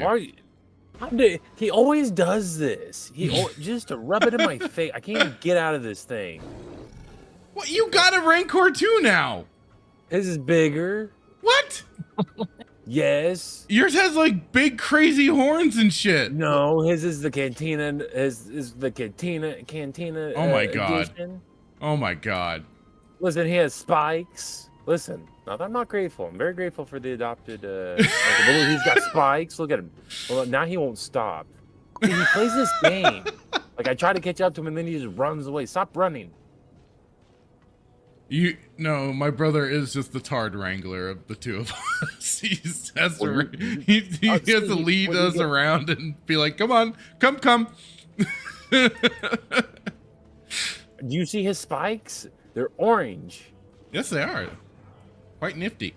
you. He always does this. Just to rub it in my face. I can't even get out of this thing. What? You got a Rancor too now? His is bigger. What? Yes. Yours has like big crazy horns and shit. No, his is the cantina. His is the cantina. Oh my god. Edition. Oh my god. Listen, he has spikes. Listen, I'm not grateful. I'm very grateful for the adopted. He's got spikes. Look at him. Well, now he won't stop. See, he plays this game. Like I try to catch up to him, and then he just runs away. Stop running. No, my brother is just the Tard Wrangler of the two of us. He has to lead us around and be like, come on, come. Do you see his spikes? They're orange. Yes, they are. Quite nifty.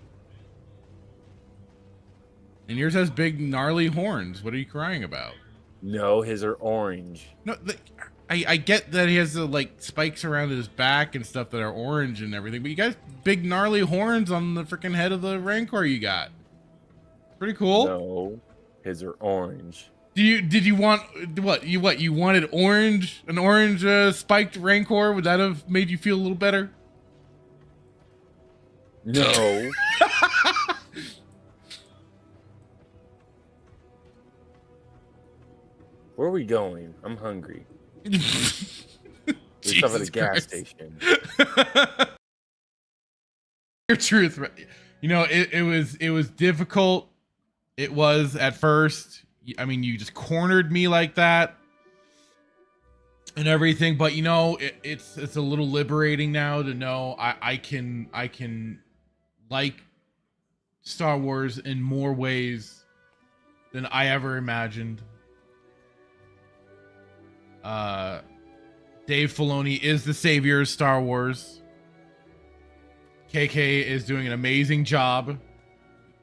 And yours has big, gnarly horns. What are you crying about? No, his are orange. No, I get that he has the like spikes around his back and stuff that are orange and everything, but you got big, gnarly horns on the freaking head of the Rancor you got. Pretty cool. No, his are orange. Did you want what? You wanted orange? An orange spiked Rancor? Would that have made you feel a little better? No. Where are we going? I'm hungry. There's stuff at a gas station. Your truth. You know, it was difficult. It was at first. I mean, you just cornered me like that and everything, but you know, it's a little liberating now to know I can like Star Wars in more ways than I ever imagined. Dave Filoni is the savior of Star Wars. KK is doing an amazing job.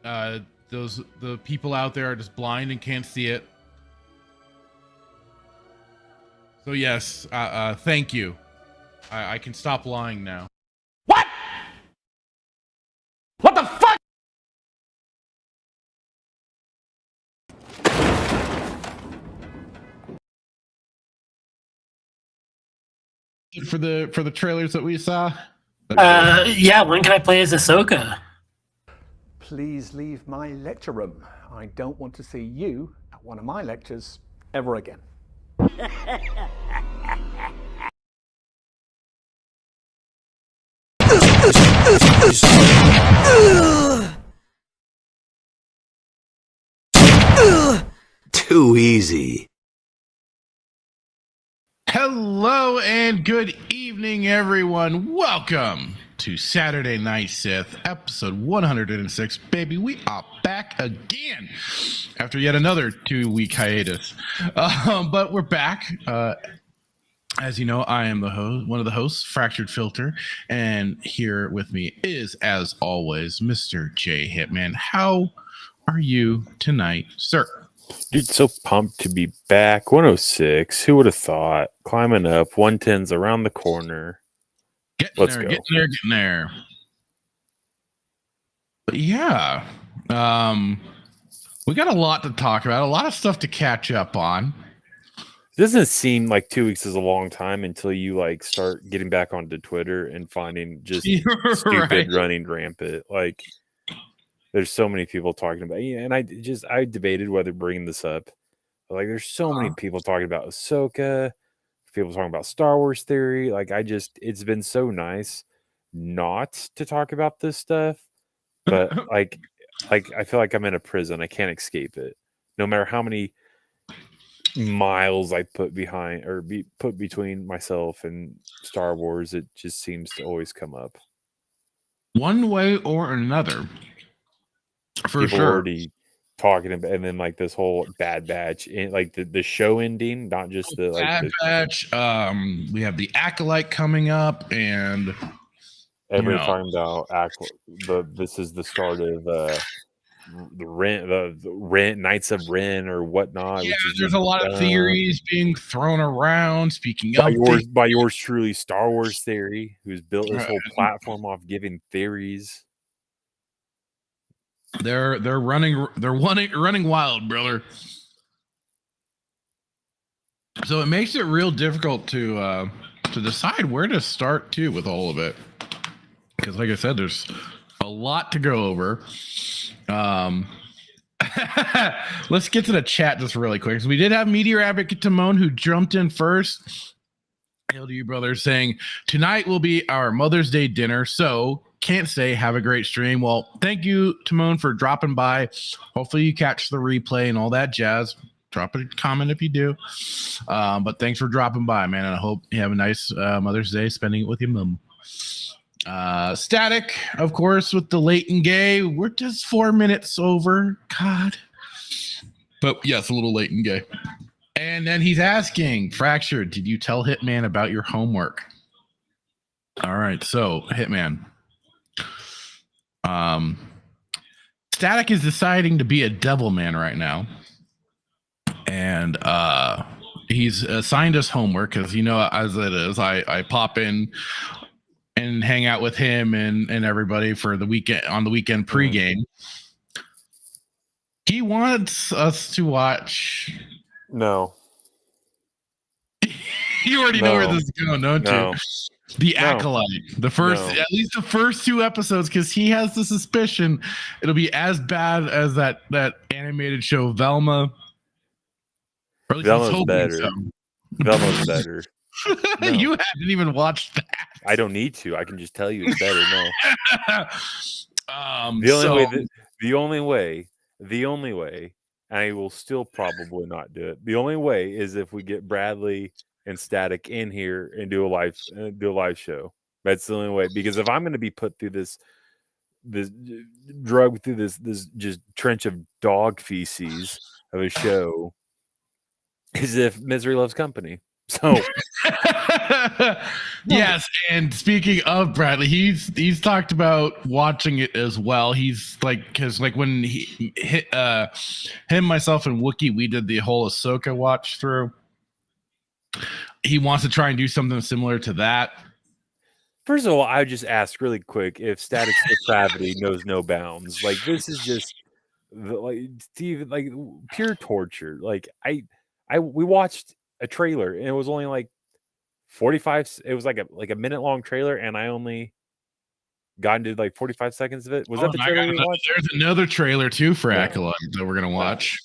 The people out there are just blind and can't see it. So yes, thank you. I can stop lying now. What? What the fuck? For the trailers that we saw. Yeah, when can I play as Ahsoka? Please leave my lecture room. I don't want to see you at one of my lectures ever again. Too easy. Hello and good evening, everyone. Welcome to Saturday Night Sith, episode 106. Baby, we are back again after yet another 2-week hiatus. But we're back. As you know, I am the host, one of the hosts, Fractured Filter, and here with me is, as always, Mr. J Hitman. How are you tonight, sir? Dude, so pumped to be back. 106. Who would have thought? Climbing up. 110's around the corner. Let's go. Getting there. But yeah, we got a lot to talk about, a lot of stuff to catch up on. It doesn't seem like 2 weeks is a long time until you like start getting back onto Twitter and finding just stupid running rampant. Like, there's so many people talking about it. And I debated whether bringing this up. But like, there's so many people talking about Ahsoka, people talking about Star Wars theory. Like, it's been so nice not to talk about this stuff. But like I feel like I'm in a prison. I can't escape it. No matter how many miles I put behind or put between myself and Star Wars, it just seems to always come up. One way or another. For people sure. Already talking about, and then like this whole Bad Batch, like the show ending, not just the like Bad Batch. We have the Acolyte coming up, and everybody talking about this is the start of the Knights of Ren or whatnot. Yeah, there's a lot of theories being thrown around. Speaking by yours truly, Star Wars Theory, who's built this whole platform off giving theories. They're running wild, brother. So it makes it real difficult to decide where to start too with all of it, because like I said, there's a lot to go over. Let's get to the chat just really quick. So we did have Meteor Advocate Timon who jumped in first. Hail to you, brother, saying tonight will be our Mother's Day dinner, so can't say have a great stream. Well, thank you, Timon, for dropping by. Hopefully you catch the replay and all that jazz. Drop a comment if you do. But thanks for dropping by, man. And I hope you have a nice Mother's Day spending it with your mom. Static, of course, with the late and gay. We're just 4 minutes over. God. But yes, a little late and gay. And then he's asking, Fractured, did you tell Hitman about your homework? All right, so Hitman. Static is deciding to be a devil man right now. And he's assigned us homework because, you know, as it is, I pop in and hang out with him and everybody for the weekend on the weekend pregame. He wants us to watch. No. You already know where this is going, don't you? The Acolyte. The first, at least the first 2 episodes, because he has the suspicion it'll be as bad as that animated show Velma. Velma's better. So. Velma's better. No. You haven't even watched that. I don't need to. I can just tell you it's better. No. The only way, and I will still probably not do it. The only way is if we get Bradley and Static in here and do a live show. That's the only way. Because if I'm going to be put through this drug through this just trench of dog feces of a show, as if misery loves company. So yes, and speaking of Bradley, he's talked about watching it as well. He's like, because like when he hit him, myself, and Wookie, we did the whole Ahsoka watch through. He wants to try and do something similar to that. First of all, I would just ask really quick if Static's depravity knows no bounds. Like this is just Steve, like pure torture. Like we watched a trailer and it was only like 45. It was like a minute long trailer, and I only got into like 45 seconds of it. Was that the trailer we watched? There's another trailer too for Acolyte that we're gonna watch.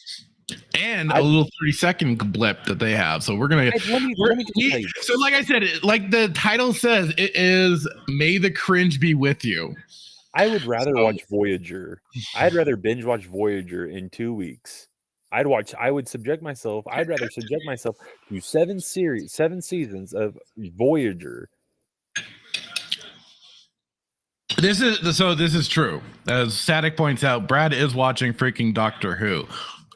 And a little 30-second blip that they have. So we're gonna. So, like I said, like the title says, it is "May the Cringe be with you." I would rather watch Voyager. I'd rather binge watch Voyager in 2 weeks. I'd rather subject myself to 7 seasons of Voyager. This is true. As Static points out, Brad is watching freaking Doctor Who.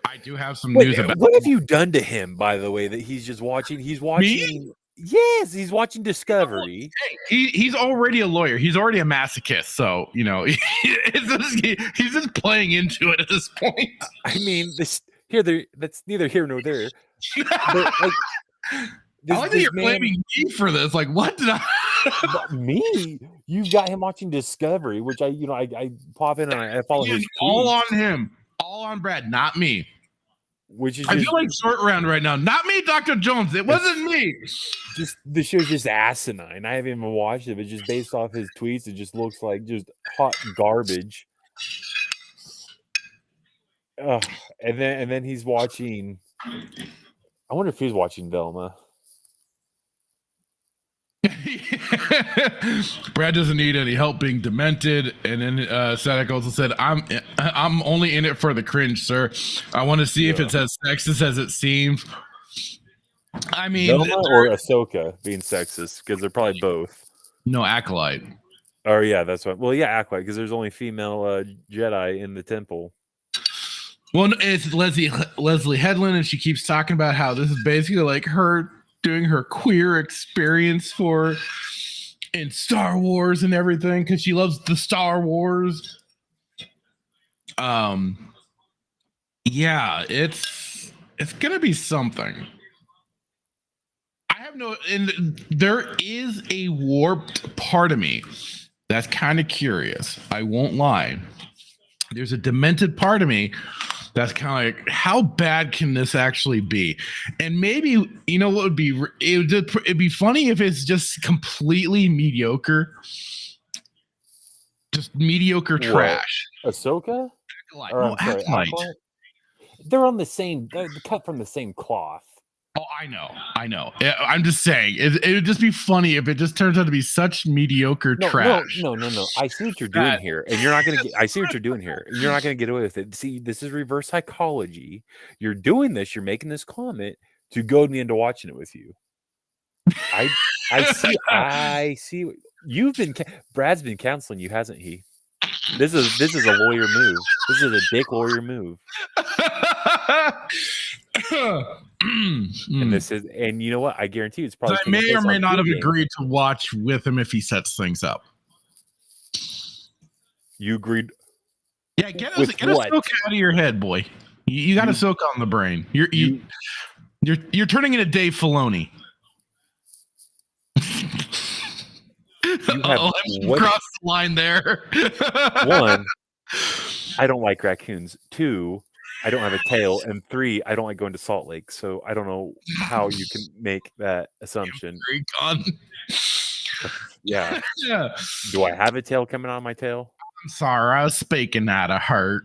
I do have some news about. What have you done to him, by the way, that he's just watching? He's watching. Me? Yes, he's watching Discovery. He's already a lawyer. He's already a masochist. So, you know, he's just playing into it at this point. I mean, that's neither here nor there. But, like, I like that you're blaming me for this. Like, what did I? Me? You've got him watching Discovery, which I pop in and I follow his tweets. All on him. All on Brad, not me. Which is I feel like short round right now. Not me, Dr. Jones. It wasn't me. Just the show's just asinine. I haven't even watched it, but just based off his tweets, it just looks like just hot garbage. And then he's watching. I wonder if he's watching Velma. Brad doesn't need any help being demented, and then Static also said, "I'm only in it for the cringe, sir. I want to see if it's as sexist as it seems." I mean, Velma or Ahsoka being sexist, because they're probably both. No, Acolyte. Oh yeah, that's what. Well, yeah, Acolyte, because there's only female Jedi in the temple. Well, it's Leslie Headland, and she keeps talking about how this is basically like her doing her queer experience in Star Wars and everything, because she loves the Star Wars. Yeah, it's gonna be something. And there is a warped part of me that's kind of curious. I won't lie. there's a demented part of me that's kind of like, how bad can this actually be? And maybe, you know what would be, it'd be funny if it's just completely mediocre, just mediocre trash. Ahsoka? Acolyte. Or, No, I'm sorry, Acolyte. Acolyte? They're on the same, they're cut from the same cloth. Oh, I know. I'm just saying, it would just be funny if it just turns out to be such mediocre trash. No. I see what you're doing here, and you're not gonna get. I see what you're doing here, and you're not gonna get away with it. See, this is reverse psychology. You're doing this. You're making this comment to goad me into watching it with you. I see. You've been. Brad's been counseling you, hasn't he? This is a lawyer move. This is a dick lawyer move. And this is, and you know what? I guarantee you it's probably. I may or may not have agreed to watch with him if he sets things up. You agreed? Yeah, get a soak out of your head, boy. You got to soak on the brain. You're turning into Dave Filoni. Cross the line there. One, I don't like raccoons. Two, I don't have a tail, and three, I don't like going to Salt Lake. So I don't know how you can make that assumption. Yeah. Do I have a tail coming out of my tail? I'm sorry, I was speaking out of hurt.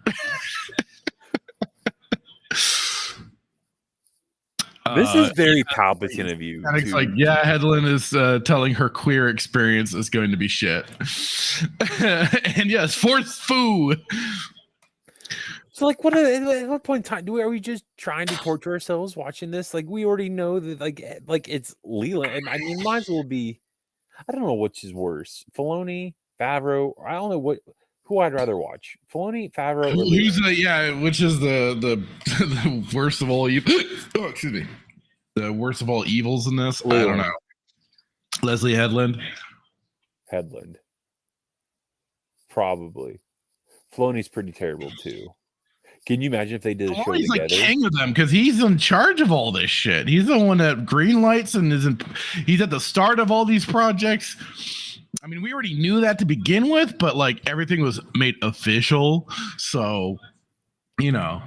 This is very Palpatine of you. It's like, yeah, Headland is telling her queer experience is going to be shit. And yes, Force Foo. So, like, at what point in time are we just trying to torture ourselves watching this? Like, we already know that, like it's Leland. And I mean, might as well be. I don't know which is worse, Filoni, Favreau. I don't know who I'd rather watch, Filoni, Favreau. Which is the worst of all evil? Oh, excuse me. The worst of all evils in this. Leland. I don't know. Leslie Headland. Probably. Filoni's pretty terrible too. Can you imagine if they did a show he's together? He's like king of them because he's in charge of all this shit. He's the one that green lights and he's at the start of all these projects. I mean, we already knew that to begin with, but like everything was made official. So, you know.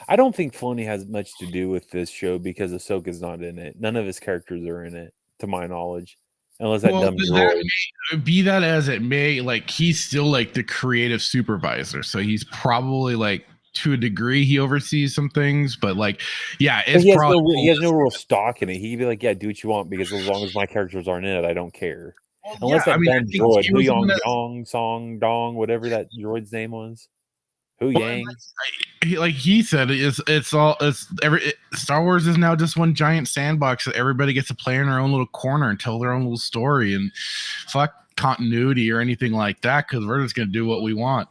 I don't think Filoni has much to do with this show because Ahsoka's not in it. None of his characters are in it, to my knowledge. Unless that dumb droid. Be that as it may, like he's still like the creative supervisor. So he's probably like to a degree he oversees some things, but like, yeah, it's he has no real stock in it. He'd be like, yeah, do what you want because as long as my characters aren't in it, I don't care. Unless that dumb droid, Hu Yong Song Dong, whatever that droid's name was. Hu Yang. Like he said, Star Wars is now just one giant sandbox that everybody gets to play in their own little corner and tell their own little story and fuck continuity or anything like that because we're just gonna do what we want.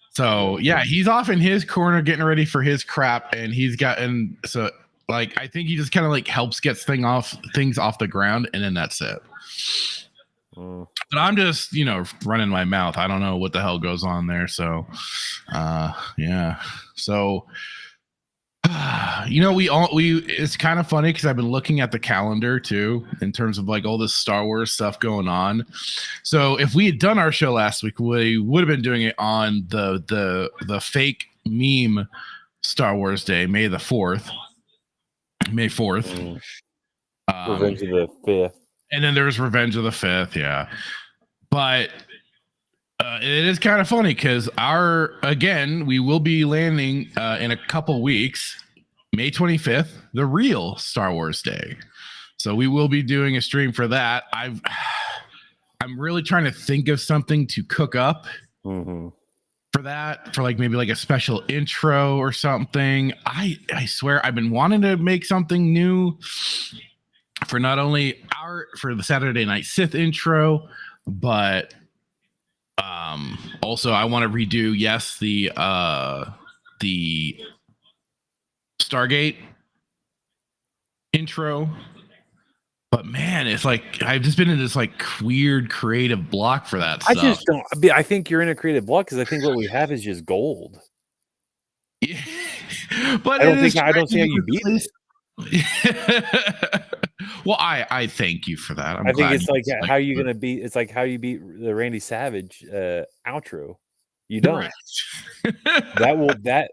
So yeah, he's off in his corner getting ready for his crap, and like I think he just kind of like helps get things off the ground, and then that's it. But I'm just, running my mouth. I don't know what the hell goes on there. So, yeah. So, it's kind of funny because I've been looking at the calendar too, in terms of like all this Star Wars stuff going on. So if we had done our show last week, we would have been doing it on the fake meme Star Wars Day, May 4th. Revenge of the 5th. And then there's Revenge of the 5th, yeah. But it is kind of funny because we will be landing in a couple weeks, May 25th, the real Star Wars Day. So we will be doing a stream for that. I'm really trying to think of something to cook up for that, for like maybe like a special intro or something. I swear I've been wanting to make something new for not only for the Saturday Night Sith intro, but also I want to redo the Stargate intro. But man, it's like I've just been in this like weird creative block for that stuff. I think you're in a creative block because I think what we have is just gold. Yeah. But I don't see how you beat it. Well, I thank you for that. I think it's like how you gonna beat. It's like how you beat the Randy Savage outro. You don't. That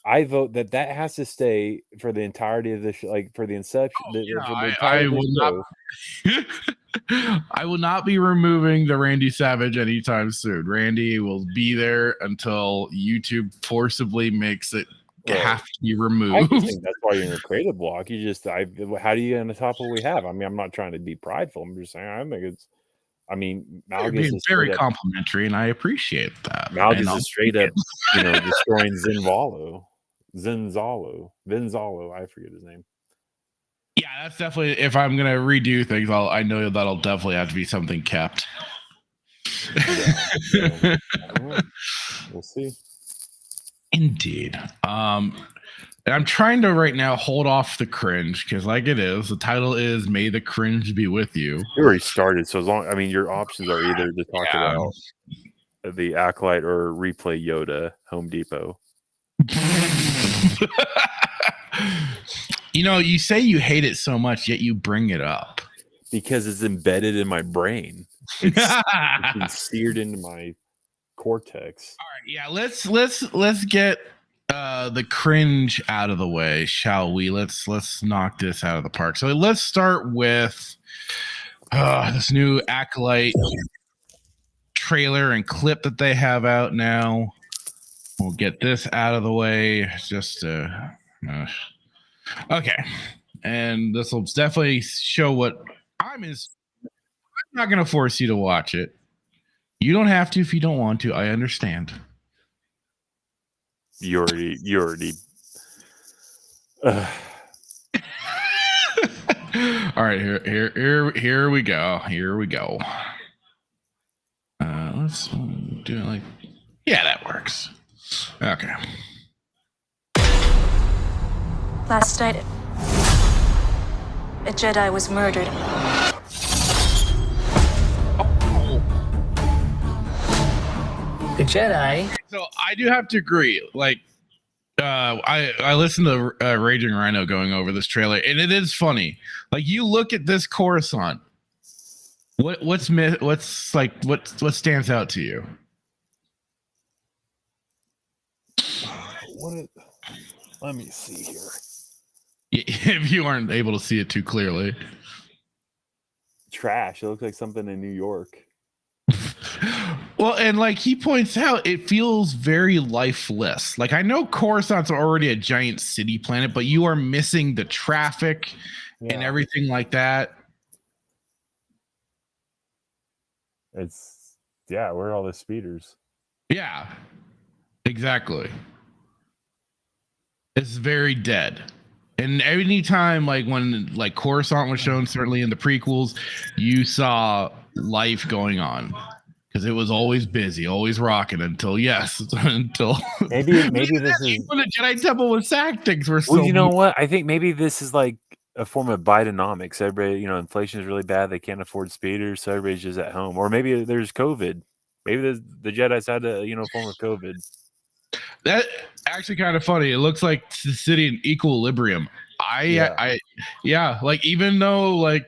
I vote that has to stay for the entirety of the show, like for the inception. For the entirety of the show. I will not be removing the Randy Savage anytime soon. Randy will be there until YouTube forcibly makes it have to be removed. I just think that's why you're in a creative block. You just, how do you get on the top of what we have? I mean, I'm not trying to be prideful. I'm just saying, I think it's. I mean, Malgus is very complimentary, and I appreciate that. Malgus is straight up, destroying Vinzalo. I forget his name. Yeah, that's definitely. If I'm gonna redo things, I know that'll definitely have to be something kept. Yeah. We'll see. Indeed. And I'm trying to right now hold off the cringe because, like it is, the title is "May the Cringe Be with You." You already started, so as long, I mean, your options are either to talk about the Acolyte or replay Yoda Home Depot. You say you hate it so much, yet you bring it up because it's embedded in my brain. It's been seared into my cortex. All right, yeah. Let's get the cringe out of the way, shall we? Let's knock this out of the park. So let's start with this new Acolyte trailer and clip that they have out now. We'll get this out of the way. Just okay, and this will definitely show what I'm not going to force you to watch it. You don't have to if you don't want to. I understand. You already. All right, here we go. Here we go. Let's do it like, yeah, that works. Okay. Last night, a Jedi was murdered. The Jedi. So I do have to agree. Like, I listened to Raging Rhino going over this trailer, and it is funny. Like, you look at this Coruscant. What stands out to you? Let me see here. If you aren't able to see it too clearly. Trash. It looks like something in New York. Well, and like he points out, it feels very lifeless. Like, I know Coruscant's already a giant city planet, but you are missing the traffic and everything like that. Where are all the speeders? Yeah, exactly. It's very dead. And any time, like when like Coruscant was shown, certainly in the prequels, you saw life going on because it was always busy, always rocking until maybe this is when the Jedi Temple was sacked. Things were so. Well, you know what? I think maybe this is like a form of Bidenomics. Everybody, inflation is really bad. They can't afford speeders, so everybody's just at home. Or maybe there's COVID. Maybe the Jedi's had a form of COVID. That actually kind of funny. It looks like the city in equilibrium. Like, even though like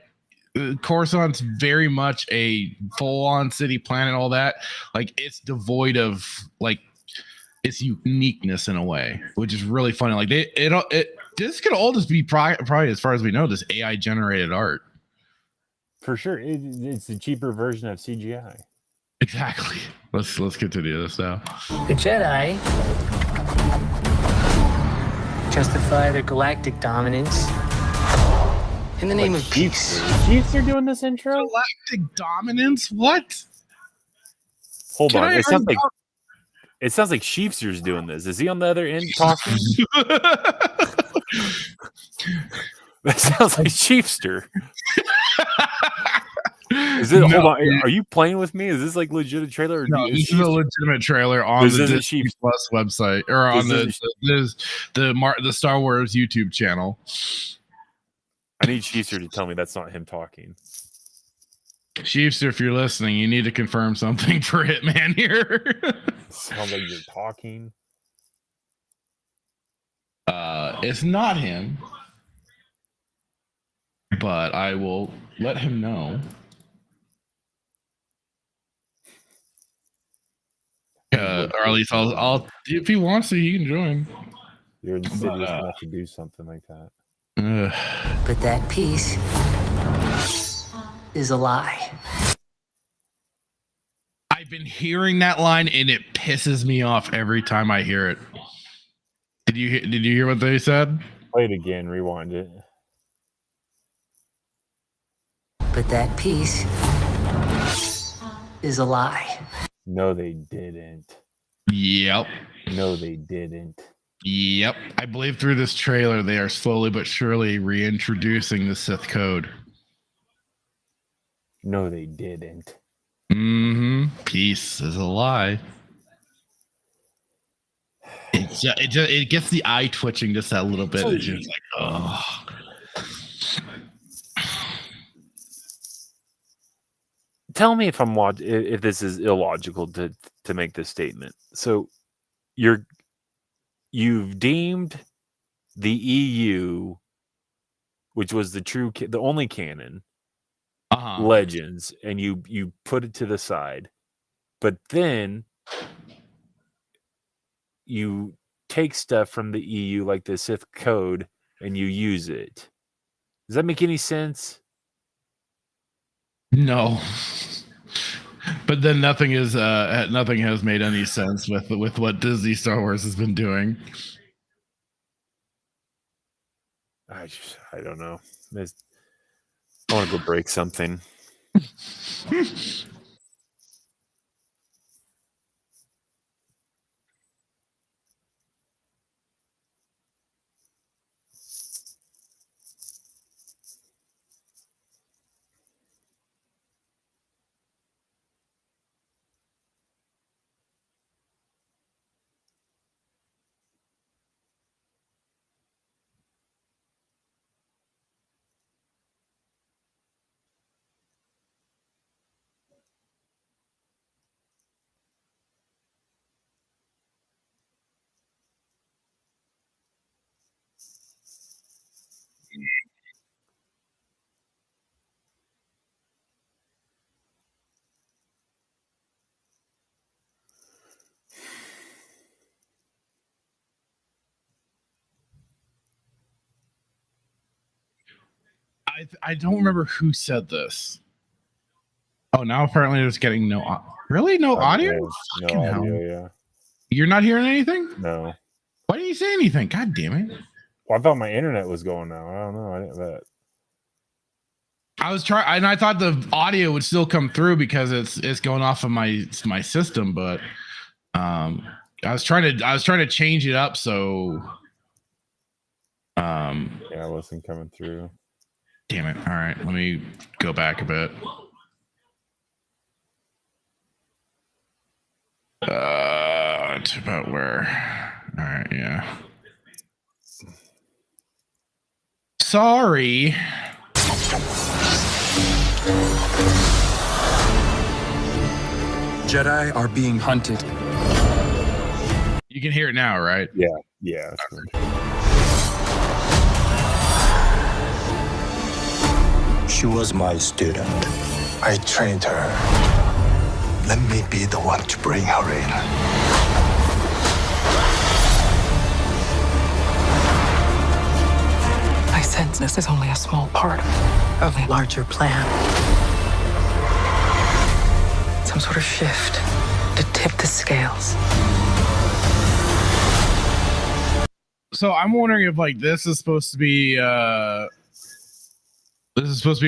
Coruscant's very much a full-on city planet, all that, like, it's devoid of like its uniqueness in a way, which is really funny. Like, this could all just be probably, as far as we know, this AI generated art. For sure, it's a cheaper version of CGI. Exactly. Let's continue this now. The Jedi justify their galactic dominance in the name of peace. Chiefs are doing this intro? Galactic dominance? What? Hold on. It sounds like Sheepster's doing this. Is he on the other end talking? That sounds like Sheepster. Hold on. Are you playing with me? Is this like legit trailer? Or no, this is a legitimate trailer on the Disney Plus website, or on the Star Wars YouTube channel. I need Sheepster to tell me that's not him talking. Sheepster, if you're listening, you need to confirm something for Hitman here. Sounds like you're talking. It's not him. but I will let him know. Or at least I'll if he wants to, he can join. You're insidious enough to do something like that. But that piece is a lie. I've been hearing that line and it pisses me off every time I hear it. Did you hear what they said? Play it again, rewind it. But that piece is a lie. No, they didn't. Yep. No, they didn't. Yep. I believe through this trailer, they are slowly but surely reintroducing the Sith code. No, they didn't. Peace is a lie. It gets the eye twitching just that little bit. It's just like, oh. Tell me if this is illogical to make this statement. So you've deemed the EU, which was the only canon, Legends, and you put it to the side, but then you take stuff from the EU like the Sith code and you use it. Does that make any sense? No. But then nothing has made any sense with what Disney Star Wars has been doing. I don't know. I want to go break something. I don't remember who said this. Oh, now apparently it's getting no audio? No audio, yeah. You're not hearing anything? No. Why didn't you say anything? God damn it. Well, I thought my internet was going now. I don't know. I didn't I was trying, and I thought the audio would still come through because it's going off of my system, but I was trying to change it up so yeah, I wasn't coming through. Damn it. All right, let me go back a bit. It's about where? All right, yeah. Sorry. Jedi are being hunted. You can hear it now, right? Yeah. She was my student. I trained her. Let me be the one to bring her in. I sense this is only a small part of a larger plan. Some sort of shift to tip the scales. So I'm wondering if like this is supposed to be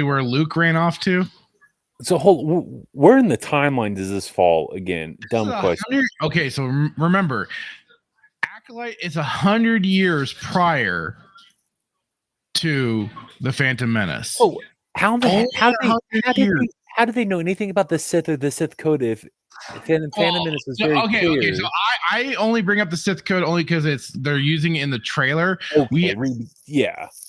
where Luke ran off to. So where in the timeline does this fall again? Dumb question. Okay, so remember, Acolyte is 100 years prior to the Phantom Menace. Oh, how do they know anything about the Sith or the Sith code if Phantom Menace is very clear? Okay, so I only bring up the Sith code only because they're using it in the trailer. Okay,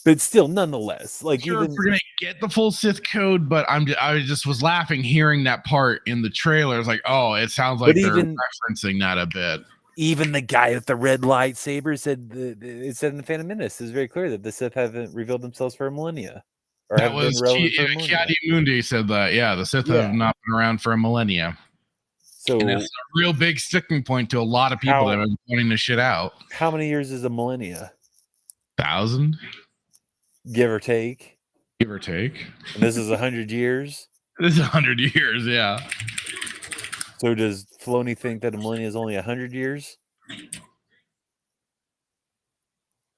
but still, nonetheless, like sure we're gonna get the full Sith code, but I just was laughing hearing that part in the trailer. It's like, oh, it sounds like they're referencing that a bit. Even the guy with the red lightsaber said it said in the Phantom Menace is very clear that the Sith haven't revealed themselves for a millennia. or That have was been relevant for a millennia. Kiadi Mundi said that. Yeah, the Sith have not been around for a millennia. So and that's a real big sticking point to a lot of people that have been pointing this shit out. How many years is a millennia? 1,000? Give or take. Give or take. And this is 100 years? This is 100 years, yeah. So does Filoni think that a millennia is only 100 years?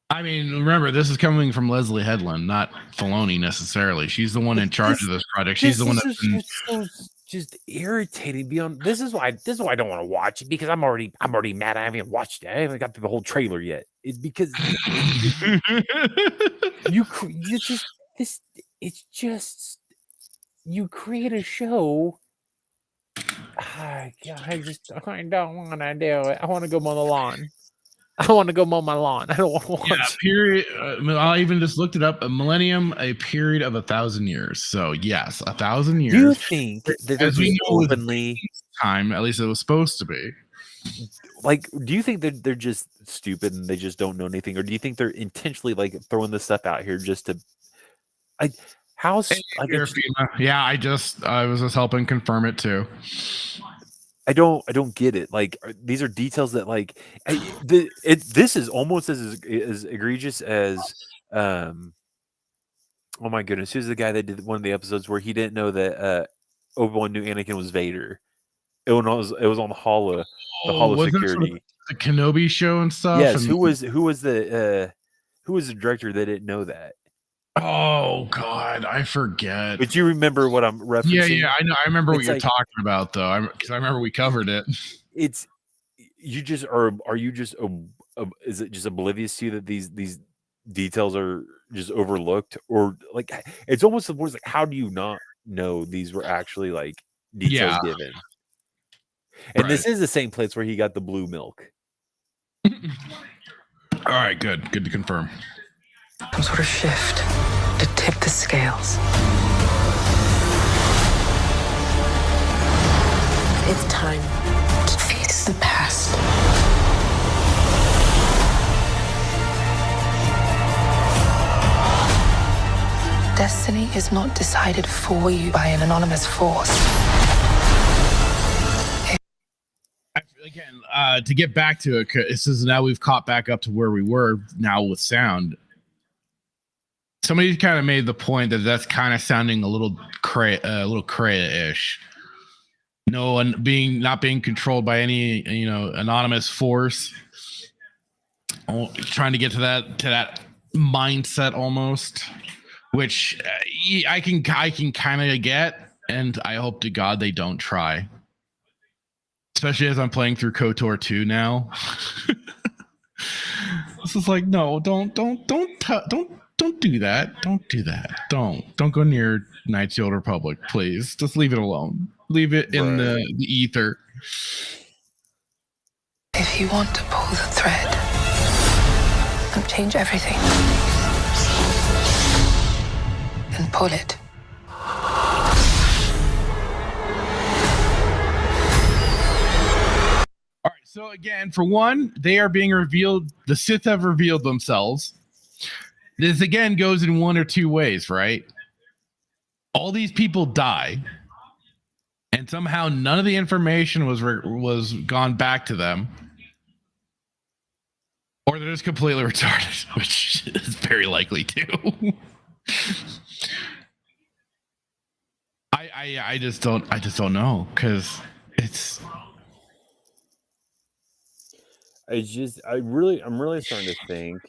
I mean, remember, this is coming from Leslie Headland, not Filoni necessarily. She's the one in charge of this project. She's the one that's been... so just irritating beyond. This is why I don't want to watch it, because I'm already mad. I haven't watched it. I haven't got through the whole trailer yet. It's because you create a show. I don't want to do it. I want to go mow the lawn. I want to go mow my lawn. I don't want to watch. Yeah, period. I even just looked it up. A millennium, a period of 1,000 years. So yes, 1,000 years. Do you think that as we know openly time, at least it was supposed to be? Like, do you think that they're just stupid and they just don't know anything, or do you think they're intentionally like throwing this stuff out here just to like how? Like, yeah, I was just helping confirm it too. I don't get it. Like, these are details that like this is almost as egregious as oh my goodness, who's the guy that did one of the episodes where he didn't know that Obi-Wan knew Anakin was Vader? It was on the holo security, the Kenobi show and stuff. Yes, and who was the director that didn't know that? Oh God, I forget. But you remember what I'm referencing? Yeah, I know. I remember what you're talking about, though, because I remember we covered it. It's you just are you just is it just oblivious to you that these details are just overlooked, or like it's almost the words like how do you not know these were actually like details given? And this is the same place where he got the blue milk. All right, good to confirm. Some sort of shift to tip the scales. It's time to face the past. Destiny is not decided for you by an anonymous force. Again, to get back to it, this is now we've caught back up to where we were now with sound. Somebody kind of made the point that that's kind of sounding a little Kreia-ish. No one not being controlled by any anonymous force. Trying to get to that mindset almost, which I can kind of get, and I hope to God they don't try. Especially as I'm playing through KOTOR 2 now. This is like, no, don't do that. Don't do that. Don't go near Knights of the Old Republic, please. Just leave it alone. Leave it in the ether. If you want to pull the thread and change everything, and pull it. All right, so again, for one, they are being revealed. The Sith have revealed themselves. This again goes in one or two ways, right? All these people die, and somehow none of the information was gone back to them, or they're just completely retarded, which is very likely too. I just don't know, because it's. I'm really starting to think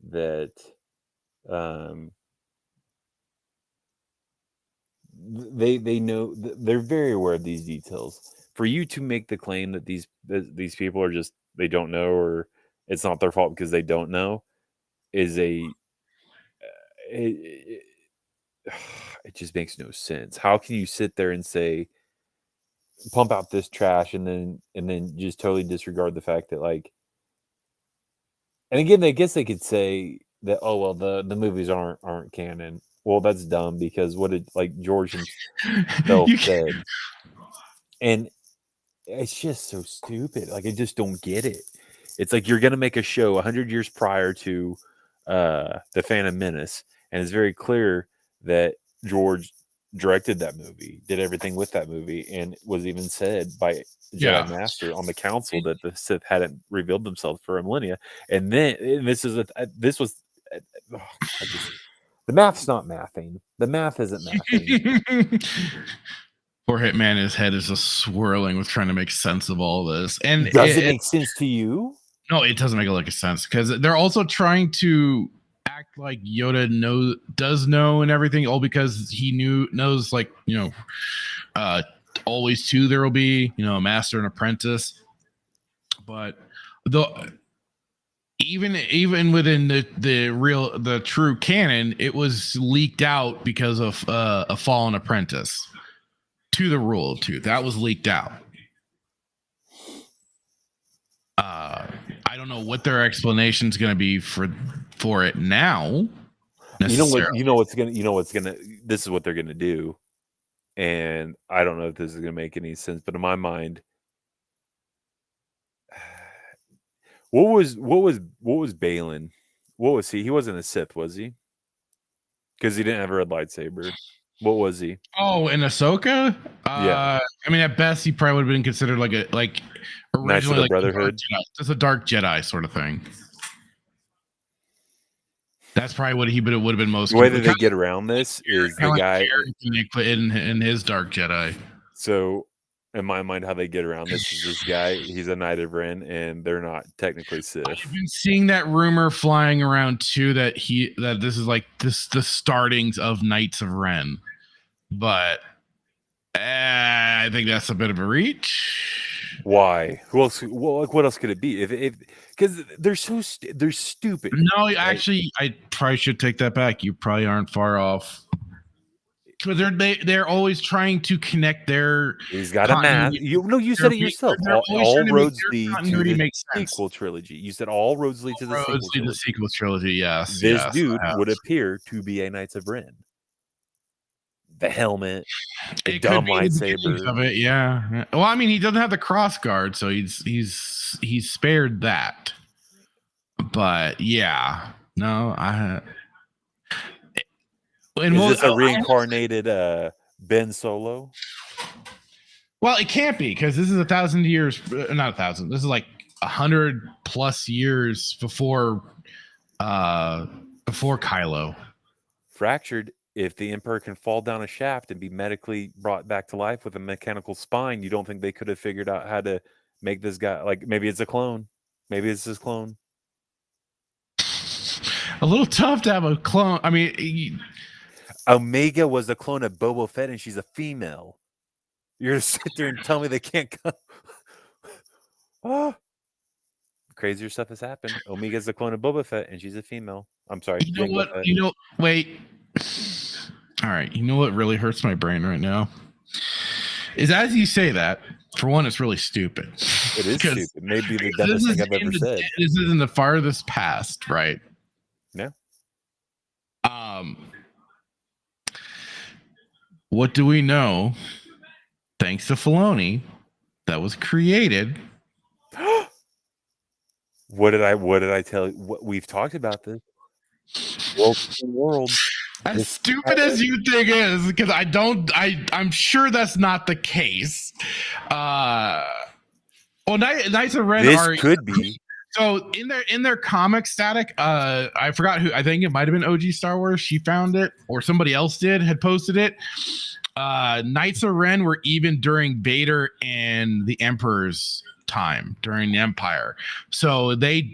that they know, they're very aware of these details. For you to make the claim that these people are just, they don't know, or it's not their fault because they don't know, is it just makes no sense. How can you sit there and say, pump out this trash, and then just totally disregard the fact that, like, and again, I guess they could say that, oh well, the movies aren't canon. Well, that's dumb, because what did, like, George himself said, and it's just so stupid. Like, I just don't get it. It's like you're gonna make a show 100 years prior to the Phantom Menace, and it's very clear that George directed that movie, did everything with that movie, and was even said by Jedi Master on the council that the Sith hadn't revealed themselves for a millennia. And then the math's not mathing. The math isn't mathing. Poor Hitman, his head is just swirling with trying to make sense of all this. And does it make sense to you? No, it doesn't make a lick of sense because they're also trying to act like Yoda does know and everything, all because he knows like, always two there will be, a master and apprentice. But even within the true canon, it was leaked out because of a fallen apprentice to the rule of two. That was leaked out. I don't know what their explanation is going to be for it now. This is what they're going to do. And I don't know if this is going to make any sense, but in my mind, what was Balin? What was he? He wasn't a Sith, was he? Because he didn't have a red lightsaber. What was he? Oh, in Ahsoka? Yeah. I mean, at best, he probably would have been considered originally like Brotherhood. Just a dark Jedi sort of thing. That's probably what he would have been most. The way that they get around this is the guy put in his dark Jedi. So, in my mind, how they get around this is this guy. He's a Knight of Ren, and they're not technically Sith. I've been seeing that rumor flying around too that this is like the startings of Knights of Ren, but I think that's a bit of a reach. Why? Who else? Well, what else could it be? If because they're stupid. No, right? Actually, I probably should take that back. You probably aren't far off. But they're always trying to connect their. He's got a math. You said it yourself. All roads lead to the sequel trilogy. You said all roads lead to the sequel trilogy. Yes. This dude would appear to be a Knights of Ren. The helmet, the dumb lightsaber of it, yeah. Well, I mean, he doesn't have the cross guard, so he's spared that. But yeah, no, is this a reincarnated Ben Solo? Well, it can't be because this is 1,000 years, not 1,000. This is like 100+ years before Kylo. Fractured. If the Emperor can fall down a shaft and be medically brought back to life with a mechanical spine, you don't think they could have figured out how to make this guy, like, maybe it's a clone. Maybe it's his clone. A little tough to have a clone. I mean, Omega was a clone of Boba Fett, and she's a female. You're going to sit there and tell me they can't come. Oh. Crazier stuff has happened. Omega's a clone of Boba Fett, and she's a female. I'm sorry. You know what? Wait. All right. You know what really hurts my brain right now? Is as you say that, for one, it's really stupid. It is stupid. Maybe the dumbest thing I've ever said. This is in the farthest past, right? Yeah. What do we know? Thanks to Filoni, that was created. What did I tell you? We've talked about this. World. As stupid as you think is, because I'm sure that's not the case. Knights of Ren could be. So in their comic static, I forgot who. I think it might have been OG Star Wars. She found it, or somebody else had posted it. Knights of Ren were even during Vader and the Emperor's time during the Empire. So this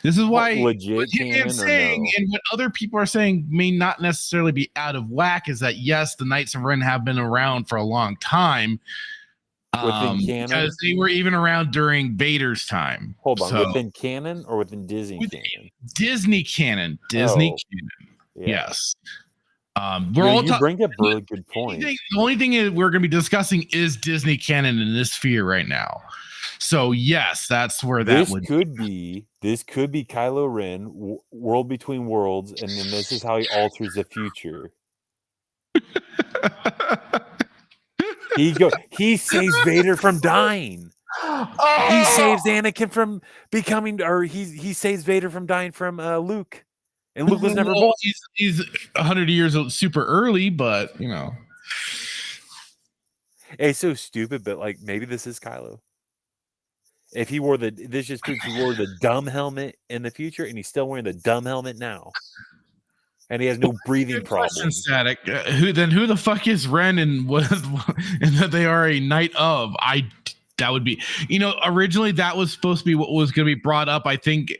is why legit him saying and what other people are saying may not necessarily be out of whack is that yes, the Knights of Ren have been around for a long time. Because they were even around during Vader's time. Hold on, within canon or within Disney canon? Disney canon. Canon. Yeah. Yes. You bring up a really good point. The only thing we're going to be discussing is Disney canon in this sphere right now. So yes, that's where that could be. This could be Kylo Ren, world between worlds, and then this is how he alters the future. He saves Vader from dying. He saves Anakin from becoming, or he saves Vader from dying from Luke. And Luke was never Well, born. he's 100 years old, super early, but you know. It's so stupid, but like maybe this is Kylo. If he wore this just proves he wore the dumb helmet in the future, and he's still wearing the dumb helmet now, and he has no breathing problems. Static. Who the fuck is Ren, and what? And that they are a knight of? That would be. Originally that was supposed to be what was going to be brought up. I think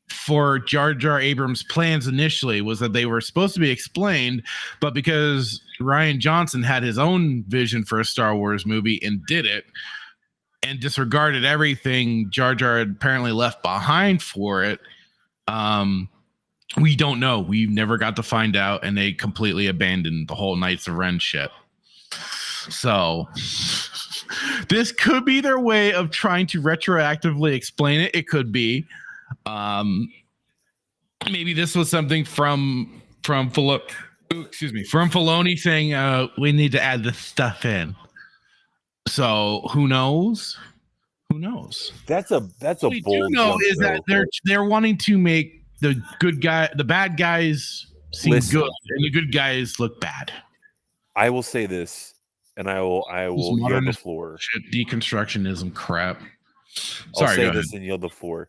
for Jar Jar Abrams' plans initially was that they were supposed to be explained, but because Rian Johnson had his own vision for a Star Wars movie and did it and disregarded everything Jar Jar had apparently left behind for it, we don't know. We never got to find out, and they completely abandoned the whole Knights of Ren shit. So this could be their way of trying to retroactively explain it. It could be. Maybe this was something from Filoni saying we need to add this stuff in. So who knows? That's a bold. We do know is that they're wanting to make the bad guys seem good, and the good guys look bad. I will say this, and I will yield the floor. Deconstructionism crap. I'll say this and yield the floor.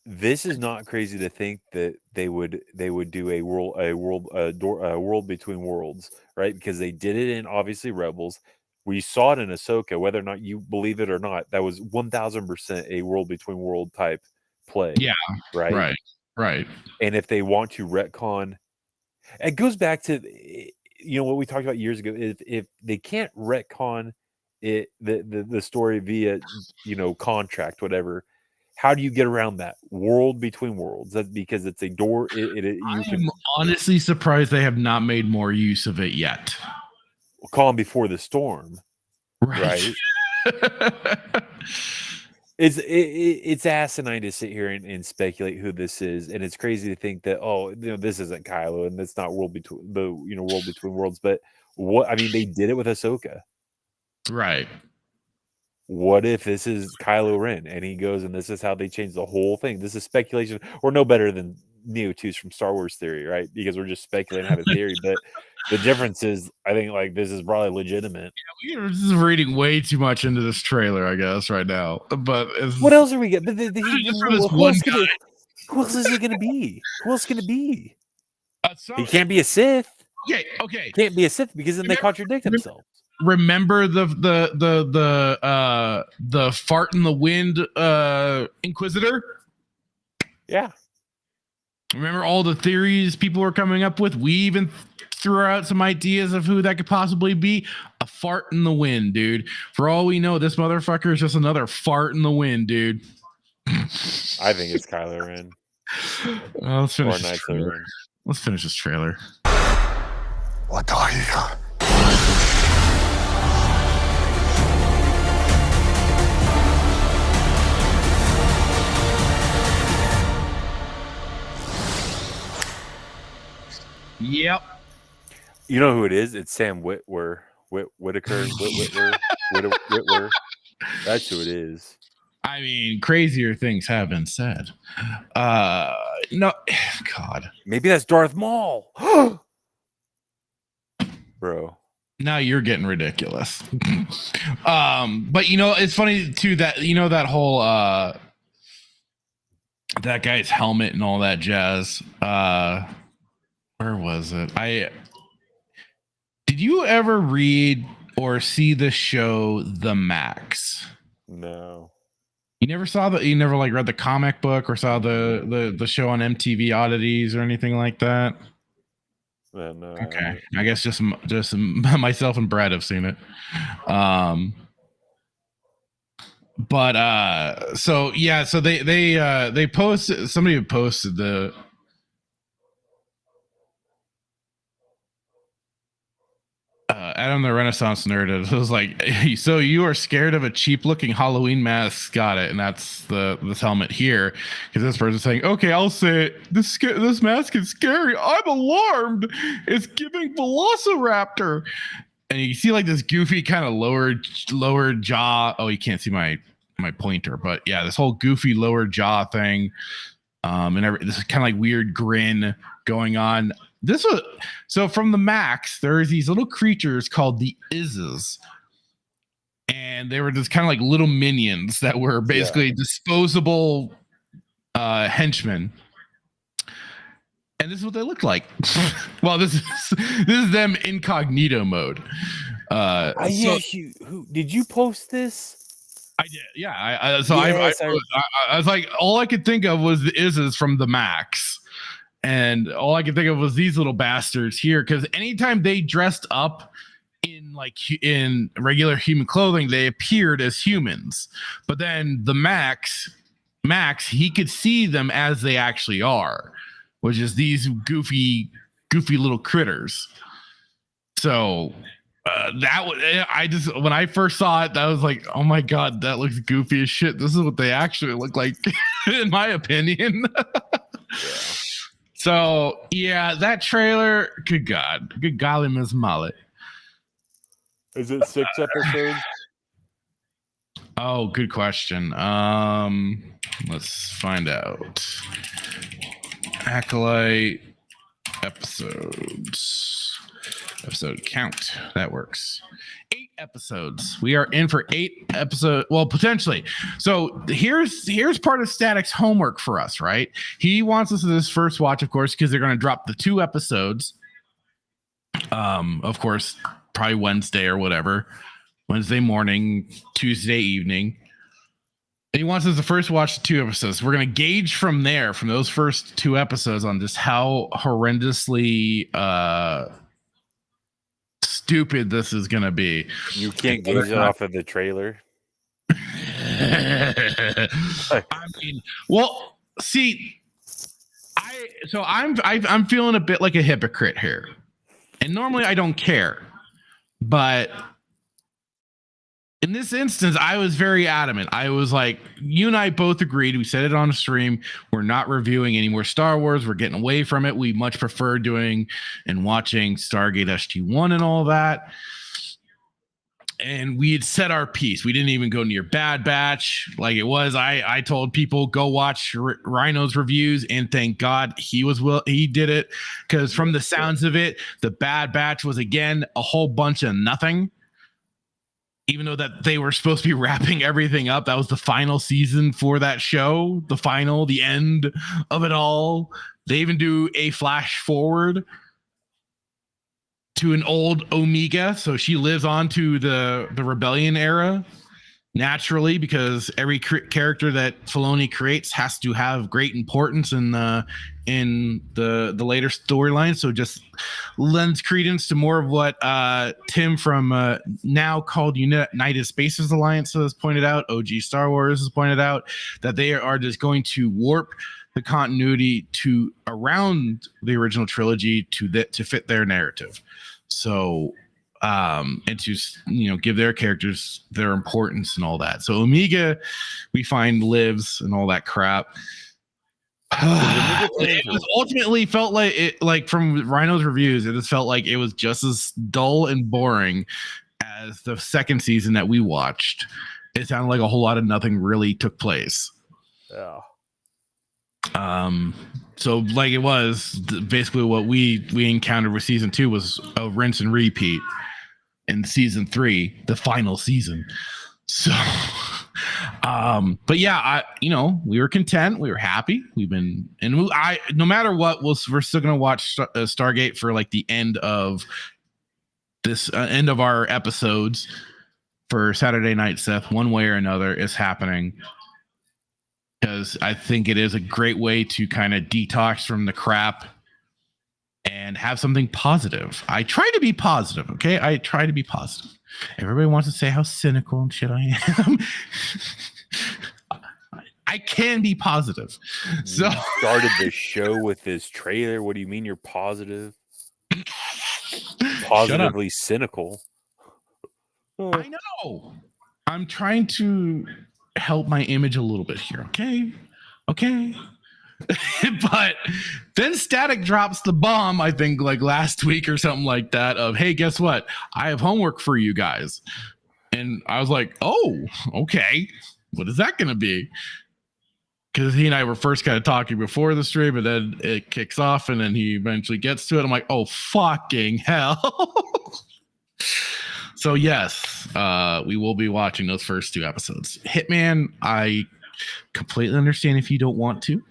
This is not crazy to think that they would do a world between worlds, right? Because they did it in obviously Rebels. We saw it in Ahsoka, whether or not you believe it or not. That was 1000% a world between world type play. Yeah, right. And if they want to retcon, it goes back to what we talked about years ago. If they can't retcon it, the story via contract, whatever. How do you get around that world between worlds? That's because it's a door. I'm honestly surprised they have not made more use of it yet. Calm before the storm, right? It's asinine to sit here and speculate who this is, and it's crazy to think that this isn't Kylo, and it's not world between worlds. But they did it with Ahsoka, right? What if this is Kylo Ren and he goes and this is how they change the whole thing? This is speculation. We're no better than Neo 2s from Star Wars theory, right? Because we're just speculating, have a theory. But the difference is, I think this is probably legitimate. Yeah, we're just reading way too much into this trailer, I guess, right now. But what else are we getting? Who else is it going to be? Who else is going to be? He can't be a Sith. Okay. He can't be a Sith because then they contradict themselves. Remember the fart in the wind Inquisitor? Yeah. Remember all the theories people were coming up with? We even threw out some ideas of who that could possibly be. A fart in the wind, dude. For all we know, this motherfucker is just another fart in the wind, dude. I think it's Kylo Ren. Let's finish this trailer. Let's finish this trailer. Yep. You know who it is? It's Sam Whitwer. Whitaker. Whitwer. That's who it is. I mean, crazier things have been said. No, God. Maybe that's Darth Maul. Bro. Now you're getting ridiculous. But it's funny too that that whole that guy's helmet and all that jazz. Where was it? Did you ever read or see the show The Max? No. You never saw you never read the comic book or saw the show on MTV Oddities or anything like that? No. Okay. I guess just myself and Brad have seen it. So they posted, somebody posted the Adam the Renaissance Nerd. It was like, so you are scared of a cheap looking Halloween mask? Got it. And that's this helmet here. Because this person's saying, okay, I'll say it. This mask is scary. I'm alarmed. It's giving Velociraptor. And you see this goofy kind of lower jaw. Oh, you can't see my pointer, but yeah, this whole goofy lower jaw thing. this kind of like weird grin going on. This was so from the Max. There's these little creatures called the Izzes, and they were just kind of like little minions that were basically disposable henchmen. And this is what they look like. Well, this is them incognito mode. Who did you post this? I did, yeah. I was like, all I could think of was the Izzes from the Max, and all I could think of was these little bastards here. Because anytime they dressed up in regular human clothing, they appeared as humans. But then the Max, he could see them as they actually are, which is these goofy little critters. So. When I first saw it, that was like, oh my god, that looks goofy as shit. This is what they actually look like, in my opinion. So yeah, that trailer, good golly, Miss Molly. Is it 6 episodes? Oh, good question. Let's find out. Acolyte episode count. That works. 8 episodes. We are in for 8 episodes. Well, potentially. So here's part of Static's homework for us, right? He wants us to this first watch, of course, because they're going to drop the 2 episodes. Of course, probably Wednesday or whatever. Wednesday morning, Tuesday evening. And he wants us to first watch the 2 episodes. We're going to gauge from there, from those first 2 episodes, on just how horrendously stupid this is going to be. You can't gauge it off of the trailer. I mean, well, see, I'm feeling a bit like a hypocrite here, and normally I don't care, but in this instance, I was very adamant. I was like, you and I both agreed. We said it on the stream. We're not reviewing any more Star Wars. We're getting away from it. We much prefer doing and watching Stargate SG-1 and all that. And we had set our piece. We didn't even go near Bad Batch like it was. I told people, go watch Rhino's reviews, and thank God he did it, because from the sounds of it, the Bad Batch was, again, a whole bunch of nothing. Even though that they were supposed to be wrapping everything up, that was the final season for that show, the end of it all. They even do a flash forward to an old Omega, so she lives on to the Rebellion era naturally, because every character that Filoni creates has to have great importance in the later storyline. So just lends credence to more of what Tim from now called United Spaces Alliance has pointed out. OG Star Wars has pointed out that they are just going to warp the continuity to around the original trilogy to fit their narrative. So and to give their characters their importance and all that. So Omega, we find, lives and all that crap. It ultimately felt like it, like from Rhino's reviews, it just felt like it was just as dull and boring as the second season that we watched. It sounded like a whole lot of nothing really took place. Yeah. So like it was basically what we encountered with season 2 was a rinse and repeat in season 3, the final season. So but yeah, we were content, we were happy. No matter what, we're still gonna watch Stargate for like the end of this end of our episodes for Saturday Night Sith. One way or another is happening, because I think it is a great way to kind of detox from the crap and have something positive. I try to be positive, okay? I try to be positive. Everybody wants to say how cynical and shit I am. I can be positive. So you started the show with this trailer. What do you mean you're positive? Positively cynical. I know. I'm trying to help my image a little bit here, okay. But then Static drops the bomb, I think like last week or something like that, of, hey, guess what, I have homework for you guys. And I was like, oh, okay, what is that gonna be? because he and I were first kind of talking before the stream, and then it kicks off, and then he eventually gets to it. I'm like, oh, fucking hell. So, yes, we will be watching those first 2 episodes. Hitman, I completely understand if you don't want to.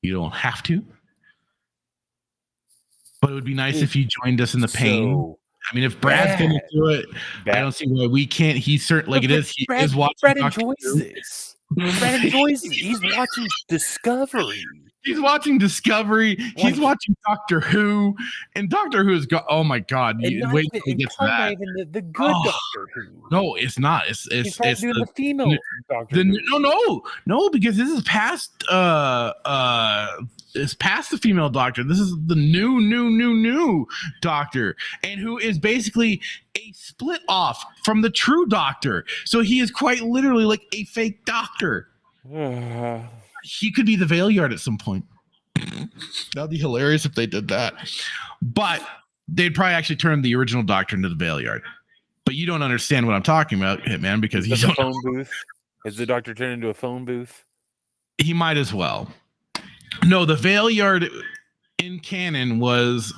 You don't have to. But it would be nice if you joined us in the pain. I mean, if Brad's going to do it, I don't see why we can't. He's certain, like it is. He is watching. Brad enjoys this. Brad enjoys it. He's watching Discovery. He's watching Discovery. He's watching Doctor Who, and Doctor Who is oh my god! Wait till he gets that. Even the good Doctor Who. No, it's not. It's doing the female Doctor Who. No, because this is past it's past the female Doctor. This is the new Doctor, and who is basically a split off from the true Doctor. So he is quite literally like a fake Doctor. He could be the Valeyard at some point. That'd be hilarious if they did that. But they'd probably actually turn the original Doctor into the Valeyard. But you don't understand what I'm talking about, Hitman, because he's a phone booth. Is the Doctor turned into a phone booth? He might as well. No, the Valeyard in canon was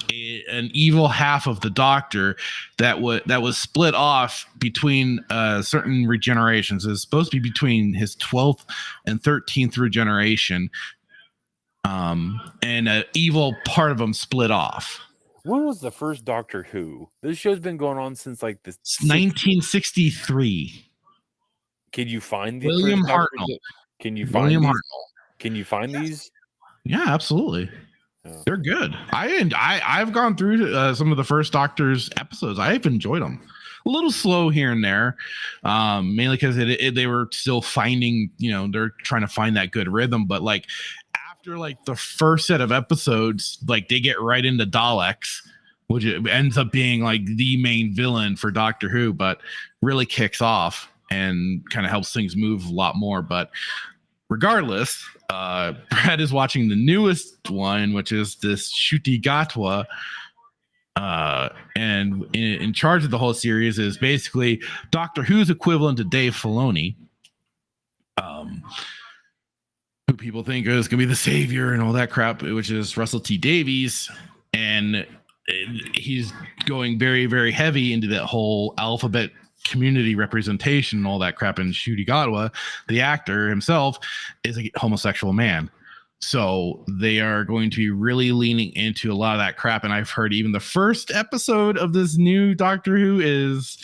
an evil half of the Doctor that was split off between certain regenerations. It's supposed to be between his 12th and 13th regeneration, and an evil part of him split off. When was the first Doctor Who? This show's been going on since like the 1963. Can you find the William Hartnell? Can you find William these? Hartnell? Can you find these? Yeah, absolutely. They're good. I've gone through some of the first Doctor's episodes. I've enjoyed them. A little slow here and there, mainly because they were still finding, they're trying to find that good rhythm. But like after like the first set of episodes, like they get right into Daleks, which ends up being like the main villain for Doctor Who, but really kicks off and kind of helps things move a lot more. But regardless, Brad is watching the newest one, which is this Ncuti Gatwa, and in charge of the whole series is basically Doctor Who's equivalent to Dave Filoni, who people think is going to be the savior and all that crap, which is Russell T Davies, and he's going very, very heavy into that whole alphabet community representation and all that crap. And Ncuti Gatwa, the actor himself, is a homosexual man, so they are going to be really leaning into a lot of that crap. And I've heard even the first episode of this new Doctor Who is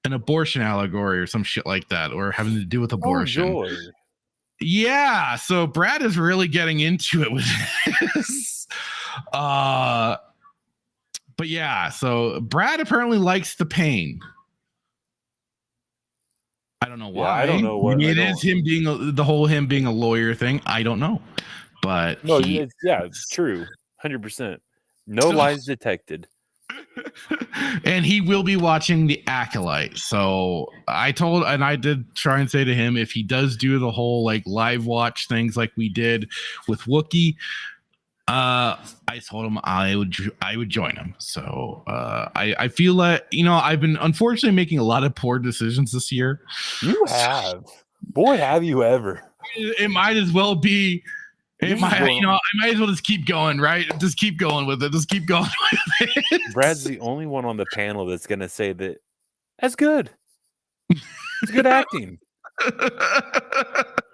an abortion allegory or some shit like that, or having to do with abortion. Oh, joy. Yeah, so Brad is really getting into it with this. But yeah, so Brad apparently likes the pain. I don't know why. Yeah, I don't know what. Maybe it is him being him being a lawyer thing. I don't know, but no, it's true, 100%. No lies detected. And he will be watching the Acolyte. So I did try and say to him, if he does do the whole like live watch things like we did with Wookiee, I told him I would join him. So I feel like I've been unfortunately making a lot of poor decisions this year. You have, boy, have you ever? It might as well be. I might as well just keep going, right? Just keep going with it. Just keep going with it. Brad's the only one on the panel that's going to say that's good. It's good acting.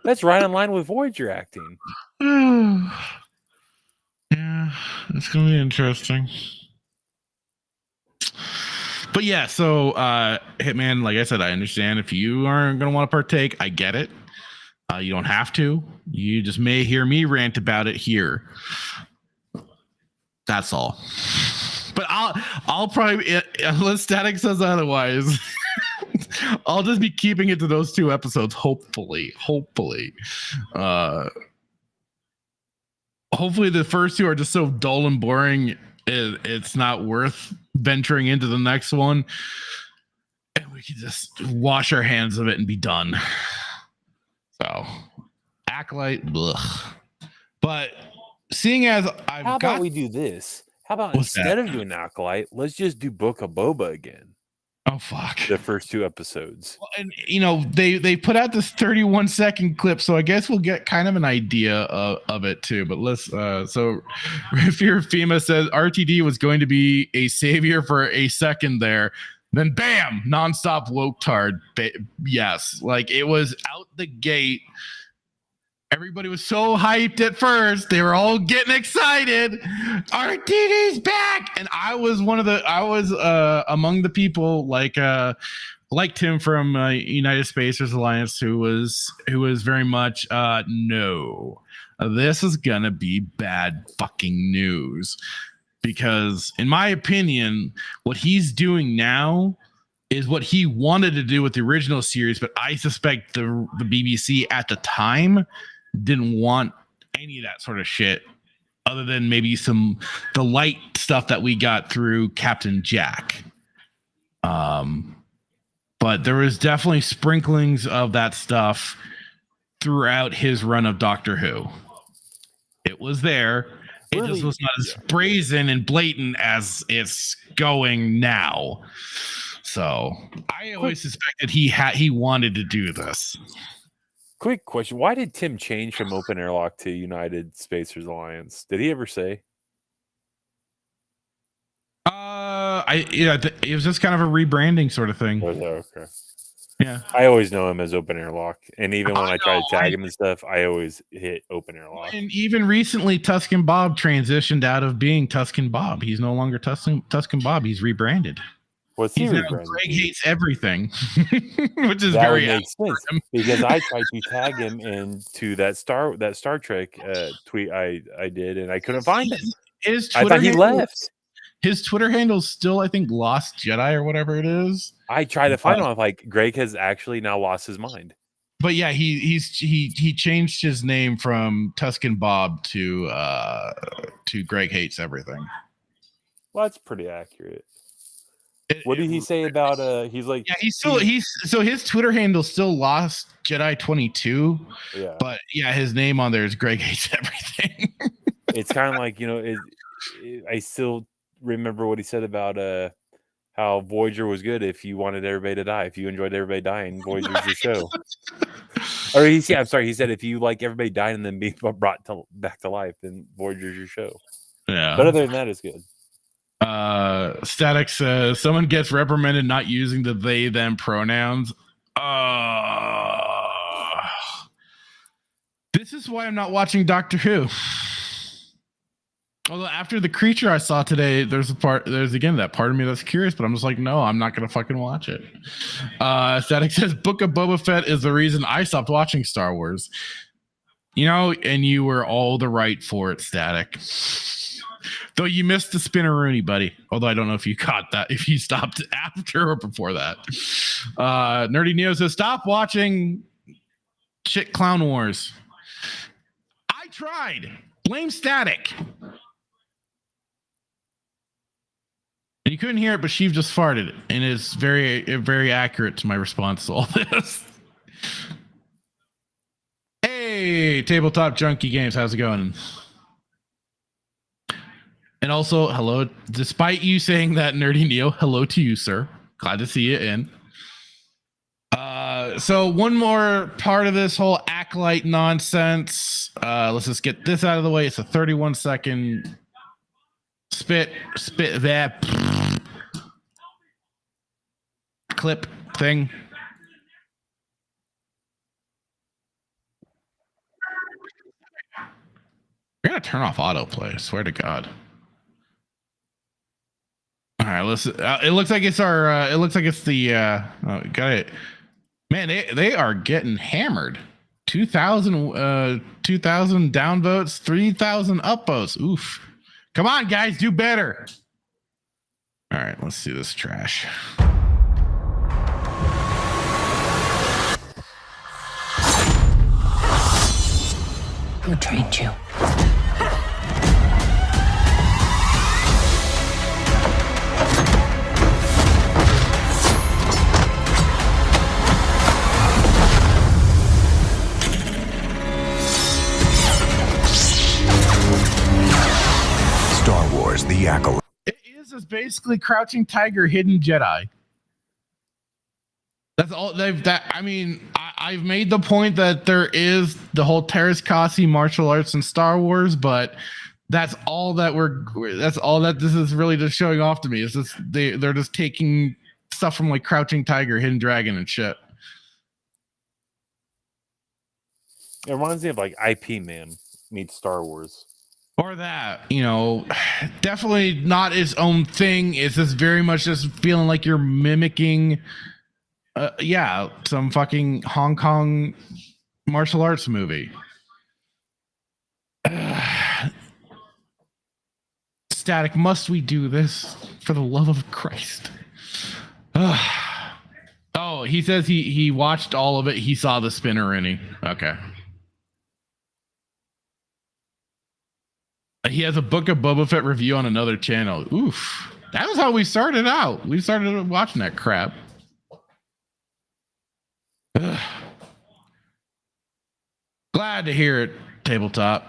That's right in line with Voyager acting. Yeah, it's going to be interesting. But yeah, so Hitman, like I said, I understand if you aren't going to want to partake. I get it. You don't have to. You just may hear me rant about it here. That's all. But I'll probably, unless Static says otherwise, I'll just be keeping it to those 2 episodes. Hopefully. Hopefully the first 2 are just so dull and boring. It's not worth venturing into the next one, and we can just wash our hands of it and be done. So, Acolyte, ugh. But seeing as how about we do this? How about instead of doing Acolyte, let's just do Book of Boba again? Oh fuck! The first 2 episodes. Well, and they put out this 31-second clip, so I guess we'll get kind of an idea of it too. But let's so Fear FEMA says RTD was going to be a savior for a second there, then bam, nonstop woke tard. Yes, like it was out the gate. Everybody was so hyped at first. They were all getting excited. RTD's back. And I was among the people like Tim from United Spacers Alliance who was very much no. This is going to be bad fucking news. Because in my opinion, what he's doing now is what he wanted to do with the original series, but I suspect the BBC at the time didn't want any of that sort of shit other than maybe the light stuff that we got through Captain Jack. But there was definitely sprinklings of that stuff throughout his run of Doctor Who. It was there. It just was not as brazen and blatant as it's going now. So I always suspected he wanted to do this. Quick question: why did Tim change from Open Airlock to United Spacers Alliance? Did he ever say? It was just kind of a rebranding sort of thing. Oh, okay. Yeah, I always know him as Open Airlock, and even when I try to tag him and stuff, I always hit Open Airlock. And even recently, Tuscan Bob transitioned out of being Tuscan Bob. He's no longer Tuscan Bob. He's rebranded. What's he Greg hates everything, which is very makes sense because I tried to tag him into that Star Trek tweet I did, and I couldn't find him. I thought he left. His Twitter handle's still, I think, Lost Jedi or whatever it is. I tried to find him. I'm like, Greg has actually now lost his mind. But yeah, he changed his name from Tuscan Bob to Greg hates everything. Well, that's pretty accurate. What did he say about he's like, yeah, so his Twitter handle still Lost Jedi 22. Yeah, but yeah, his name on there is Greg hates everything. It's kind of like, I still remember what he said about how Voyager was good if you wanted everybody to die. If you enjoyed everybody dying, Voyager's your show. Or he said if you like everybody dying and then being brought back to life, then Voyager's your show. Yeah. But other than that, it's good. Static says someone gets reprimanded not using the they them pronouns. This is why I'm not watching Doctor Who. Although after the creature I saw today, there's again that part of me that's curious, but I'm just like, no, I'm not gonna fucking watch it. Static says Book of Boba Fett is the reason I stopped watching Star Wars. And you were all the right for it, Static. Though you missed the spinneroonie, buddy. Although I don't know if you caught that, if you stopped after or before that. Nerdy Neo says, stop watching shit Clown Wars. I tried. Blame Static. And you couldn't hear it, but Sheev just farted. And it's very, very accurate to my response to all this. Hey, Tabletop Junkie Games. How's it going? And also, hello, despite you saying that, Nerdy Neo, hello to you, sir. Glad to see you in. So one more part of this whole acolyte nonsense. Let's just get this out of the way. It's a 31-second spit that clip thing. We're gonna turn off autoplay. I swear to God. All right, let's. It looks like it's our. It looks like it's the. Got it. Man, they are getting hammered. 2,000 downvotes, 3,000 upvotes. Oof. Come on, guys, do better. All right, let's see this trash. Who trained you? Star Wars, the Acolyte. It is basically Crouching Tiger, Hidden Jedi. That's all they've. I've made the point that there is the whole teal'c martial arts in Star Wars, but that's all that this is really just showing off to me. Is just they're just taking stuff from like Crouching Tiger, Hidden Dragon, and shit. It reminds me of like IP Man meets Star Wars. Or that, definitely not its own thing. It's just very much just feeling like you're mimicking, some fucking Hong Kong martial arts movie. Static, must we do this for the love of Christ? Oh, he says he watched all of it. He saw the spinner innie. Okay. He has a Book of Boba Fett review on another channel. Oof. That was how we started out. We started watching that crap. Ugh. Glad to hear it, Tabletop.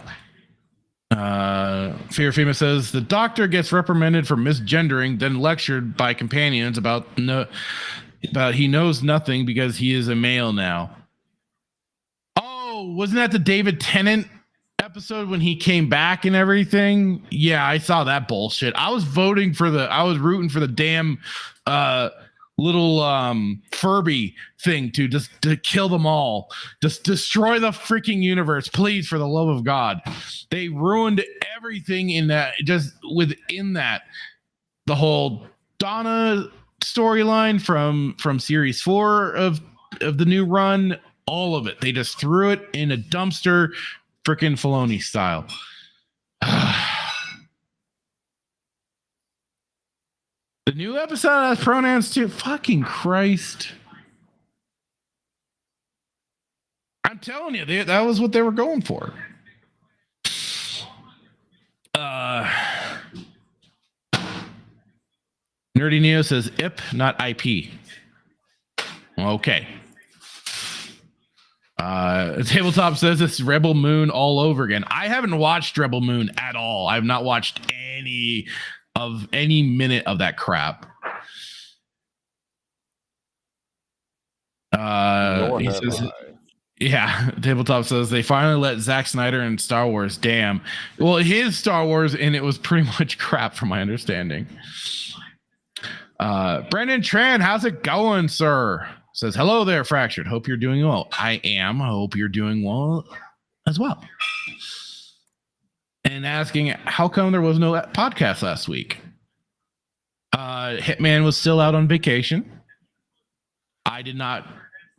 Fear Fema says the doctor gets reprimanded for misgendering, then lectured by companions about he knows nothing because he is a male now. Oh, wasn't that the David Tennant episode when he came back and everything? Yeah, I saw that bullshit. I was rooting for the damn little Furby thing to kill them all, just destroy the freaking universe, please, for the love of God. They ruined everything in that, just within that, the whole Donna storyline from series 4 of the new run, all of it. They just threw it in a dumpster, freaking Filoni style. The new episode has pronouns too. Fucking Christ. I'm telling you, that was what they were going for. Nerdy Neo says IP, not IP. Okay. Tabletop says it's Rebel Moon all over again. I haven't watched Rebel Moon at all. I've not watched any minute of that crap. He says, yeah, Tabletop says they finally let Zack Snyder in Star Wars. Damn. Well, his Star Wars, and it was pretty much crap from my understanding. Brendan Tran, how's it going, sir? Says, hello there, Fractured. Hope you're doing well. I am. Hope you're doing well as well. And asking, how come there was no podcast last week? Hitman was still out on vacation. I did not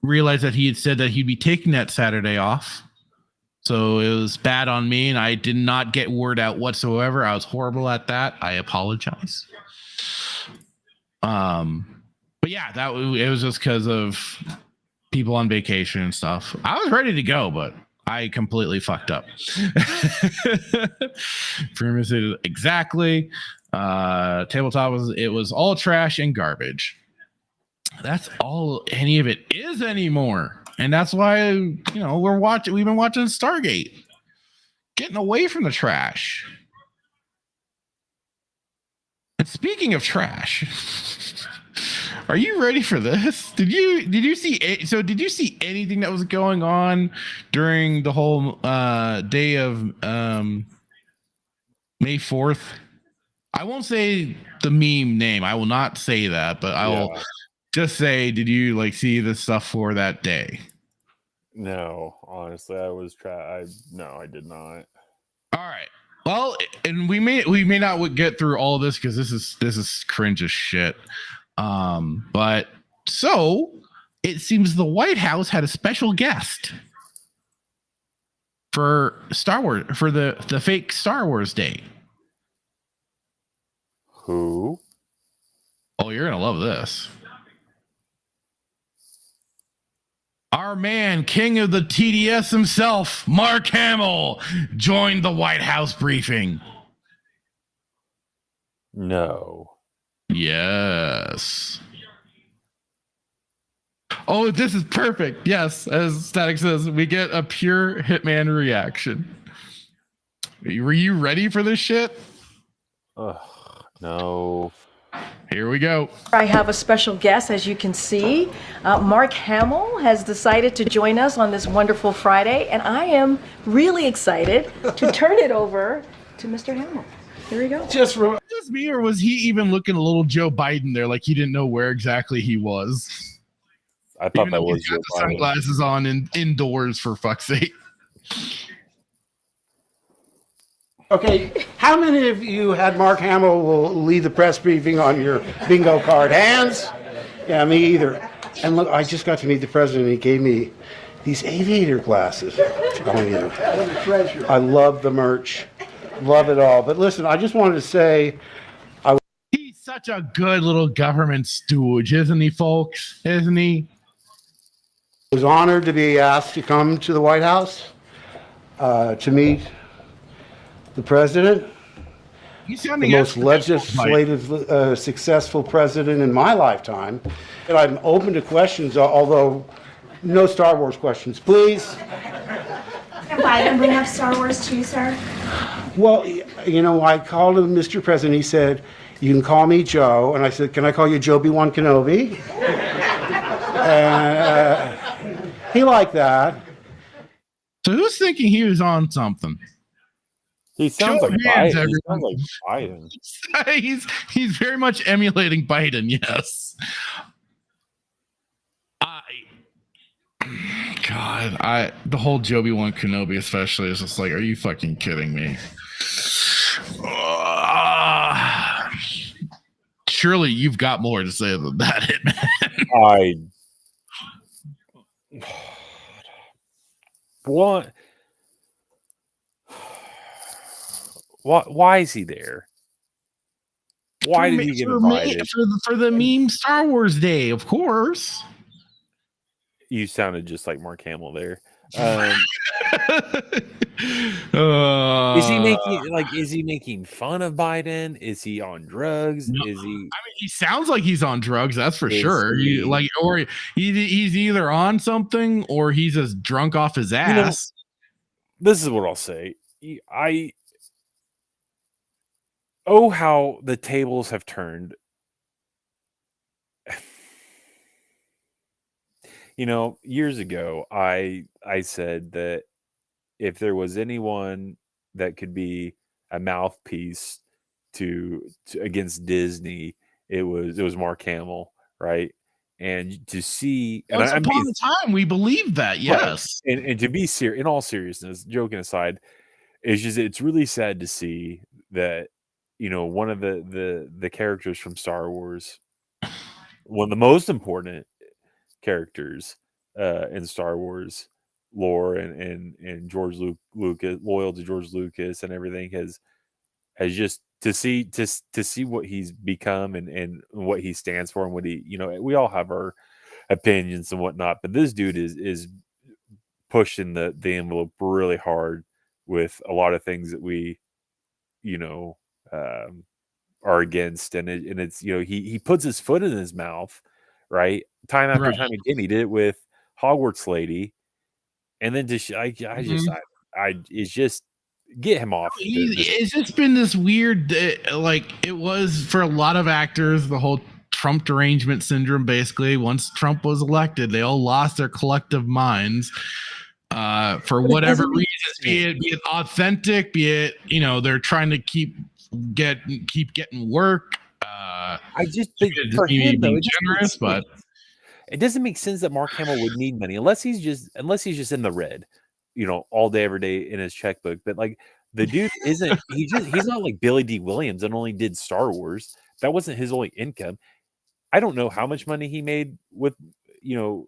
realize that he had said that he'd be taking that Saturday off. So it was bad on me, and I did not get word out whatsoever. I was horrible at that. I apologize. But yeah, it was just because of people on vacation and stuff. I was ready to go, but I completely fucked up. Exactly. Tabletop was all trash and garbage. That's all any of it is anymore. And that's why, we've been watching Stargate. Getting away from the trash. And speaking of trash, are you ready for this? Did you see anything that was going on during the whole day of May 4th? I won't say the meme name. I will not say that, but I will just say, did you see the stuff for that day? No, honestly, no, I did not. All right. Well, and we may not get through all of this because this is cringe as shit. But so it seems the White House had a special guest for Star Wars, for the fake Star Wars Day. Who? Oh, you're gonna love this. Our man, king of the TDS himself, Mark Hamill, joined the White House briefing. No. Yes. Oh, this is perfect. Yes, as Static says, we get a pure Hitman reaction. Were you ready for this shit? No. Here we go. I have a special guest, as you can see. Mark Hamill has decided to join us on this wonderful Friday, and I am really excited to turn it over to Mr. Hamill. Here we go. Just me, or was he even looking a little Joe Biden there, like he didn't know where exactly he was? I thought even that was he's got Joe the sunglasses on indoors, for fuck's sake. Okay, how many of you had Mark Hamill will lead the press briefing on your bingo card? Hands? Yeah, me either. And look, I just got to meet the president. He gave me these aviator glasses. I'm telling you, I love the merch, love it all. But listen, I just wanted to say, he's such a good little government stooge, isn't he, folks? Isn't he? I was honored to be asked to come to the White House to meet the president, the most legislative, successful president in my lifetime. And I'm open to questions, although no Star Wars questions, please. Can Biden bring up Star Wars too, sir? Well, you know, I called him Mr. President. He said, "You can call me Joe." And I said, "Can I call you Joby-Wan Kenobi?" He liked that. So who's thinking he was on something? He sounds like Biden. He sounds like Biden. He's very much emulating Biden. Yes. The whole Joby-Wan Kenobi especially is just like, are you fucking kidding me? Surely you've got more to say than that, Hitman. What? Why is he there? Why did he get invited? For the meme Star Wars Day, of course. You sounded just like Mark Hamill there. Is he making fun of Biden? Is he on drugs? No, is he? I mean, he sounds like he's on drugs. That's for sure. He's either on something or he's just drunk off his ass. You know, this is what I'll say. How the tables have turned. You know, years ago, I said that if there was anyone that could be a mouthpiece to against Disney, it was Mark Hamill, right? And to see, and upon the time we believed that, yes. Right. And to be serious, in all seriousness, joking aside, it's really sad to see that, you know, one of the characters from Star Wars, one of the most important characters in Star Wars lore and George Lucas, loyal to George Lucas and everything, has just to see what he's become and what he stands for and what he, you know, we all have our opinions and whatnot, but this dude is pushing the envelope really hard with a lot of things that we, you know, are against, and it's, you know, he puts his foot in his mouth, right, time after time again. He did it with Hogwarts Lady, and then it's just get him off. It's just been this weird, like it was for a lot of actors, the whole Trump derangement syndrome. Basically, once Trump was elected, they all lost their collective minds. For whatever reasons, be it authentic, be it, you know, they're trying to keep getting work. I just think for him, though, generous, but it doesn't make sense that Mark Hamill would need money unless he's just in the red, you know, all day every day in his checkbook. But like the dude isn't. He's not like Billy D. Williams and only did Star Wars. That wasn't his only income. I don't know how much money he made with, you know.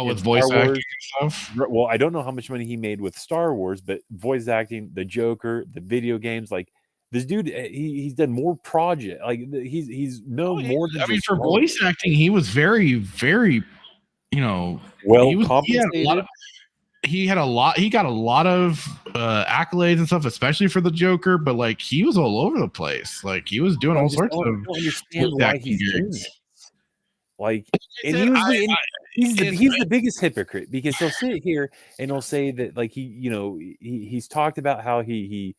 With voice acting and stuff. Well, I don't know how much money he made with Star Wars, but voice acting, the Joker, the video games, like this dude, he's done more projects. Like he's more than. I mean, for voice acting, he was very, very, you know, compensated. He got a lot of accolades and stuff, especially for the Joker. But like, he was all over the place. Like he was doing all sorts of. Understand why he's doing it. Like, and he's the biggest hypocrite, because he'll sit here and he'll say that, like, he, you know, he's talked about how he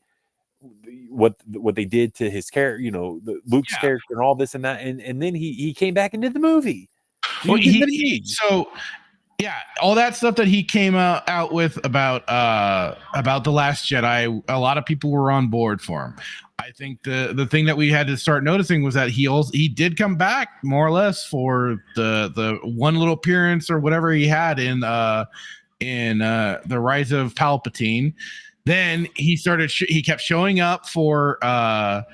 what they did to his character, Luke's character and all this and that, and then he came back into the movie. Well, all that stuff that he came out with about The Last Jedi, a lot of people were on board for him. I think the thing that we had to start noticing was that he did come back more or less for the one little appearance or whatever he had in The Rise of Palpatine. Then he kept showing up for the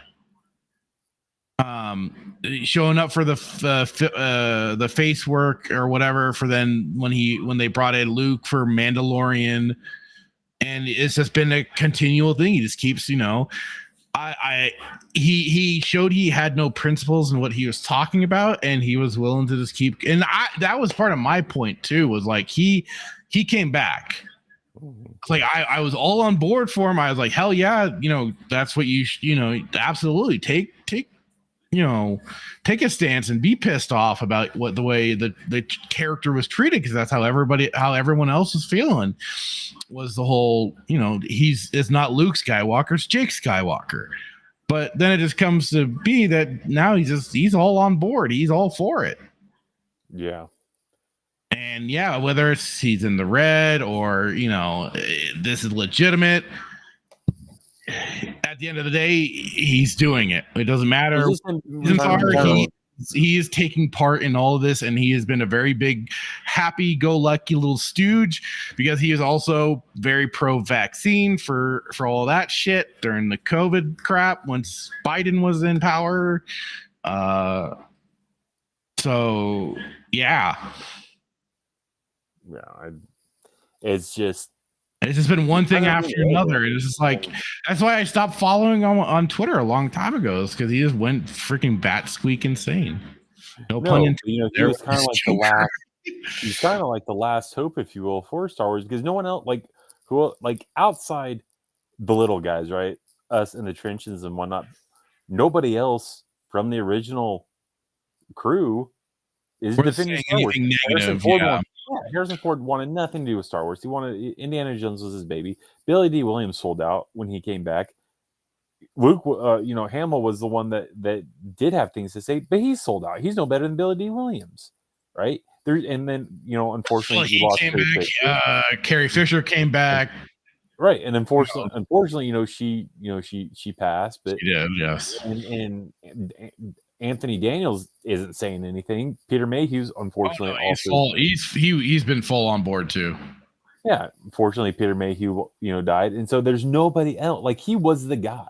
face work or whatever for then when they brought in Luke for Mandalorian, and it's just been a continual thing. He just keeps, he showed he had no principles in what he was talking about, and he was willing to just keep. And that was part of my point too. Was like he came back. Like I was all on board for him. I was like, hell yeah, that's what you absolutely take a stance and be pissed off about the way the character was treated, because that's how everyone else was feeling. Was the whole, it's not Luke Skywalker, it's Jake Skywalker. But then it just comes to be that now he's all on board. He's all for it. Yeah. And whether it's he's in the red or, this is legitimate, at the end of the day, he's doing it. It doesn't matter. He is taking part in all of this, and he has been a very big, happy-go-lucky little stooge, because he is also very pro-vaccine for all that shit during the COVID crap once Biden was in power. So yeah. Yeah, it's just been one thing after another. It's just like, that's why I stopped following on Twitter a long time ago, is because he just went freaking bat squeak insane. No pun intended. He was kind of like the last hope, if you will, for Star Wars, because no one else, outside the little guys, right? Us in the trenches and whatnot, nobody else from the original crew is defending Star Wars. Harrison Ford wanted nothing to do with Star Wars. He wanted Indiana Jones was his baby. Billy D. Williams sold out when he came back. Luke, Hamill was the one that did have things to say, but he's sold out. He's no better than Billy D. Williams, right? Unfortunately, he lost Carrie Fisher came back, right? And unfortunately, she passed, but she did, yes. And Anthony Daniels isn't saying anything. Peter Mayhew's unfortunately he's been full on board too. Yeah, unfortunately Peter Mayhew died, and so there's nobody else. Like, he was the guy,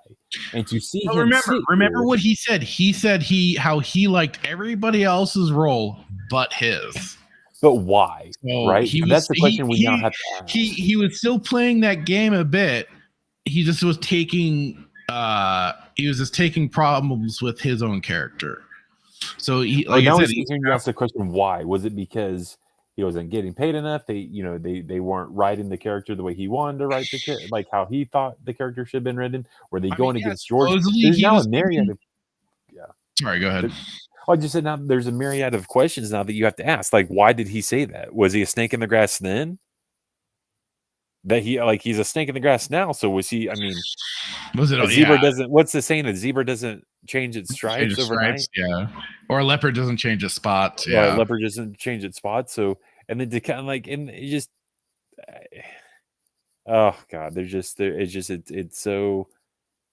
and to see him remember what he said. He said how he liked everybody else's role but his. But why? Right? That's the question we now have to ask. He was still playing that game a bit. He just was taking. He was just taking problems with his own character. So he asked the question, why? Was it because he wasn't getting paid enough? They weren't writing the character the way he wanted to write the character, like how he thought the character should have been written. Were they going against George? There's now a myriad of Sorry, go ahead. I just said now there's a myriad of questions now that you have to ask. Like, why did he say that? Was he a snake in the grass then? That he's a snake in the grass now. So was he? I mean, was it a zebra doesn't? What's the saying? A zebra doesn't change its stripes overnight. Yeah, or a leopard doesn't change its spots. Yeah, a leopard doesn't change its spots. So, and then to kind of and it just, oh god, it's so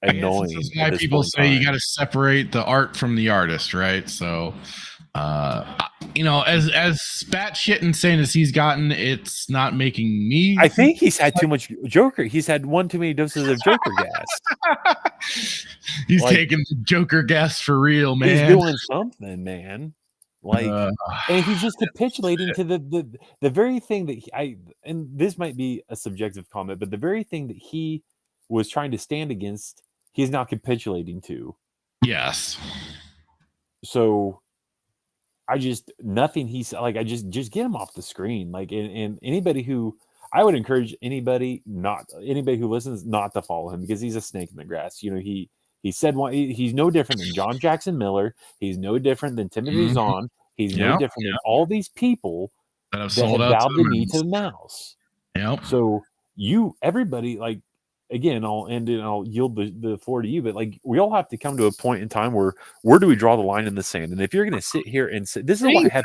annoying. This is why people say you got to separate the art from the artist, right? So, as batshit insane as he's gotten, it's not making me. I think he's had too much Joker. He's had one too many doses of Joker gas. He's taking the Joker gas for real, man. He's doing something, man. And he's just capitulating to the very thing that and this might be a subjective comment, but the very thing that he was trying to stand against, he's now capitulating to. Yes. So nothing he's like, I just get him off the screen. Like, and anybody who, I would encourage anybody who listens not to follow him, because he's a snake in the grass. He said he's no different than John Jackson Miller. He's no different than Timothy Zahn. He's no different than all these people that have bowed the knee to the mouse. Yep. So everybody, like, again, I'll end it and I'll yield the floor to you. But like, we all have to come to a point in time where do we draw the line in the sand? And if you're going to sit here and say, this is why I have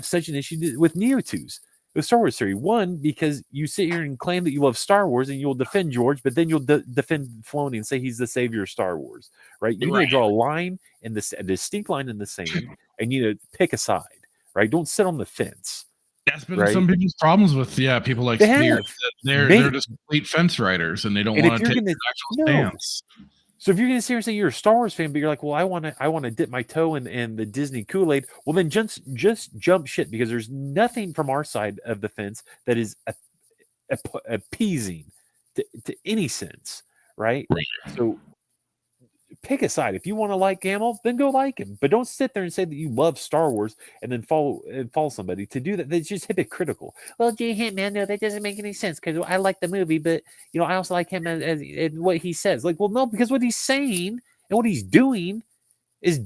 such an issue with Neo 2s, with Star Wars theory. One, because you sit here and claim that you love Star Wars and you'll defend George, but then you'll defend Filoni and say he's the savior of Star Wars, right? You need to draw a line a distinct line in the sand, and you need to pick a side, right? Don't sit on the fence. That's been some people's problems with people like Spears. They're just complete fence riders, and they don't want to take an actual stance. So if you're going to seriously say you're a Star Wars fan, but you're like, well, I want to dip my toe in the Disney Kool-Aid, well, then just jump shit, because there's nothing from our side of the fence that is appeasing to any sense, right? So pick a side. If you want to like Hamill, then go like him. But don't sit there and say that you love Star Wars and then follow somebody. To do that, that's just hypocritical. Well, man, no, that doesn't make any sense, because I like the movie, but I also like him as what he says. Like, well, no, because what he's saying and what he's doing is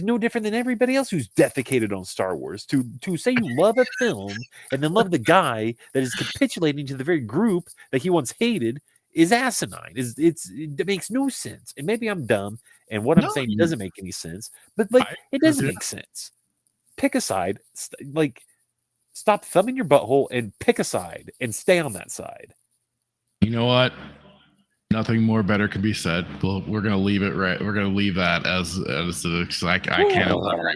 no different than everybody else who's defecated on Star Wars. To say you love a film and then love the guy that is capitulating to the very group that he once hated is asinine. It makes no sense. And maybe I'm dumb, and what I'm saying doesn't make any sense, but it doesn't make sense. Pick a side. Stop thumbing your butthole and pick a side and stay on that side. You know what? Nothing more better could be said. Well, we're gonna leave it right. We're gonna leave that as I can't elaborate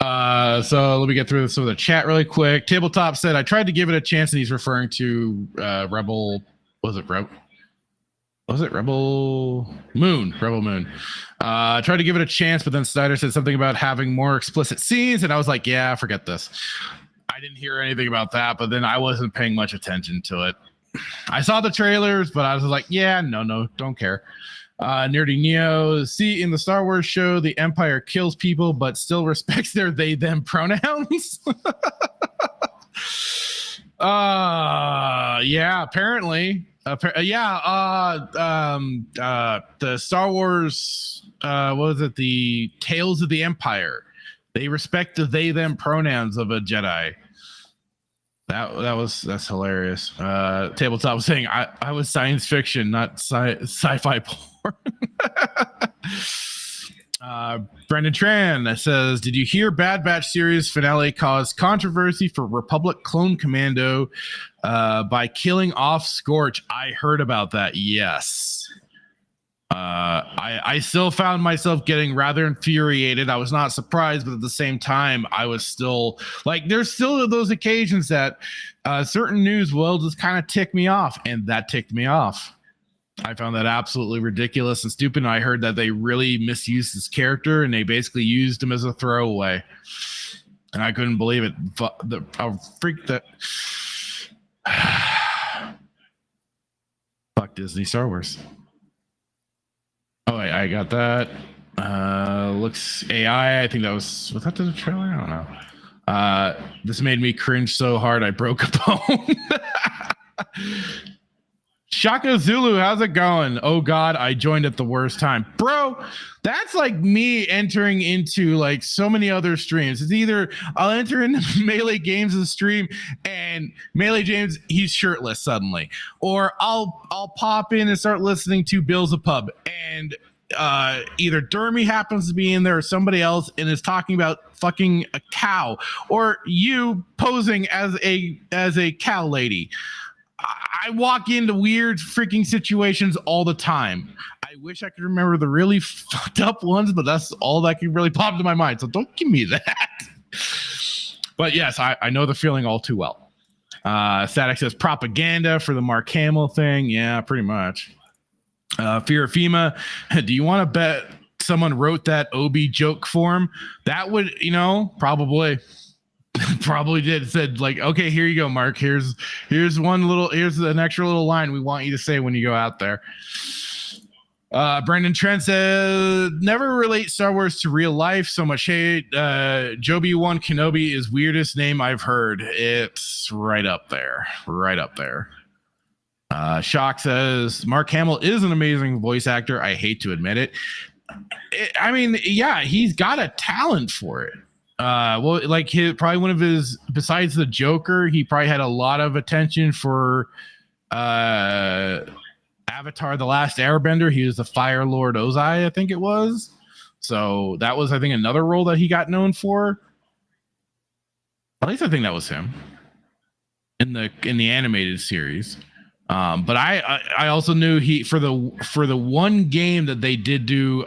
more. So let me get through some of the chat really quick. Tabletop said, I tried to give it a chance, and he's referring to Rebel. Was it Rebel Moon? Rebel Moon. I tried to give it a chance, but then Snyder said something about having more explicit scenes, and I was like, yeah, forget this. I didn't hear anything about that, but then I wasn't paying much attention to it. I saw the trailers, but I was like, yeah, no, don't care. Nerdy Neo, see, in the Star Wars show, the Empire kills people, but still respects their they-them pronouns. Yeah, apparently. The Star Wars, what was it? The Tales of the Empire. They respect the they/them pronouns of a Jedi. That's hilarious. Tabletop was saying I was science fiction, not sci-fi porn. Brendan Tran says, did you hear Bad Batch series finale caused controversy for Republic Clone Commando by killing off Scorch? I heard about that. Yes. I still found myself getting rather infuriated. I was not surprised, but at the same time, I was still like, there's still those occasions that certain news will just kind of tick me off, and that ticked me off. I found that absolutely ridiculous and stupid. And I heard that they really misused his character, and they basically used him as a throwaway. And I couldn't believe it. I'll freak that. Fuck Disney Star Wars. Oh, wait, I got that. Looks AI. I think that was that the trailer? I don't know. This made me cringe so hard I broke a bone. Shaka Zulu, how's it going? Oh God, I joined at the worst time. Bro, that's like me entering into like so many other streams. It's either I'll enter into Melee Games' stream and Melee James, he's shirtless suddenly. Or I'll pop in and start listening to Bill's a Pub, and either Dermy happens to be in there or somebody else and is talking about fucking a cow, or you posing as a cow lady. I walk into weird freaking situations all the time. I wish I could remember the really fucked up ones, but that's all that can really pop into my mind. So don't give me that. But yes, I know the feeling all too well. Static says propaganda for the Mark Hamill thing. Yeah, pretty much. Fear of FEMA. Do you want to bet someone wrote that Obi joke for him? That would, probably. Probably did. Said like, okay, here you go, Mark. Here's an extra little line we want you to say when you go out there. Brendan Trent says, never relate Star Wars to real life. So much hate. Obi-Wan Kenobi is weirdest name I've heard. It's right up there. Right up there. Shock says, Mark Hamill is an amazing voice actor. I hate to admit it. I mean, yeah, he's got a talent for it. Well, like probably one of his, besides the Joker, he probably had a lot of attention for Avatar: The Last Airbender. He was the Fire Lord Ozai, I think it was. So that was, I think, another role that he got known for. At least I think that was him in the animated series. But I also knew he for the one game that they did do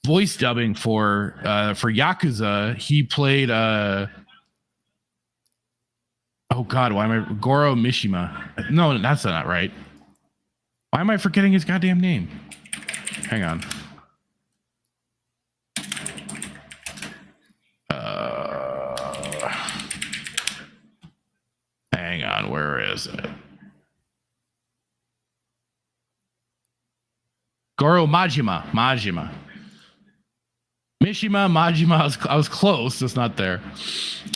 voice dubbing for Yakuza. He played oh god, why am I Goro Mishima? No, that's not right. Why am I forgetting his goddamn name? Hang on. Hang on, where is it? Goro Majima. Mishima. I was close, just not there.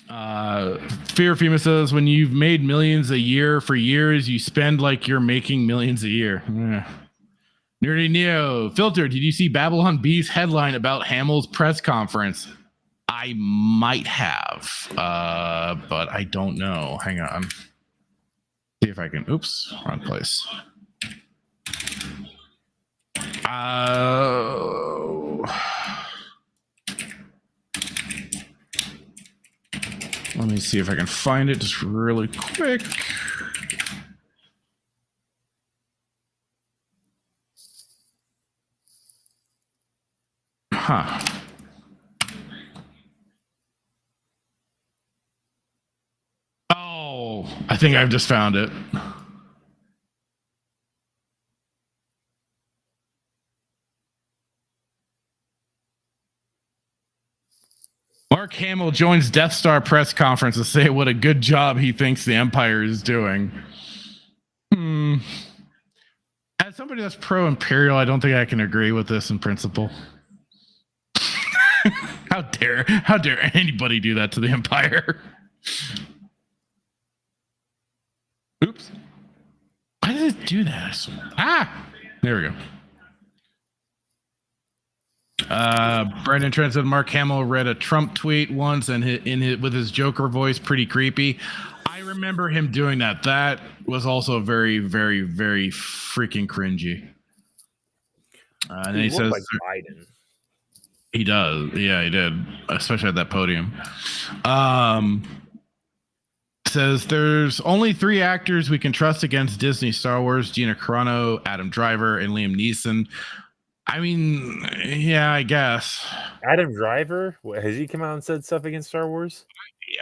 Fear Fema says, when you've made millions a year for years, you spend like you're making millions a year. Nerdy Neo. Filter, did you see Babylon B's headline about Hamill's press conference? I might have, but I don't know. Hang on. See if I can. Oops, wrong place. Let me see if I can find it just really quick. Huh. Oh, I think I've just found it. Mark Hamill joins Death Star press conference to say what a good job he thinks the Empire is doing. As somebody that's pro-Imperial, I don't think I can agree with this in principle. How dare anybody do that to the Empire? Oops. Why did it do that? There we go. Brandon Trent said Mark Hamill read a Trump tweet once and with his Joker voice, pretty creepy. I remember him doing that. That was also very, very, very freaking cringy. And he says like Biden. He does. Yeah, he did. Especially at that podium. Says there's only 3 actors we can trust against Disney Star Wars: Gina Carano, Adam Driver, and Liam Neeson. I mean, yeah, I guess. Adam Driver? Has he come out and said stuff against Star Wars?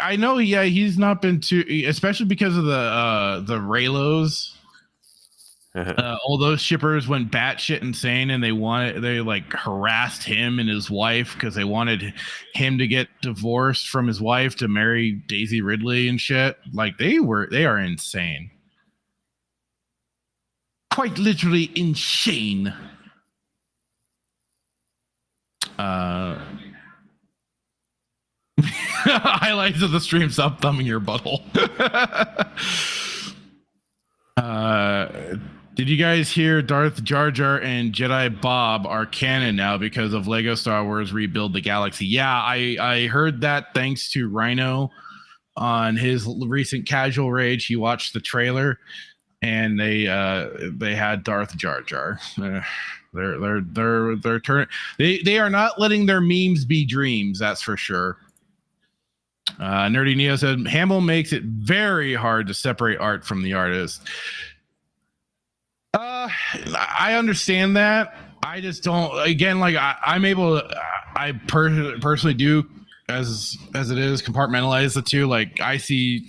I know, yeah, he's not been too, especially because of the Reylos. All those shippers went batshit insane, and they like harassed him and his wife because they wanted him to get divorced from his wife to marry Daisy Ridley and shit. Like they are insane. Quite literally insane. Highlights of the stream: stop thumbing your butthole. Did you guys hear Darth Jar Jar and Jedi Bob are canon now because of Lego Star Wars Rebuild the Galaxy? Yeah, I heard that thanks to Rhino on his recent Casual Rage. He watched the trailer and they had Darth Jar Jar. They're turning. They are not letting their memes be dreams. That's for sure. Nerdy Neo said Hamill makes it very hard to separate art from the artist. I understand that. I just don't. Again, like I'm able to. I personally do, as it is, compartmentalize the two. Like I see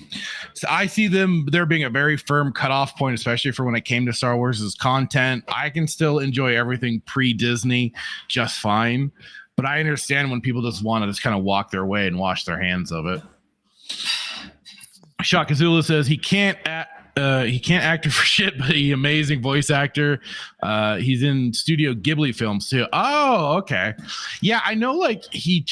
them there being a very firm cutoff point, especially for when it came to Star Wars' content. I can still enjoy everything pre-Disney just fine, but I understand when people just want to just kind of walk their way and wash their hands of it. Shakazula says he can't act for shit, but he's an amazing voice actor. He's in Studio Ghibli films too. Oh, okay. Yeah, I know. Like he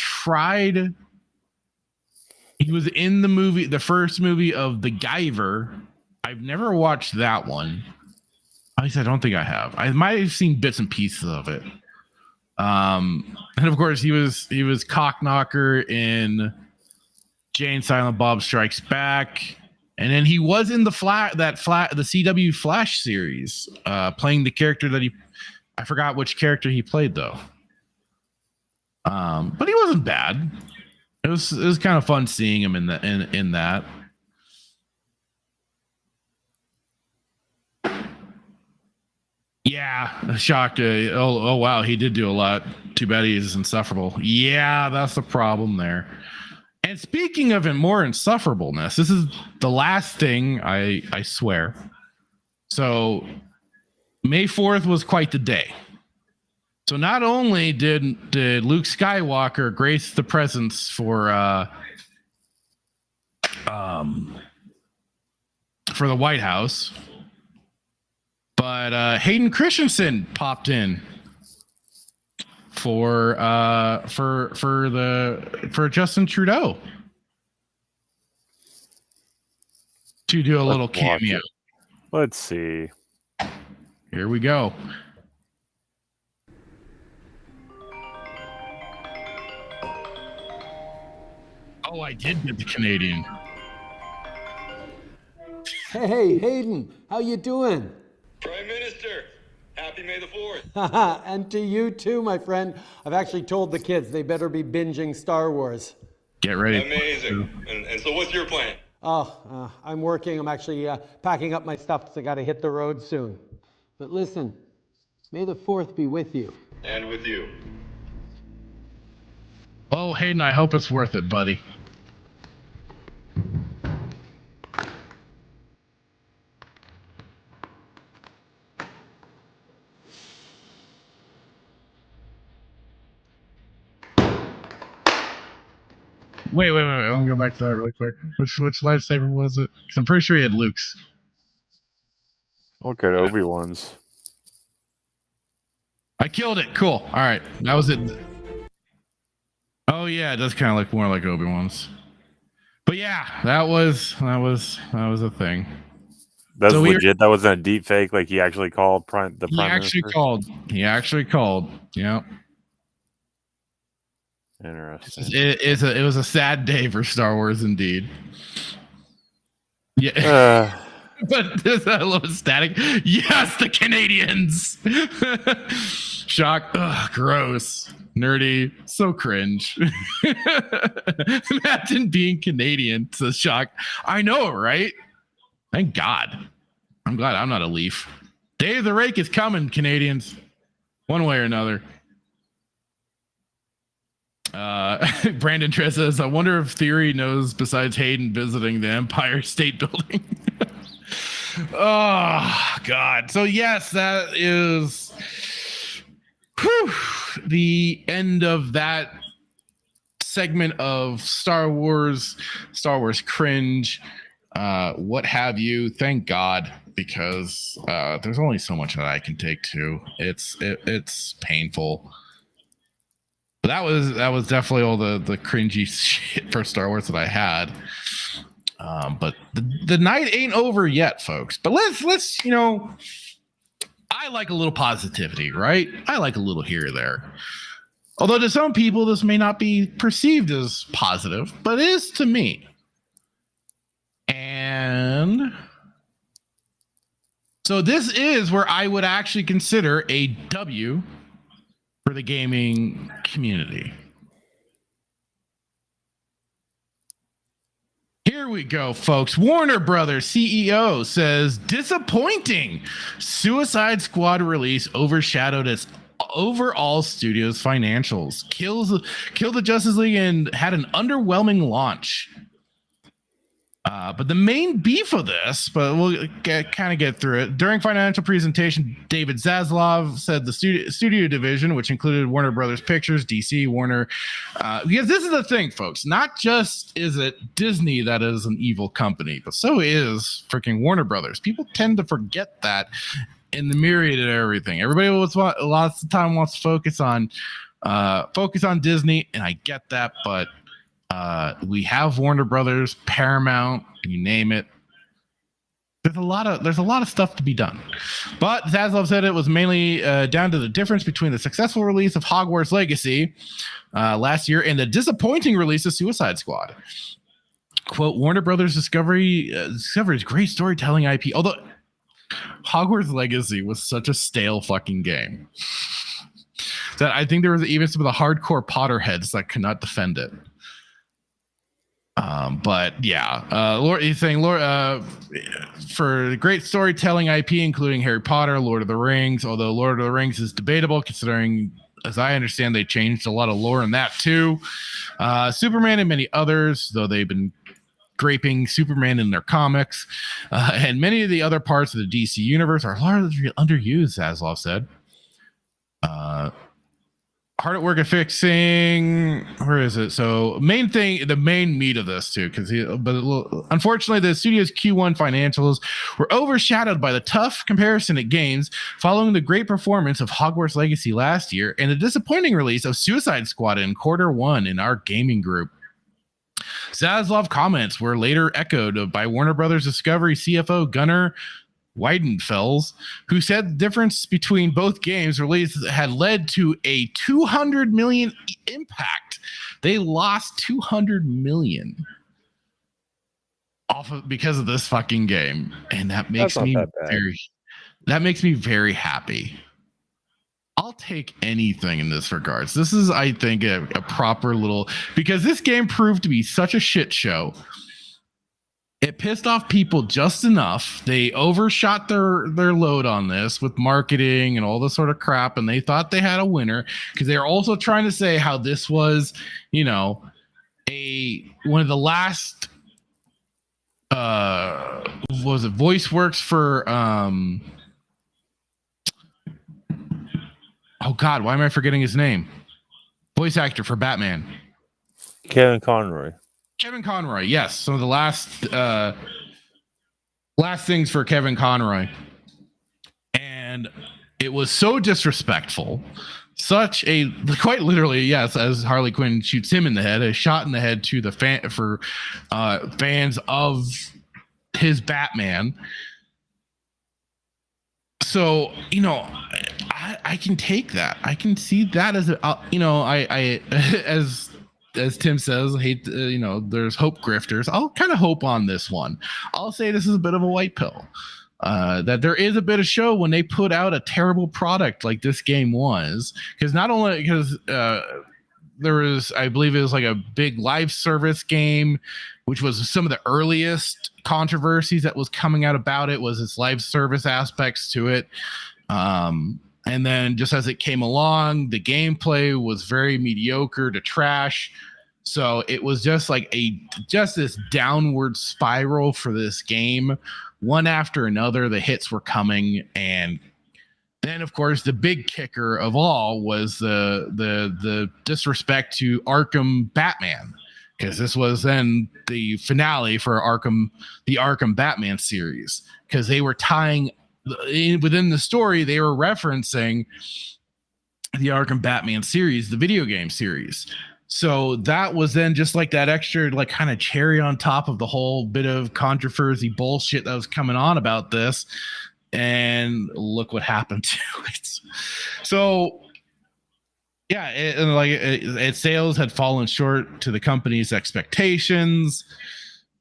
was in the first movie of The Guyver. I've never watched that one. At least I don't think I have. I might have seen bits and pieces of it. And of course he was Cockknocker in Jay and Silent Bob Strikes Back. And then he was in the CW Flash series, playing the character that I forgot which character he played though. But he wasn't bad. It was kind of fun seeing him in that. Yeah, shocked. Oh wow, he did do a lot. Too bad he's insufferable. Yeah, that's the problem there. And speaking of more insufferableness, this is the last thing I swear. So May 4th was quite the day. So not only did Luke Skywalker grace the presence for the White House, but Hayden Christensen popped in for Justin Trudeau to do a little cameo. Let's see. Here we go. Oh, I did get the Canadian. Hey, Hayden, how you doing? Prime Minister, happy May the 4th. And to you too, my friend. I've actually told the kids they better be binging Star Wars. Get ready. Amazing. And so what's your plan? I'm working. I'm actually packing up my stuff because I got to hit the road soon. But listen, May the 4th be with you. And with you. Oh, Hayden, I hope it's worth it, buddy. Wait. I'm gonna go back to that really quick. Which lightsaber was it? 'Cause I'm pretty sure he had Luke's. Look at Obi-Wan's. I killed it. Cool. All right, that was it. Oh yeah, it does kind of look more like Obi-Wan's. But yeah, that was a thing. That's so legit. That wasn't a deep fake. Like he actually called the prime minister. He actually called. Yeah. Interesting. It was a sad day for Star Wars, indeed. Yeah. But there's a little static. Yes, the Canadians. Shock. Ugh, gross. Nerdy. So cringe. Imagine being Canadian. So shock. I know, right? Thank God. I'm glad I'm not a Leaf. Day of the Rake is coming, Canadians. One way or another. Brandon Tress says, I wonder if Theory knows besides Hayden visiting the Empire State Building. Oh, God. So, yes, that is the end of that segment of Star Wars cringe, what have you. Thank God, because there's only so much that I can take to. It's painful. That was definitely all the cringy shit for Star Wars that I had. But the night ain't over yet, folks. But let's I like a little positivity, right? I like a little here or there. Although to some people this may not be perceived as positive, but it is to me. And so this is where I would actually consider a W for the gaming community. Here we go, folks. Warner Brothers CEO says disappointing Suicide Squad release overshadowed its overall studio's financials. Killed the Justice League and had an underwhelming launch. But the main beef of this, but we'll kind of get through it. During financial presentation, David Zaslav said the studio division, which included Warner Brothers Pictures, DC, Warner, because this is the thing, folks. Not just is it Disney that is an evil company, but so is freaking Warner Brothers. People tend to forget that in the myriad of everything. Everybody lots of time wants to focus on Disney, and I get that, but we have Warner Brothers, Paramount, you name it. There's a lot of stuff to be done. But Zaslav said it was mainly down to the difference between the successful release of Hogwarts Legacy last year and the disappointing release of Suicide Squad. quote, Warner Brothers Discovery's great storytelling IP. Although Hogwarts Legacy was such a stale fucking game that I think there was even some of the hardcore Potterheads that could not defend it. But yeah, he's saying for great storytelling IP, including Harry Potter, Lord of the Rings, although Lord of the Rings is debatable considering, as I understand, they changed a lot of lore in that too. Superman and many others, though they've been scraping Superman in their comics, and many of the other parts of the DC universe are largely underused, Zaslav said. Hard at work at fixing. Where is it? So the main meat of this too, unfortunately the studio's Q1 financials were overshadowed by the tough comparison at games following the great performance of Hogwarts Legacy last year and the disappointing release of Suicide Squad in Q1 in our gaming group. Zaslav comments were later echoed by Warner Brothers Discovery CFO Gunnar Weidenfels, who said the difference between both games released had led to a $200 million impact. They lost $200 million because of this fucking game, and that makes me very happy. I'll take anything in this regards. This is, I think, a proper little, because this game proved to be such a shit show. It pissed off people just enough. They overshot their load on this with marketing and all this sort of crap, and they thought they had a winner because they were also trying to say how this was, one of the last was it voice works for oh god, why am I forgetting his name? Voice actor for Batman. Kevin Conroy, yes. Some of the last things for Kevin Conroy. And it was so disrespectful. Quite literally, yes, as Harley Quinn shoots him in the head, a shot in the head to the fans of his Batman. So, I can take that. I can see that as as Tim says, there's hope grifters. I'll kind of hope on this one. I'll say this is a bit of a white pill. That there is a bit of show when they put out a terrible product like this game was, because there was, I believe it was like a big live service game, which was some of the earliest controversies that was coming out about it, was its live service aspects to it. And then just as it came along, the gameplay was very mediocre to trash. So it was just like this downward spiral for this game. One after another, the hits were coming. And then, of course, the big kicker of all was the disrespect to Arkham Batman, because this was then the finale for the Arkham Batman series, because they were tying within the story, they were referencing the Arkham Batman series, the video game series. So that was then just like that extra, like, kind of cherry on top of the whole bit of controversy bullshit that was coming on about this. And look what happened to it. So yeah, its sales had fallen short to the company's expectations.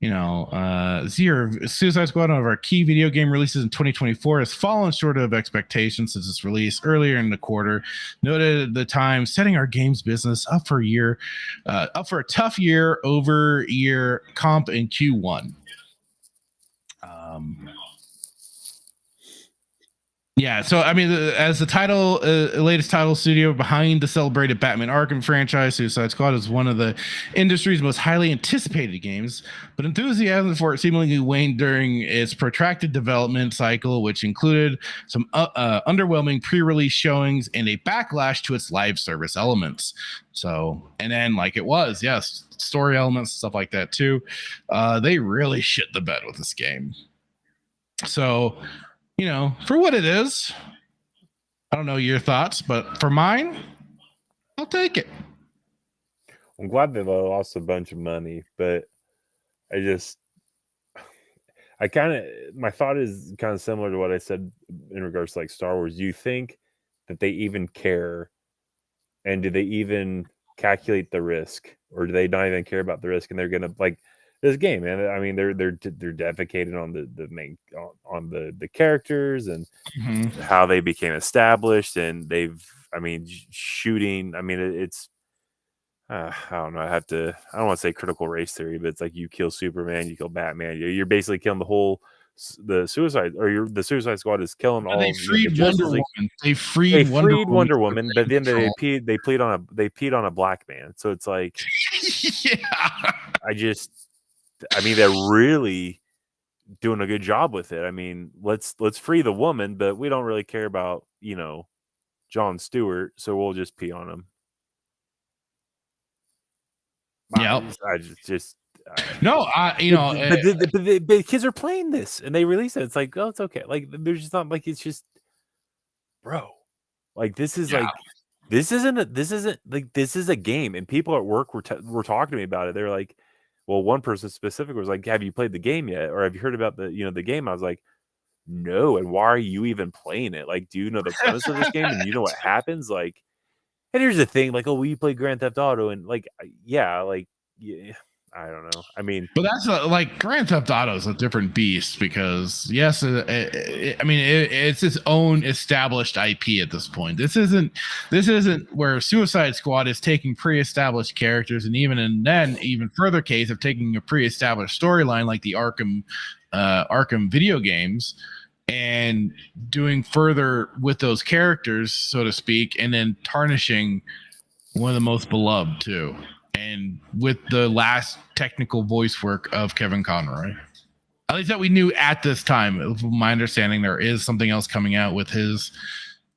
Suicide Squad, one of our key video game releases in 2024, has fallen short of expectations since its release earlier in the quarter. Noted at the time, setting our games business up for a tough year-over-year comp in Q1. Yeah, so I mean, as the latest title studio behind the celebrated Batman Arkham franchise, Suicide Squad is one of the industry's most highly anticipated games, but enthusiasm for it seemingly waned during its protracted development cycle, which included some underwhelming pre-release showings and a backlash to its live service elements. So, and then story elements, stuff like that too. They really shit the bed with this game. So, for what it is, I don't know your thoughts, but for mine, I'll take it. I'm glad they lost a bunch of money, but my thought is kind of similar to what I said in regards to like Star Wars. Do you think that they even care? And do they even calculate the risk? Or do they not even care about the risk? And they're going to this game, and I mean they're defecated on the main on the characters and how they became established, and they've shooting. I mean it's I don't know. I don't want to say critical race theory, but it's like you kill Superman, you kill Batman. You're basically killing the Suicide Squad is killing all. They freed Wonder Woman. They freed Wonder Woman, but then they peed on a black man. So it's like, yeah. They're really doing a good job with it. I mean, let's free the woman, but we don't really care about Jon Stewart, so we'll just pee on him. Yeah, but the kids are playing this and they release it. It's like, oh, it's okay. Like, there's just not like, it's just, bro, like this is like, this is a game, and people at work were talking to me about it. They're like, well, one person specific was like, have you played the game yet, or have you heard about the game? I was like, no. And why are you even playing it? Like, do you know the premise of this game and you know what happens? Like, and here's the thing, like, oh, we play Grand Theft Auto, and like, yeah, I don't know. I mean, but that's like Grand Theft Auto is a different beast because yes, it's its own established IP at this point. This isn't where Suicide Squad is taking pre-established characters, and even further case of taking a pre-established storyline like the Arkham video games, and doing further with those characters, so to speak, and then tarnishing one of the most beloved too, and with the last technical voice work of Kevin Conroy. At least that we knew at this time. From my understanding, there is something else coming out with his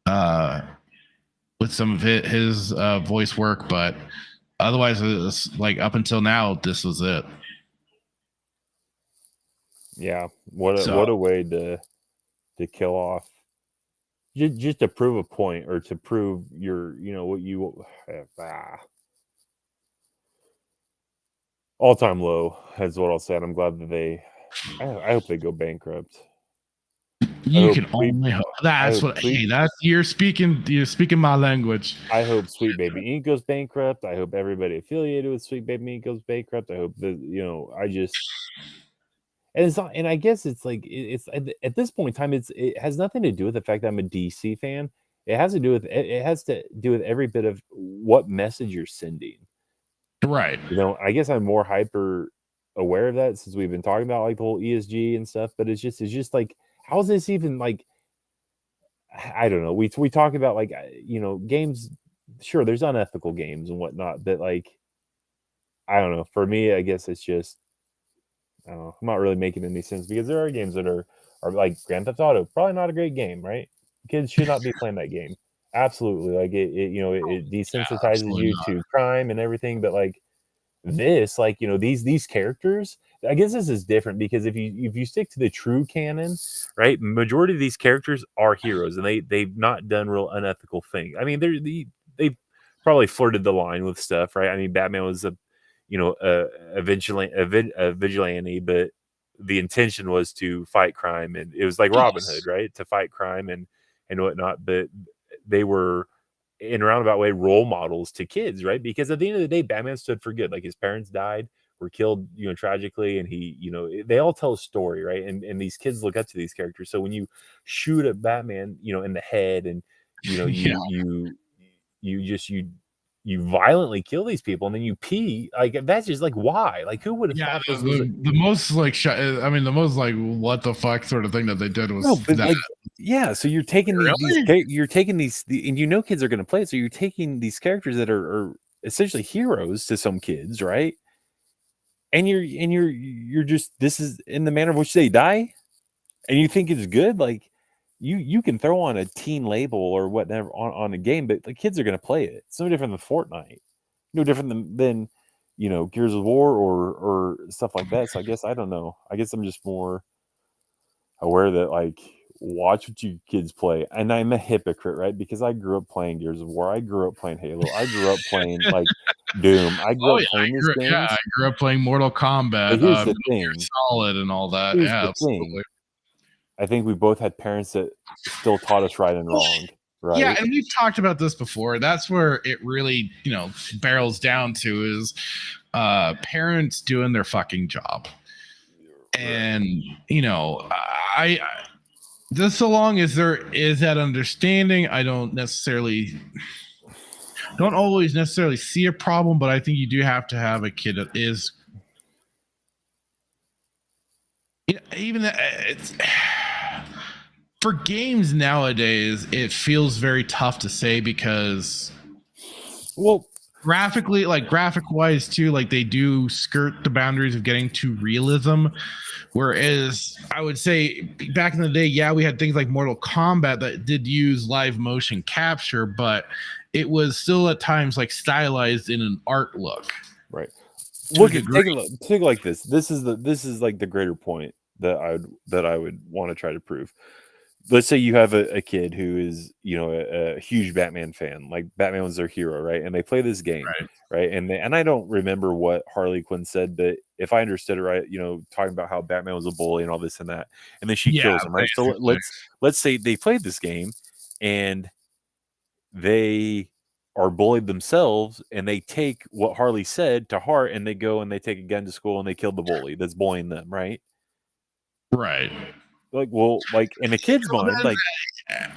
with some of his voice work, but otherwise, it's like up until now, this was it. Yeah, what a way to kill off, just to prove a point, or to prove your, what you all-time low is what I'll say. And I'm glad that I hope they go bankrupt. You can only hope. You're speaking my language. I hope Sweet Baby Inc. goes bankrupt. I hope everybody affiliated with Sweet Baby Inc. goes bankrupt. I hope that, and it's not, and I guess it's like, it's at this point in time, it has nothing to do with the fact that I'm a DC fan. It has to do with every bit of what message you're sending. Right. I guess I'm more hyper aware of that since we've been talking about like the whole ESG and stuff, but it's just like, how is this even like, I don't know. We talk about like, games, sure, there's unethical games and whatnot, but like, I don't know. For me, I guess it's just, I don't know. I'm not really making any sense, because there are games that are like Grand Theft Auto, probably not a great game, right? Kids should not be playing that game. Absolutely. Like it desensitizes you to crime and everything. But like this, like, these characters, I guess this is different, because if you stick to the true canon, right, majority of these characters are heroes, and they've not done real unethical things. I mean, they've probably flirted the line with stuff, right? I mean, Batman was a vigilante, but the intention was to fight crime, and it was like Robin Hood, right? To fight crime and whatnot. But they were, in a roundabout way, role models to kids, right? Because at the end of the day, Batman stood for good. Like, his parents died, were killed, tragically, and he, they all tell a story, right? And these kids look up to these characters. So when you shoot at Batman, in the head, and you violently kill these people, and then you pee, like, that's just like, why? Like, who would have thought this was the most like the most like what the fuck sort of thing that they did was so you're taking these and kids are going to play it, so you're taking these characters that are essentially heroes to some kids, right? And you're just, this is in the manner in which they die, and you think it's good. Like, you can throw on a teen label or whatever on a game, but the kids are going to play it. It's no different than Fortnite, no different than Gears of War or stuff like that. So I guess, I don't know. I guess I'm just more aware that, like, watch what you kids play. And I'm a hypocrite, right? Because I grew up playing Gears of War. I grew up playing Halo. I grew up playing like Doom. I grew up playing these games. Yeah, I grew up playing Mortal Kombat, but here's the thing. Solid, and all that. Here's yeah, the absolutely. Thing. I think we both had parents that still taught us right and wrong. Right. Yeah, and we've talked about this before. That's where it really, barrels down to is parents doing their fucking job. And, I just so long as there is that understanding, I don't always necessarily see a problem, but I think you do have to have a kid that is even that it's for games nowadays, it feels very tough to say because graphic wise too, like they do skirt the boundaries of getting to realism. Whereas I would say back in the day, yeah, we had things like Mortal Kombat that did use live motion capture, but it was still at times like stylized in an art look. Right. Look at take it like this. This is like the greater point that I would want to try to prove. Let's say you have a kid who is, a huge Batman fan, like Batman was their hero, right? And they play this game, right? And I don't remember what Harley Quinn said, but if I understood it right, talking about how Batman was a bully and all this and that, and then she kills him, right? So let's say they played this game and they are bullied themselves, and they take what Harley said to heart, and they go and they take a gun to school and they kill the bully that's bullying them, right? Right. Like, well, like in a kid's mind, like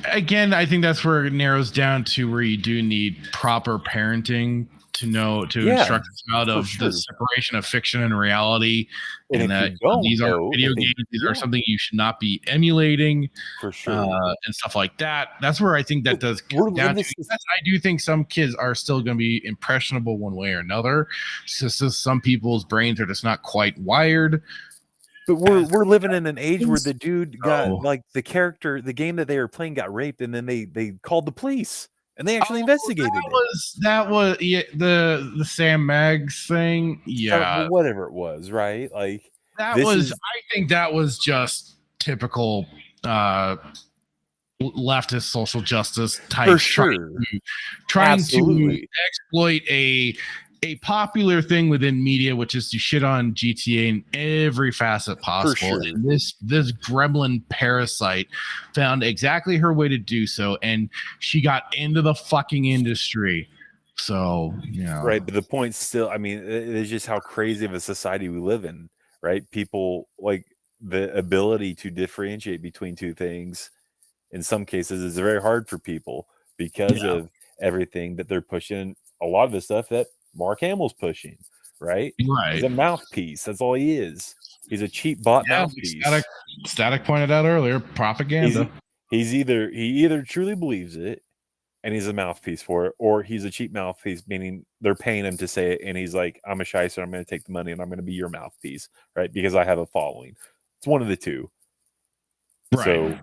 again, I think that's where it narrows down to where you do need proper parenting to instruct a child of the separation of fiction and reality, and that these are video games. These are something you should not be emulating, for sure, and stuff like that. That's where I think that does come down to. I do think some kids are still going to be impressionable one way or another. So some people's brains are just not quite wired. But we're living in an age where the dude got like the game that they were playing got raped, and then they called the police and they actually investigated that was the Sam Maggs thing. Yeah, whatever it was, right? Like I think that was just typical leftist social justice type. For sure. Trying to exploit a popular thing within media, which is to shit on GTA in every facet possible. Sure. And this gremlin parasite found exactly her way to do so, and she got into the fucking industry. So, right. But the point still, I mean, it's just how crazy of a society we live in, right? People like the ability to differentiate between two things in some cases is very hard for people because of everything that they're pushing. A lot of the stuff that Mark Hamill's pushing, right? He's a mouthpiece. That's all he is. He's a cheap bot mouthpiece. Static pointed out earlier, propaganda. He either truly believes it and he's a mouthpiece for it, or he's a cheap mouthpiece, meaning they're paying him to say it, and he's like, I'm a shyster, I'm going to take the money and I'm going to be your mouthpiece, right? Because I have a following. It's one of the two. Right. So,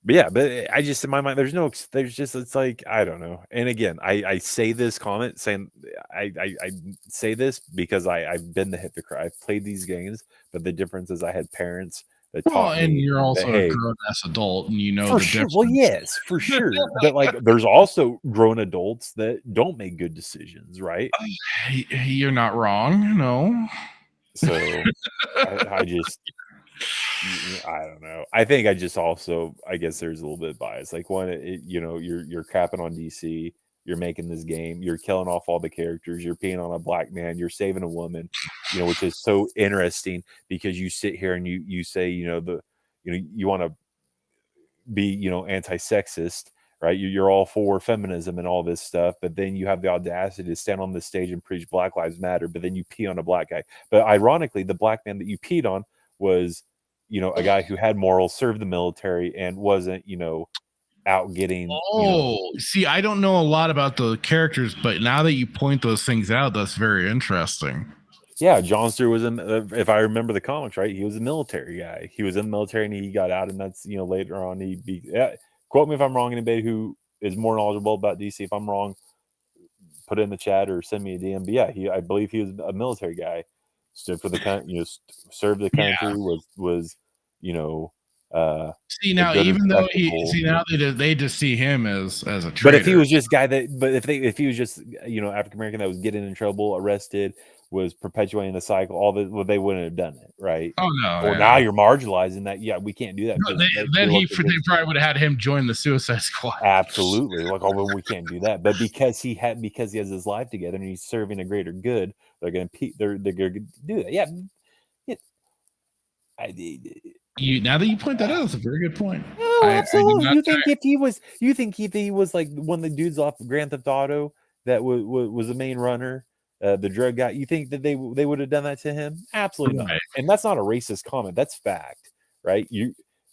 but yeah, but I just, in my mind, it's like, I don't know. And again, I say this comment saying, I say this because I've been the hypocrite. I've played these games, but the difference is I had parents that taught me. And you're also a grown-ass adult, and the difference. Well, yes, for sure. But like, there's also grown adults that don't make good decisions, right? You're not wrong, no. So I just... I don't know. I think I guess there's a little bit of bias. Like you're crapping on DC, you're making this game, you're killing off all the characters, you're peeing on a black man, you're saving a woman, which is so interesting because you sit here and you say, you want to be, anti-sexist, right? You're all for feminism and all this stuff, but then you have the audacity to stand on the stage and preach Black Lives Matter, but then you pee on a black guy. But ironically, the black man that you peed on was, a guy who had morals, served the military, and wasn't, out getting. See, I don't know a lot about the characters, but now that you point those things out, that's very interesting. Yeah, John Stewart was if I remember the comics right, he was a military guy. He was in the military and he got out, and that's later on quote me if I'm wrong. Anybody who is more knowledgeable about DC, if I'm wrong, put it in the chat or send me a DM. But yeah, I believe he was a military guy. Stood for the country, served the country. Was see now, even though they just see him as a traitor. But if he was just African American that was getting in trouble, arrested, was perpetuating the cycle, they wouldn't have done it, right? Oh no! Or now you're marginalizing that. Yeah, we can't do that. No, then they probably would have had him join the Suicide Squad. Absolutely, like, oh, well, we can't do that. But because he has his life together and he's serving a greater good, they're gonna do that. Yeah. Now that you point that out, that's a very good point. Oh, absolutely. You think if he was like one of the dudes off Grand Theft Auto that was the main runner, the drug guy, you think that they would have done that to him? Absolutely not. And that's not a racist comment. That's fact, right?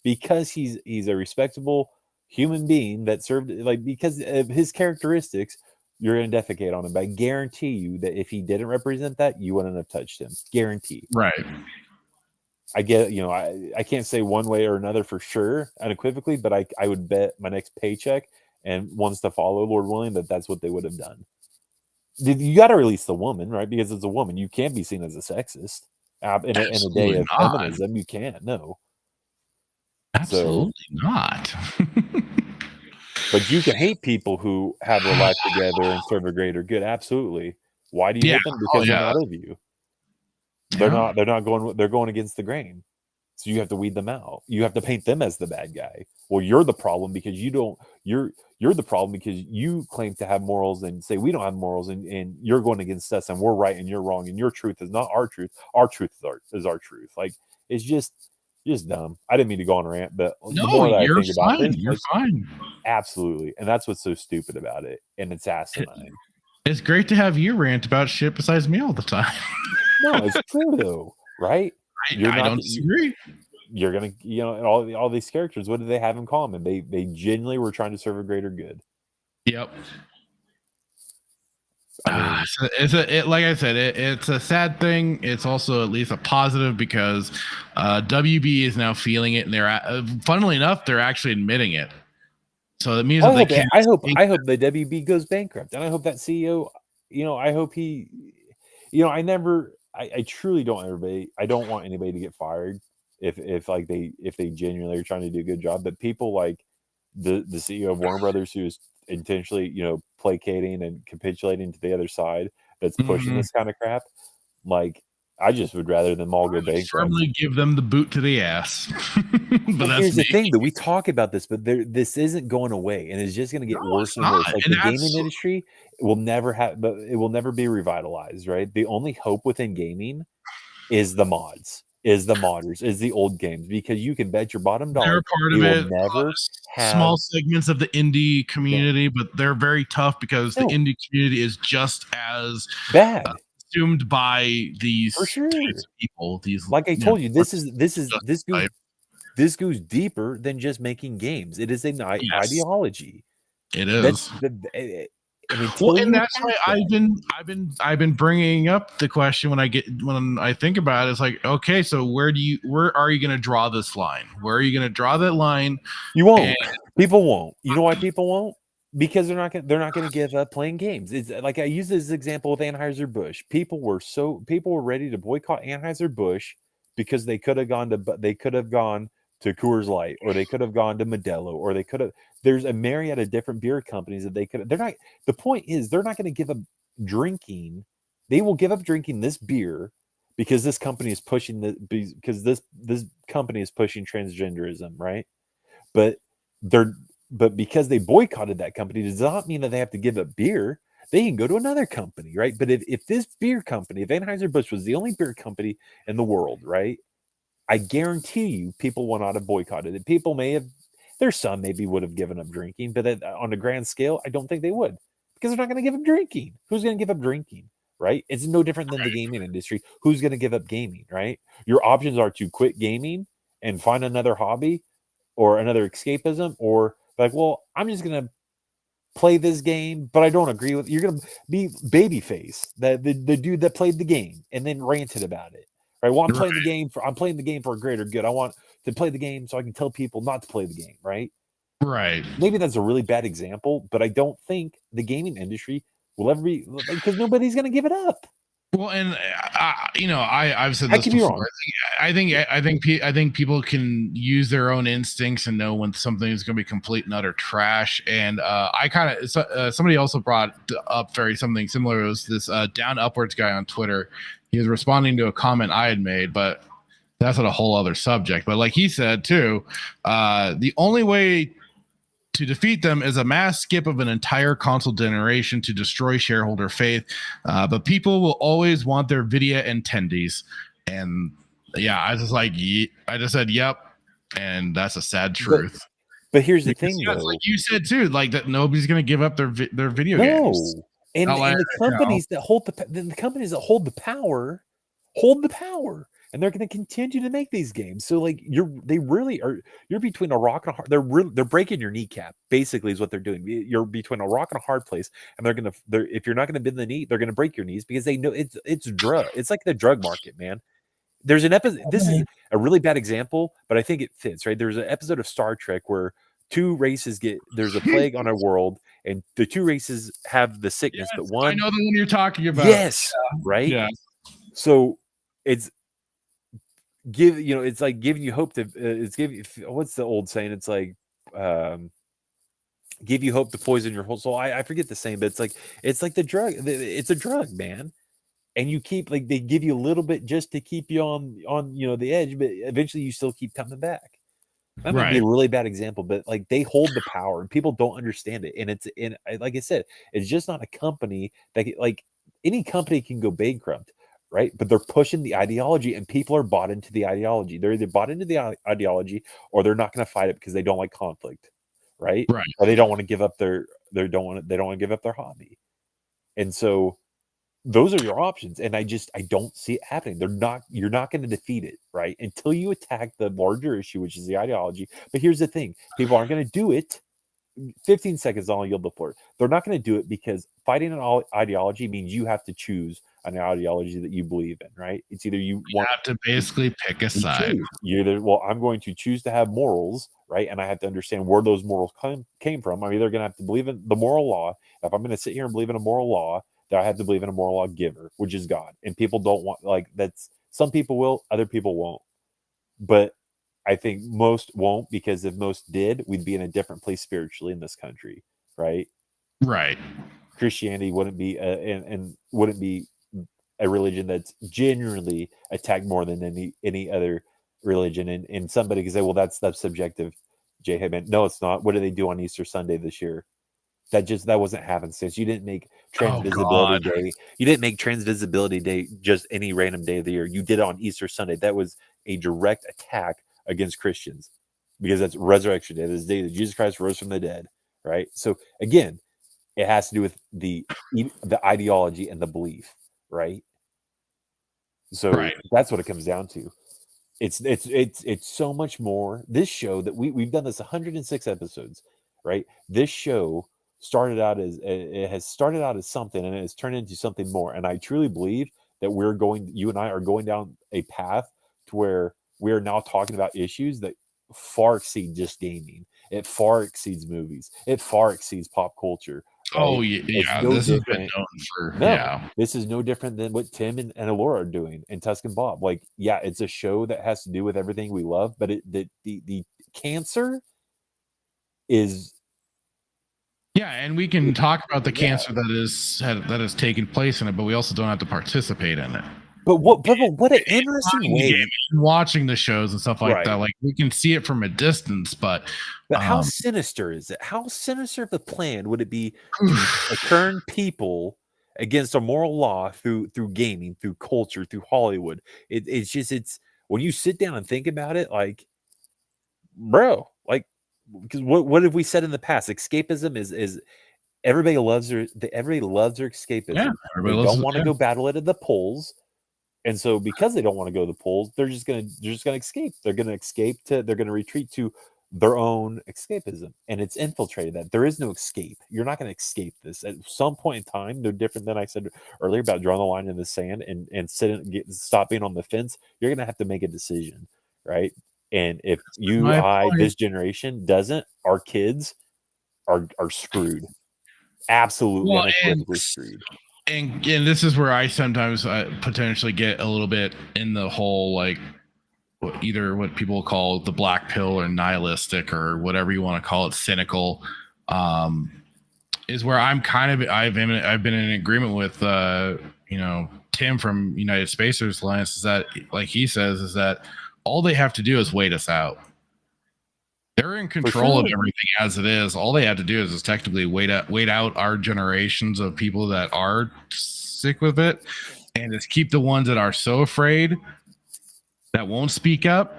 Because he's a respectable human being that served, like, because of his characteristics, you're going to defecate on him. But I guarantee you that if he didn't represent that, you wouldn't have touched him. Guaranteed. Right. I get, I can't say one way or another for sure, unequivocally, but I would bet my next paycheck and ones to follow, Lord willing, that's what they would have done. You got to release the woman, right? Because it's a woman. You can't be seen as a sexist. In a day of feminism, you can't. No. Absolutely not. But you can hate people who have their life together and serve a greater good. Absolutely. Why do you hate them? Because they're not of you. They're going against the grain. So you have to weed them out. You have to paint them as the bad guy. Well, you're the problem because you're the problem because you claim to have morals and say we don't have morals, and you're going against us and we're right and you're wrong and your truth is not our truth. Our truth is our truth. Like, it's just dumb. I didn't mean to go on a rant, but you're fine. You're fine. Absolutely. And that's what's so stupid about it. And it's asinine. It's great to have you rant about shit besides me all the time. No, it's true though, right? I don't disagree. You're gonna, all these characters. What do they have in common? They genuinely were trying to serve a greater good. Yep. Like I said, it's a sad thing. It's also at least a positive because WB is now feeling it, and they're funnily enough, they're actually admitting it. So that means I hope the WB goes bankrupt, and I hope that CEO. I hope he. I truly don't. I don't want anybody to get fired if they genuinely are trying to do a good job. But people like the CEO of Warner Brothers, who is intentionally, placating and capitulating to the other side, that's pushing this kind of crap. Like, I just would rather them all go bankrupt. Firmly give them the boot to the ass. But here's the thing, that we talk about this, but this isn't going away, and it's just going to get worse and worse. Like, the gaming industry will never be revitalized, right? The only hope within gaming is the mods, is the modders, is the old games, because you can bet your bottom dollar they're part of it. Never small segments of the indie community, but they're very tough because the indie community is just as bad. Consumed by these types of people. Like I told you, this goes deeper than just making games. It is an ideology. It is. That's why I've been bringing up the question when I think about it. It's like, okay, so where are you going to draw this line? Where are you going to draw that line? You won't. People won't. You know why people won't? Because they're not going to give up playing games. It's like I use this example with Anheuser-Busch. People were ready to boycott Anheuser-Busch because they could have gone to Coors Light, or they could have gone to Modelo, or they could have. There's a myriad of different beer companies that they could. They're not. The point is, they're not going to give up drinking. They will give up drinking this beer because this company is pushing this company is pushing transgenderism, right? But because they boycotted that company does not mean that they have to give up beer. They can go to another company, right? But if this beer company, if Anheuser-Busch was the only beer company in the world, right? I guarantee you people would not have boycotted it. People there's some maybe would have given up drinking, but on a grand scale, I don't think they would, because they're not going to give up drinking. Who's going to give up drinking, right? It's no different than the gaming industry. Who's going to give up gaming, right? Your options are to quit gaming and find another hobby or another escapism, or like, well, I'm just going to play this game, but I don't agree with. You're going to be Babyface, the dude that played the game and then ranted about it. Right? Well, I'm playing the game for a greater good. I want to play the game so I can tell people not to play the game, right? Right. Maybe that's a really bad example, but I don't think the gaming industry will ever be, because nobody's going to give it up. Well, and I've said I this could be before. wrong. I think people can use their own instincts and know when something is going to be complete and utter trash. And I kind of somebody also brought up something similar. It was this Down Upwards guy on Twitter. He was responding to a comment I had made, but that's a whole other subject. But like he said too, the only way to defeat them is a mass skip of an entire console generation to destroy shareholder faith. But people will always want their Nvidia attendees. And yeah, I just said, yep. And that's a sad truth. But here's the thing, though. Like you said too, like that nobody's going to give up their video games. And the companies that hold the power hold the power, and they're going to continue to make these games. So like you're between a rock and a hard. They're breaking your kneecap. Basically, is what they're doing. You're between a rock and a hard place, and if you're not going to bend the knee, they're going to break your knees because they know it's drug. It's like the drug market, man. There's an episode. This is a really bad example, but I think it fits, right? There's an episode of Star Trek where two races there's a plague on a world, and the two races have the sickness, but one. I know the one you're talking about. Yes, right. Yeah. So it's it's like giving you hope to. It's giving. What's the old saying? It's like. Give you hope to poison your whole soul. I forget the saying, but it's like the drug. It's a drug, man. And you keep they give you a little bit just to keep you on the edge, but eventually you still keep coming back. That might be a really bad example, but like they hold the power and people don't understand it. And like I said, it's just not a company that any company can go bankrupt, right? But they're pushing the ideology and people are bought into the ideology. They're either bought into the ideology or they're not going to fight it because they don't like conflict, right? Right. Or they don't want to give up they don't want to give up their hobby. And so those are your options, and I don't see it happening. You're not going to defeat it, right? Until you attack the larger issue, which is the ideology. But here's the thing: people aren't going to do it. 15 seconds, I'll yield the floor. They're not going to do it because fighting an ideology means you have to choose an ideology that you believe in, right? It's either you have to basically pick a side. You're either, I'm going to choose to have morals, right? And I have to understand where those morals came from. I'm either going to have to believe in the moral law. If I'm going to sit here and believe in a moral law, that I have to believe in a moral law giver, which is God. And people don't want that's some people will, other people won't. But I think most won't, because if most did, we'd be in a different place spiritually in this country, right? Right. Christianity wouldn't be and wouldn't be a religion that's genuinely attacked more than any other religion. And somebody can say, well, that's subjective, Jay Heyman. No, it's not. What do they do on Easter Sunday this year? That wasn't happenstance. You didn't make Transvisibility Day. You didn't make Transvisibility Day just any random day of the year. You did it on Easter Sunday. That was a direct attack against Christians because that's Resurrection Day. This is the day that Jesus Christ rose from the dead, right? So again, it has to do with the ideology and the belief, right? So that's what it comes down to. It's so much more. This show that we've done this 106 episodes, right? This show has started out as something and it has turned into something more. And I truly believe that you and I are going down a path to where we are now talking about issues that far exceed just gaming. It far exceeds movies. It far exceeds pop culture. Right? Oh yeah, this has been known for This is no different than what Tim and Alora are doing and Tusk and Bob. Like, yeah, it's a show that has to do with everything we love, but the cancer is. Yeah, and we can talk about the cancer that has taken place in it, but we also don't have to participate in it. But what an interesting way. Watching the shows and stuff like that, like we can see it from a distance, but how sinister is it? How sinister of a plan would it be to turn people against a moral law through gaming, through culture, through Hollywood? It's when you sit down and think about it, like, bro, like, because what have we said in the past? Escapism is everybody loves their escapism. Yeah, they don't want to go battle it at the polls. And so because they don't want to go to the polls, they're just gonna escape. They're gonna retreat to their own escapism. And it's infiltrated that. There is no escape. You're not gonna escape this. At some point in time, no different than I said earlier about drawing the line in the sand and stop being on the fence. You're gonna have to make a decision, right? And if this generation doesn't, our kids are screwed. Absolutely unequivocally screwed. and this is where I sometimes potentially get a little bit in the whole like either what people call the black pill or nihilistic or whatever you want to call it, cynical, is where I'm kind of I've been in agreement with Tim from United Spacers Alliance, is that, like he says, is that all they have to do is wait us out. They're in control of everything as it is. All they have to do is technically wait out our generations of people that are sick with it, and just keep the ones that are so afraid that won't speak up.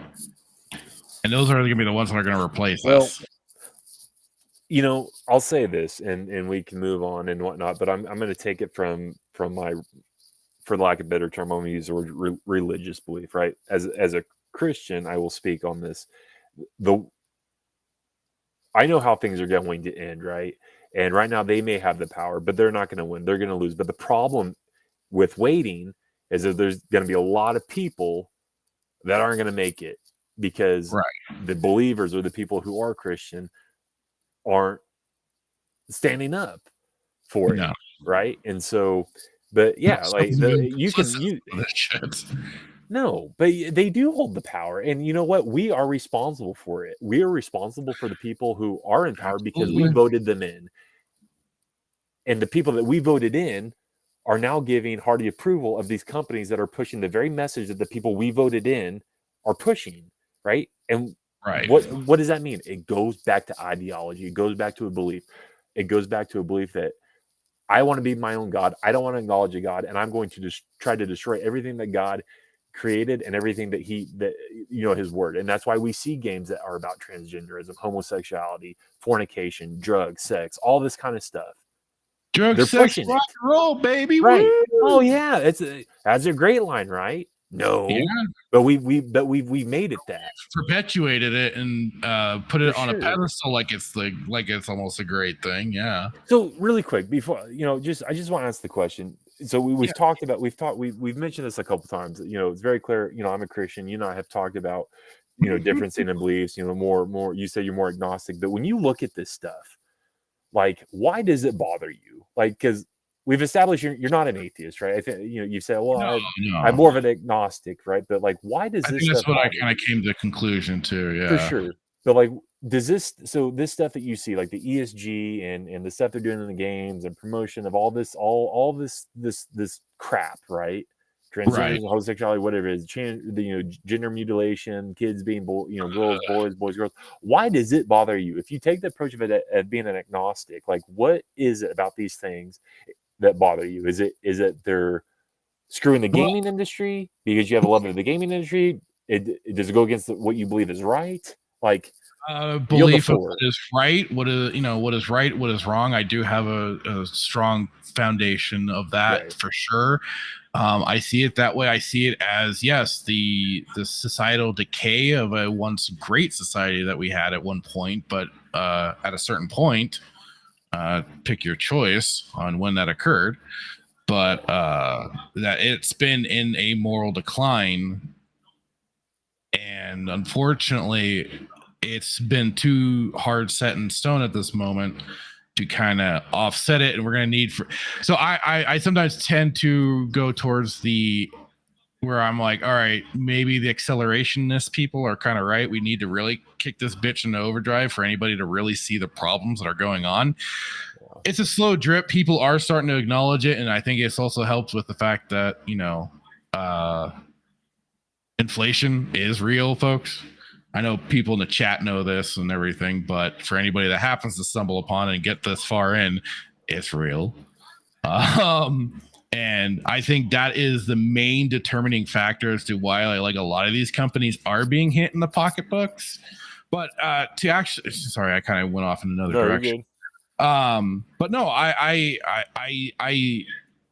And those are going to be the ones that are going to replace us. I'll say this, and we can move on and whatnot, but I'm going to take it from my, for lack of a better term, I'm going to use the word religious belief, right? As a Christian, I will speak on this. I know how things are going to end, right? And right now they may have the power, but they're not going to win. They're going to lose. But the problem with waiting is that there's going to be a lot of people that aren't going to make it because the believers or the people who are Christian aren't standing up for it, right? And so, but yeah, like no, but they do hold the power. And you know what? We are responsible for it. We are responsible for the people who are in power because we voted them in. And the people that we voted in are now giving hearty approval of these companies that are pushing the very message that the people we voted in are pushing, right? And what does that mean? It goes back to ideology. It goes back to a belief. It goes back to a belief that I want to be my own God. I don't want to acknowledge a God, and I'm going to just try to destroy everything that God created and everything that his word. And that's why we see games that are about transgenderism, homosexuality, fornication, drugs, sex, all this kind of stuff. Drugs, sex, rock and roll, baby. Right. Woo! Oh yeah. That's a great line, right? No. Yeah. But we made it that. Perpetuated it and put it on a pedestal like it's almost a great thing. Yeah. So really quick, before I just want to ask the question. So we've mentioned this a couple times. It's very clear. I'm a Christian. I have talked about difference in beliefs. More. You say you're more agnostic, but when you look at this stuff, like, why does it bother you? Like, because we've established you're not an atheist, right? I think you say, well, I'm more of an agnostic, right? But like, why does this? I think that's what I kind of came to the conclusion to. Yeah, for sure. But like, does this stuff that you see, like the ESG and the stuff they're doing in the games and promotion of all this crap, right? Transgender, homosexuality, whatever it is, gender mutilation, kids being girls, boys, girls. Why does it bother you? If you take the approach of it as being an agnostic, like, what is it about these things that bother you? Is it they're screwing the gaming industry because you have a love of the gaming industry? Does it go against what you believe is right? Like, belief of what is right, what is right, what is wrong. I do have a strong foundation of that for sure. I see it that way. I see it as, yes, the societal decay of a once great society that we had at one point, but at a certain point, pick your choice on when that occurred, but that it's been in a moral decline, and unfortunately it's been too hard set in stone at this moment to kind of offset it. And we're going to need so I sometimes tend to go towards where I'm like, all right, maybe the accelerationists people are kind of right. We need to really kick this bitch into overdrive for anybody to really see the problems that are going on. It's a slow drip. People are starting to acknowledge it. And I think it's also helped with the fact that, inflation is real, folks. I know people in the chat know this and everything, but for anybody that happens to stumble upon it and get this far in, it's real. And I think that is the main determining factor as to why a lot of these companies are being hit in the pocketbooks. But to actually, sorry, I kind of went off in another direction. But no, I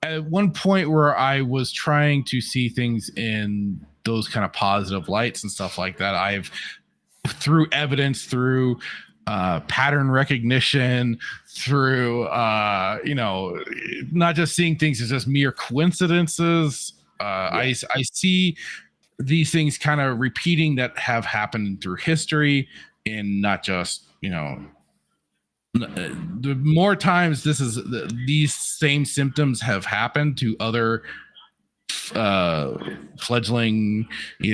at one point where I was trying to see things in those kind of positive lights and stuff like that, I've through evidence, through pattern recognition, through not just seeing things as just mere coincidences. I see these things kind of repeating that have happened through history, in not just the more times these same symptoms have happened to other fledgling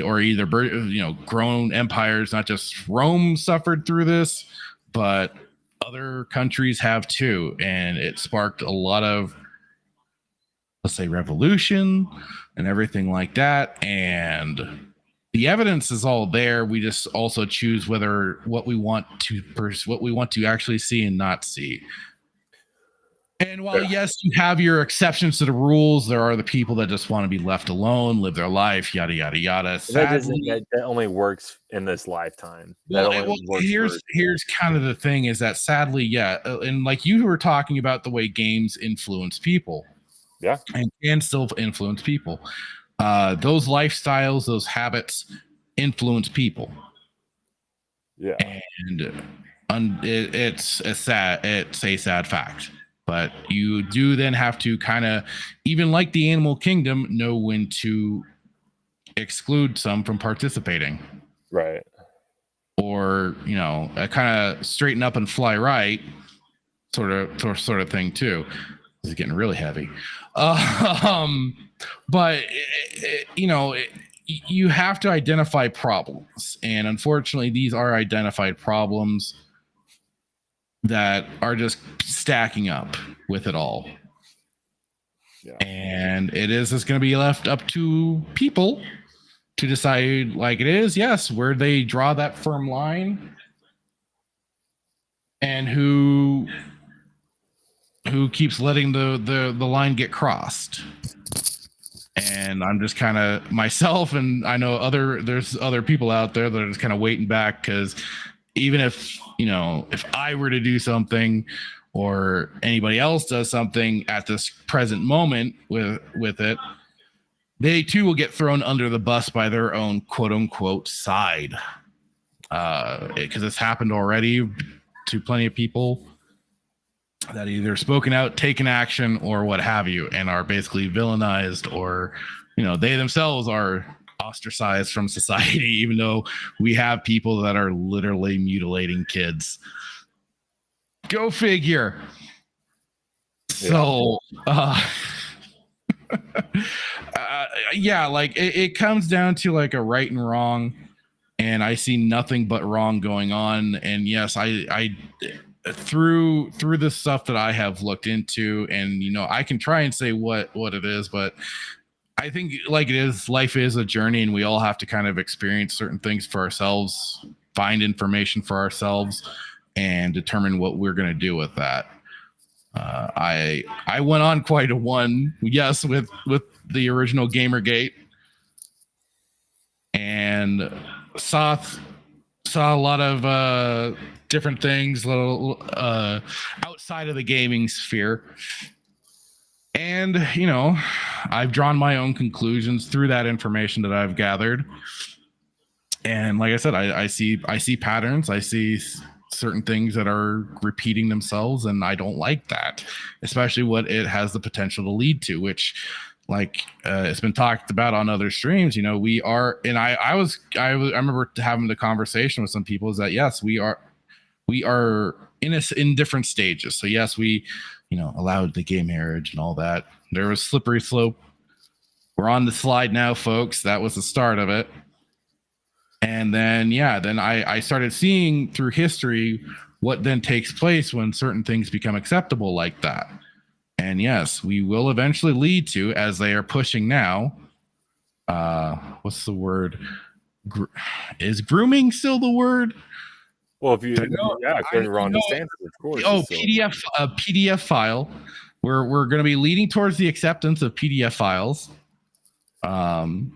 or either grown empires. Not just Rome suffered through this, but other countries have too, and it sparked a lot of, let's say, revolution and everything like that. And the evidence is all there. We just also choose what we want to actually see and not see. And while yes, you have your exceptions to the rules, there are the people that just want to be left alone, live their life, yada yada yada. That only works in this lifetime. Here's kind of the thing: is that sadly, and like you were talking about the way games influence people, and can still influence people. Those lifestyles, those habits, influence people. Yeah, and it's a sad fact. But you do then have to kind of, even like the animal kingdom, know when to exclude some from participating. Right. Or, kind of straighten up and fly right sort of thing too. This is getting really heavy. But, you have to identify problems. And unfortunately, these are identified problems that are just stacking up with it all. Yeah. And it's going to be left up to people to decide, like it is, yes, where they draw that firm line and who keeps letting the line get crossed. And I'm just kind of myself, and I know there's other people out there that are just kind of waiting back, because even if I were to do something or anybody else does something at this present moment with it, they too will get thrown under the bus by their own quote unquote side. Because it's happened already to plenty of people that either spoken out, taken action, or what have you, and are basically villainized, or they themselves are ostracized from society, even though we have people that are literally mutilating kids. Go figure. So like it comes down to like a right and wrong, and I see nothing but wrong going on. And yes, I through the stuff that I have looked into, and I can try and say what it is, but I think, like it is, life is a journey, and we all have to kind of experience certain things for ourselves, find information for ourselves, and determine what we're going to do with that. I went on quite a one, yes, with the original Gamergate, and saw a lot of different things, little outside of the gaming sphere. And, I've drawn my own conclusions through that information that I've gathered. And like I said, I see patterns. I see certain things that are repeating themselves, and I don't like that, especially what it has the potential to lead to, which, like it's been talked about on other streams, we are, and I remember having the conversation with some people, is that yes, we are in different stages. So yes, we allowed the gay marriage and all that. There was slippery slope. We're on the slide now, folks. That was the start of it. And then, I started seeing through history what then takes place when certain things become acceptable like that. And yes, we will eventually lead to, as they are pushing now, what's the word? Is grooming still the word? Well, if you're on the standard, of course. Oh, PDF file. We're going to be leading towards the acceptance of PDF files. And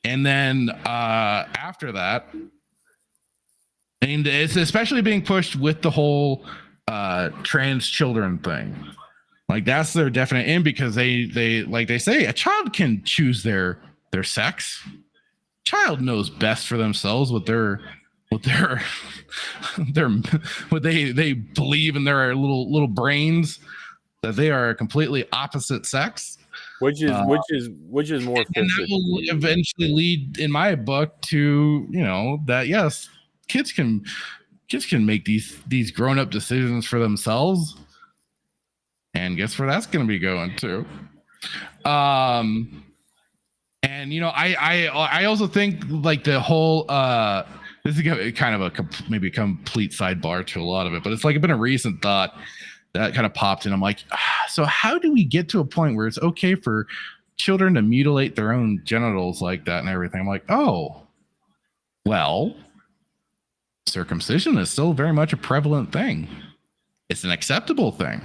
then after that, and it's especially being pushed with the whole trans children thing. Like that's their definite in, because they like they say a child can choose their sex. Child knows best for themselves what they believe in their little brains, that they are a completely opposite sex. Which is more offensive. And that will eventually lead, in my book, to that yes, kids can kids can make these grown-up decisions for themselves. And guess where that's going to be going to? And I also think like the whole this is kind of maybe a complete sidebar to a lot of it, but it's like been a recent thought that kind of popped in. I'm like, so how do we get to a point where it's okay for children to mutilate their own genitals like that and everything? I'm like, oh, well, circumcision is still very much a prevalent thing. It's an acceptable thing.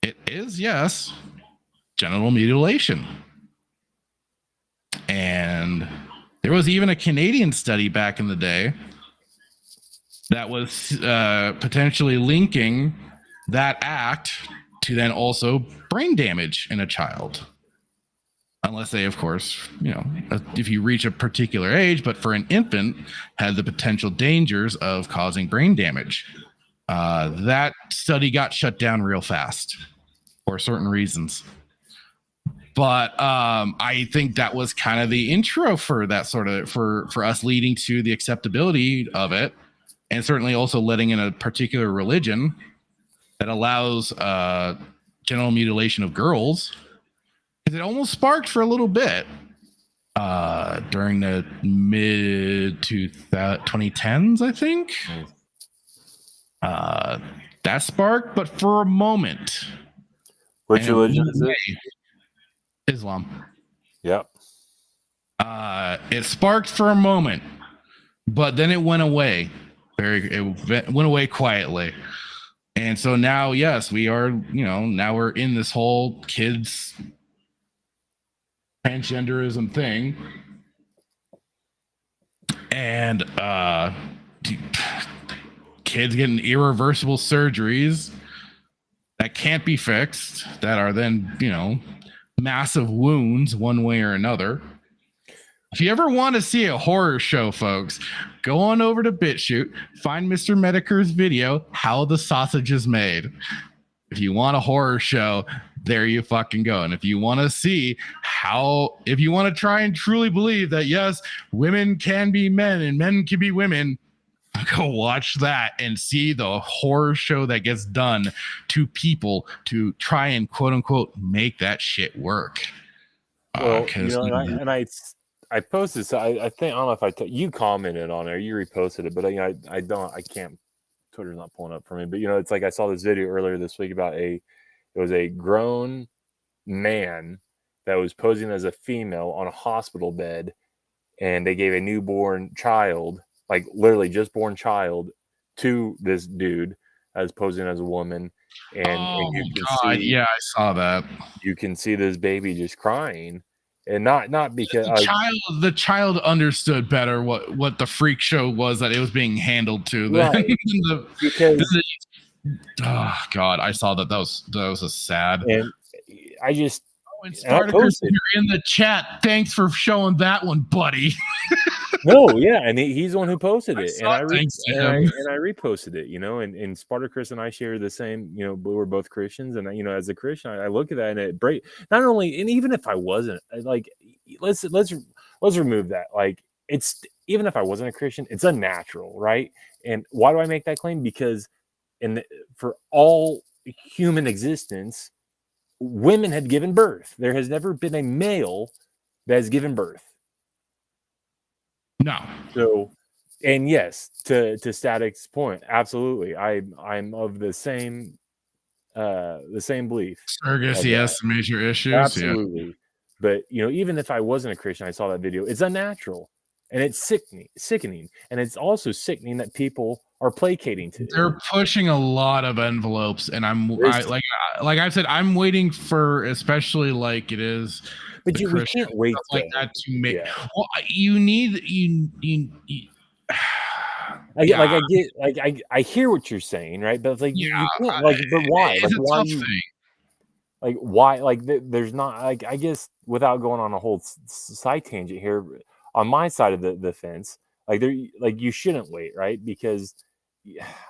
It is, yes, genital mutilation. And there was even a Canadian study back in the day that was potentially linking that act to then also brain damage in a child. Unless they, of course, if you reach a particular age, but for an infant, had the potential dangers of causing brain damage. That study got shut down real fast for certain reasons. But I think that was kind of the intro for that sort of for us leading to the acceptability of it, and certainly also letting in a particular religion that allows genital mutilation of girls. Because it almost sparked for a little bit during the mid 2010s, I think. That sparked, but for a moment. Which religion is it? Islam. Yep. It sparked for a moment, but then it went away. It went away quietly. And so now, yes, we are, now we're in this whole kids transgenderism thing. And kids getting irreversible surgeries that can't be fixed, that are then, massive wounds one way or another. If you ever want to see a horror show, folks, go on over to BitChute, find Mr. Medicare's video, How the Sausage is Made. If you want a horror show, there you fucking go. And if you want to see if you want to try and truly believe that, yes, women can be men and men can be women, go watch that and see the horror show that gets done to people to try and quote unquote make that shit work. Well, I posted. So I think I don't know if you commented on it or you reposted it, but I can't. Twitter's not pulling up for me. But it's like I saw this video earlier this week about it was a grown man that was posing as a female on a hospital bed, and they gave a newborn child, like literally just born child, to this dude as posing as a woman. And you can see, yeah, I saw that. You can see this baby just crying, and not because the child understood better what the freak show was that it was being handled to. Right. Oh God, I saw that. That was a sad. And I just. And Spartacus, if you're in the chat, thanks for showing that one, buddy. No, yeah, and he's the one who posted it, and I reposted it, and Spartacus and I share the same, we're both Christians, and as a Christian, I look at that and it break. Not only, and even if I wasn't, like, let's remove that. Like, it's even if I wasn't a Christian, it's unnatural, right? And why do I make that claim? Because for all human existence, women had given birth. There has never been a male that has given birth. No. So, and yes, to Static's point, absolutely. I'm of the same belief. Surrogacy has some major issues. Absolutely. Yeah. But even if I wasn't a Christian, I saw that video. It's unnatural. And it's sickening. And it's also sickening that people are placating to it. They're pushing a lot of envelopes, and like I've said, I'm waiting for, especially like it is. But we can't wait like that to make. Yeah. Well, you need. I hear what you're saying, right? But like, you can't, like, but why? It's like, why? Thing. Like, why? Like, there's not. Like, I guess without going on a whole side tangent here, on my side of the fence, you shouldn't wait, right? Because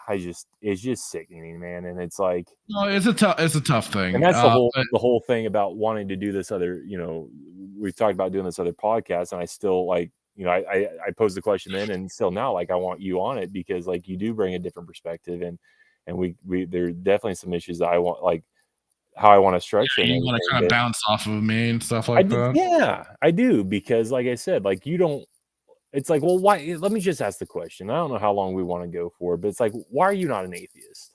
it's just sickening, man. And it's like, no, it's a tough thing. And that's the whole thing about wanting to do this other, we've talked about doing this other podcast, and I still, like, I posed the question then, and still now, like, I want you on it because like you do bring a different perspective, and we there are definitely some issues that I want, like how I want to structure. You want to kind of bounce off of me and stuff like that. Yeah, I do, because like I said, like you don't. It's like, well, why? Let me just ask the question. I don't know how long we want to go for, but it's like, why are you not an atheist?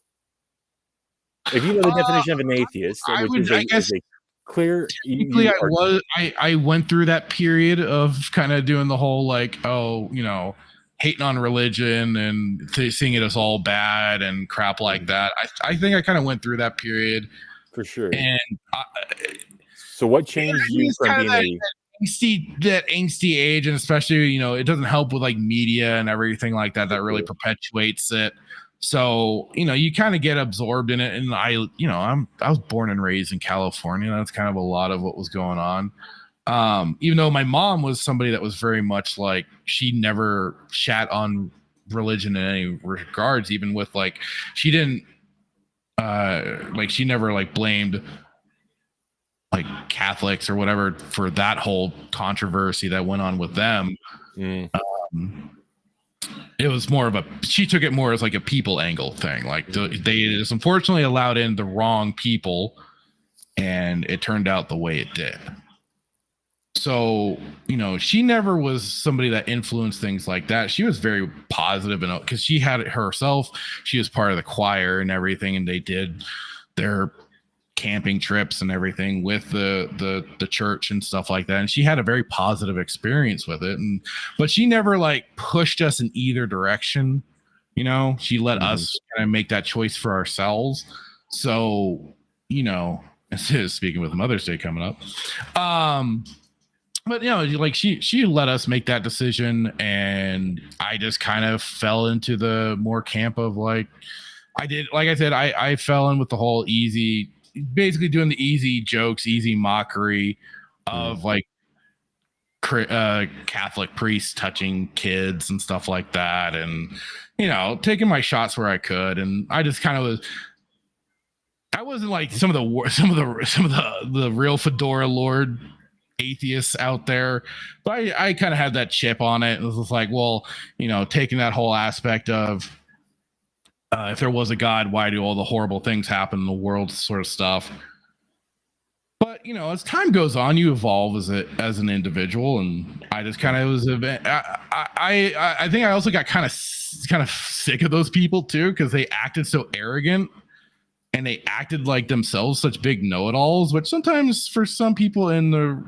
If you know the definition of an atheist, which is a clear. I went through that period of kind of doing the whole like, hating on religion and seeing it as all bad and crap like that. I think I kind of went through that period for sure. And so, what changed you from being that angsty age, and especially it doesn't help with like media and everything like that really perpetuates it. So you kind of get absorbed in it, and I was born and raised in California. That's kind of a lot of what was going on. Even though my mom was somebody that was very much like, she never shat on religion in any regards, even with like, she didn't she never like blamed like Catholics or whatever for that whole controversy that went on with them. It was more of she took it more as like a people angle thing. Like they just unfortunately allowed in the wrong people, and it turned out the way it did. So, she never was somebody that influenced things like that. She was very positive, and because she had it herself, she was part of the choir and everything, and they did their camping trips and everything with the church and stuff like that, and she had a very positive experience with it, but she never like pushed us in either direction. She let us kind of make that choice for ourselves. So speaking with Mother's Day coming up, but like she let us make that decision, and I just kind of fell into the more camp of like, I fell in with the whole easy, basically doing the easy jokes, easy mockery of like Catholic priests touching kids and stuff like that, and taking my shots where I could. And I just kind of I wasn't like some of the real fedora lord atheists out there, but I kind of had that chip on it. It was just like, well, taking that whole aspect of if there was a God, why do all the horrible things happen in the world, sort of stuff. But as time goes on, you evolve as an individual, and I just kind of was I think I also got kind of sick of those people too, because they acted so arrogant and they acted like themselves such big know-it-alls, which sometimes for some people in the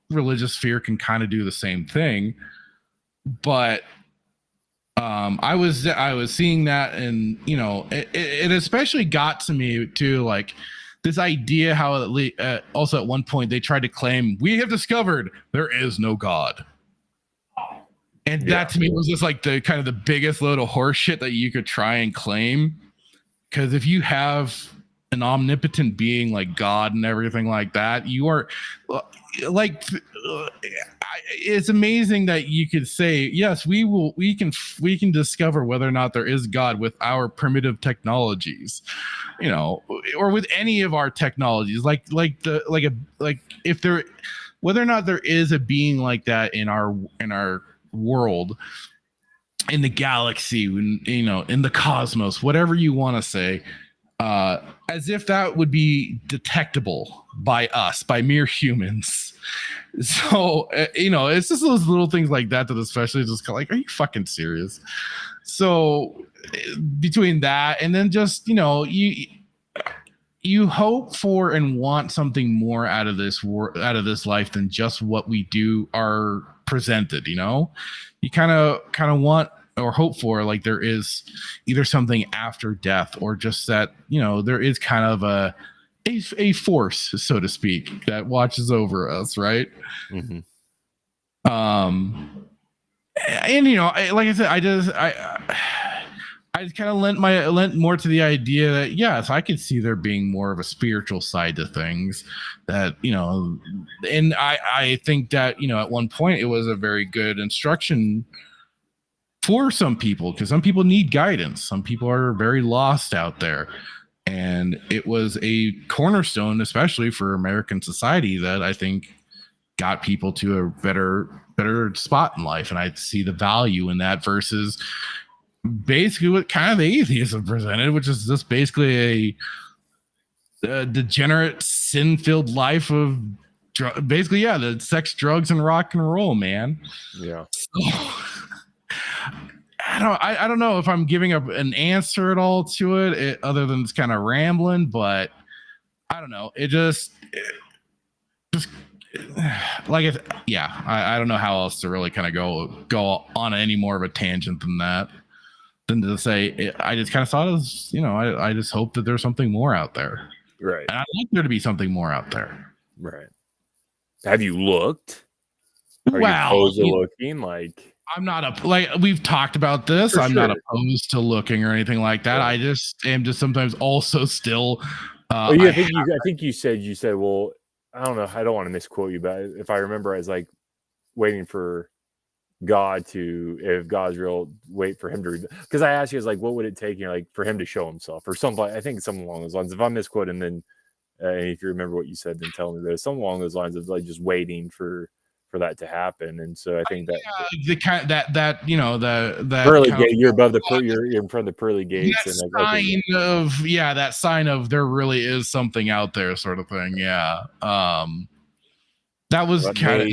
religious sphere can kind of do the same thing. But I was seeing that, and it especially got to me too, like this idea how also at one point they tried to claim, we have discovered there is no God, and that to me was just like the kind of the biggest load of horse shit that you could try and claim. Because if you have an omnipotent being like God and everything like that, you are like, it's amazing that you could say, yes, we can discover whether or not there is God with our primitive technologies, or with any of our technologies, if there, whether or not there is a being like that in our world, in the galaxy, in the cosmos, whatever you want to say, as if that would be detectable by us, by mere humans. So it's just those little things like that especially just kind of like, are you fucking serious? So between that and then just you hope for and want something more out of this life than just what we do are presented. You kind of want or hope for, like, there is either something after death, or just that there is kind of a force, so to speak, that watches over us, right? And like I said, I just kind of lent more to the idea that yes, I could see there being more of a spiritual side to things, that and I think that at one point it was a very good instruction for some people, because some people need guidance. Some people are very lost out there. And it was a cornerstone, especially for American society, that I think got people to a better spot in life, and I see the value in that versus basically what kind of the atheism presented, which is just basically a degenerate, sin-filled life of basically, the sex, drugs, and rock and roll, man. Yeah. So, I don't know if I'm giving up an answer at all to it other than it's kind of rambling, but I don't know. It just like it. Yeah, I don't know how else to really kind of go on any more of a tangent than that. Than to say, I just kind of thought it was, I just hope that there's something more out there. Right. And I'd like there to be something more out there. Right. Have you looked? Are you opposed to looking? Like, I'm not we've talked about this. I'm not opposed to looking or anything like that. Right. I just am also still I think you said, well, I don't know. I don't want to misquote you, but if I remember, I was like waiting for God if God's real, wait for him to, because I asked you, I was like, what would it take, for him to show himself or something? I think something along those lines. If I'm misquoting, then if you remember what you said, then tell me. But it's something along those lines of like just waiting for that to happen. And so I think the kind that pearly gate, you're above you're in front of the pearly gates, and that sign of there really is something out there, sort of thing. Yeah. That was kind of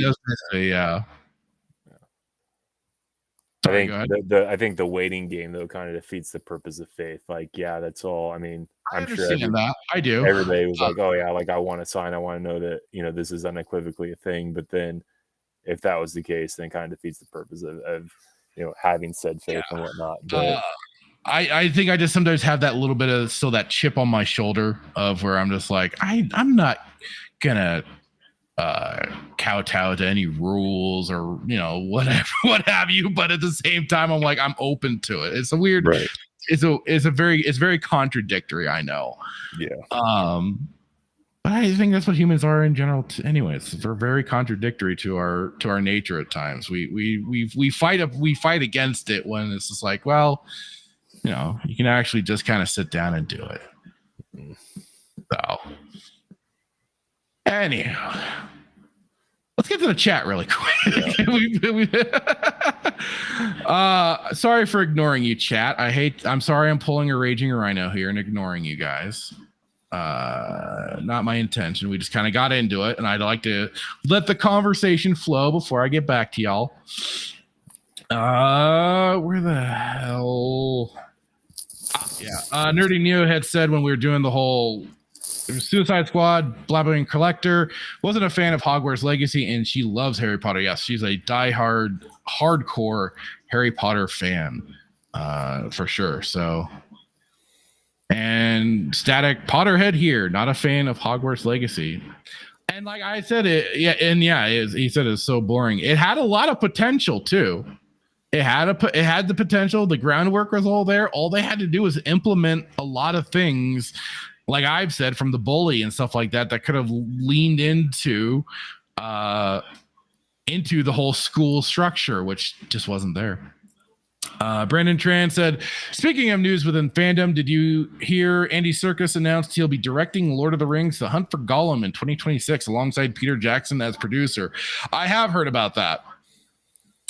I think the waiting game though kind of defeats the purpose of faith. Like, that's all. I mean, I'm sure that I do. Everybody was like, oh yeah, like I want a sign. I want to know that this is unequivocally a thing. But then, if that was the case, then kind of defeats the purpose of having said faith and whatnot. But I think I just sometimes have that little bit of still that chip on my shoulder of where I'm just like I'm not gonna kowtow to any rules or whatever what have you, but at the same time I'm like I'm open to it. It's a weird it's very contradictory, I know. But I think that's what humans are in general anyways. We're very contradictory to our nature at times. We fight against it when it's just like, well, you can actually just kind of sit down and do it. So anyhow, let's get to the chat really quick. Sorry for ignoring you, chat. I'm sorry I'm pulling a raging rhino here and ignoring you guys. Not my intention. We just kind of got into it, and I'd like to let the conversation flow before I get back to y'all. Where the hell? Nerdy Neo had said when we were doing the whole Suicide Squad, blabbering collector, wasn't a fan of Hogwarts Legacy, and she loves Harry Potter. Yes, she's a diehard, hardcore Harry Potter fan, for sure. So, and Static Potterhead here, not a fan of Hogwarts Legacy. And like I said, he said it's so boring. It had a lot of potential too. It had the potential. The groundwork was all there. All they had to do was implement a lot of things, like I've said, from the bully and stuff like that could have leaned into the whole school structure, which just wasn't there. Brandon Tran said, speaking of news within fandom, did you hear Andy Serkis announced he'll be directing Lord of the Rings: The Hunt for Gollum in 2026 alongside Peter Jackson as producer? I have heard about that.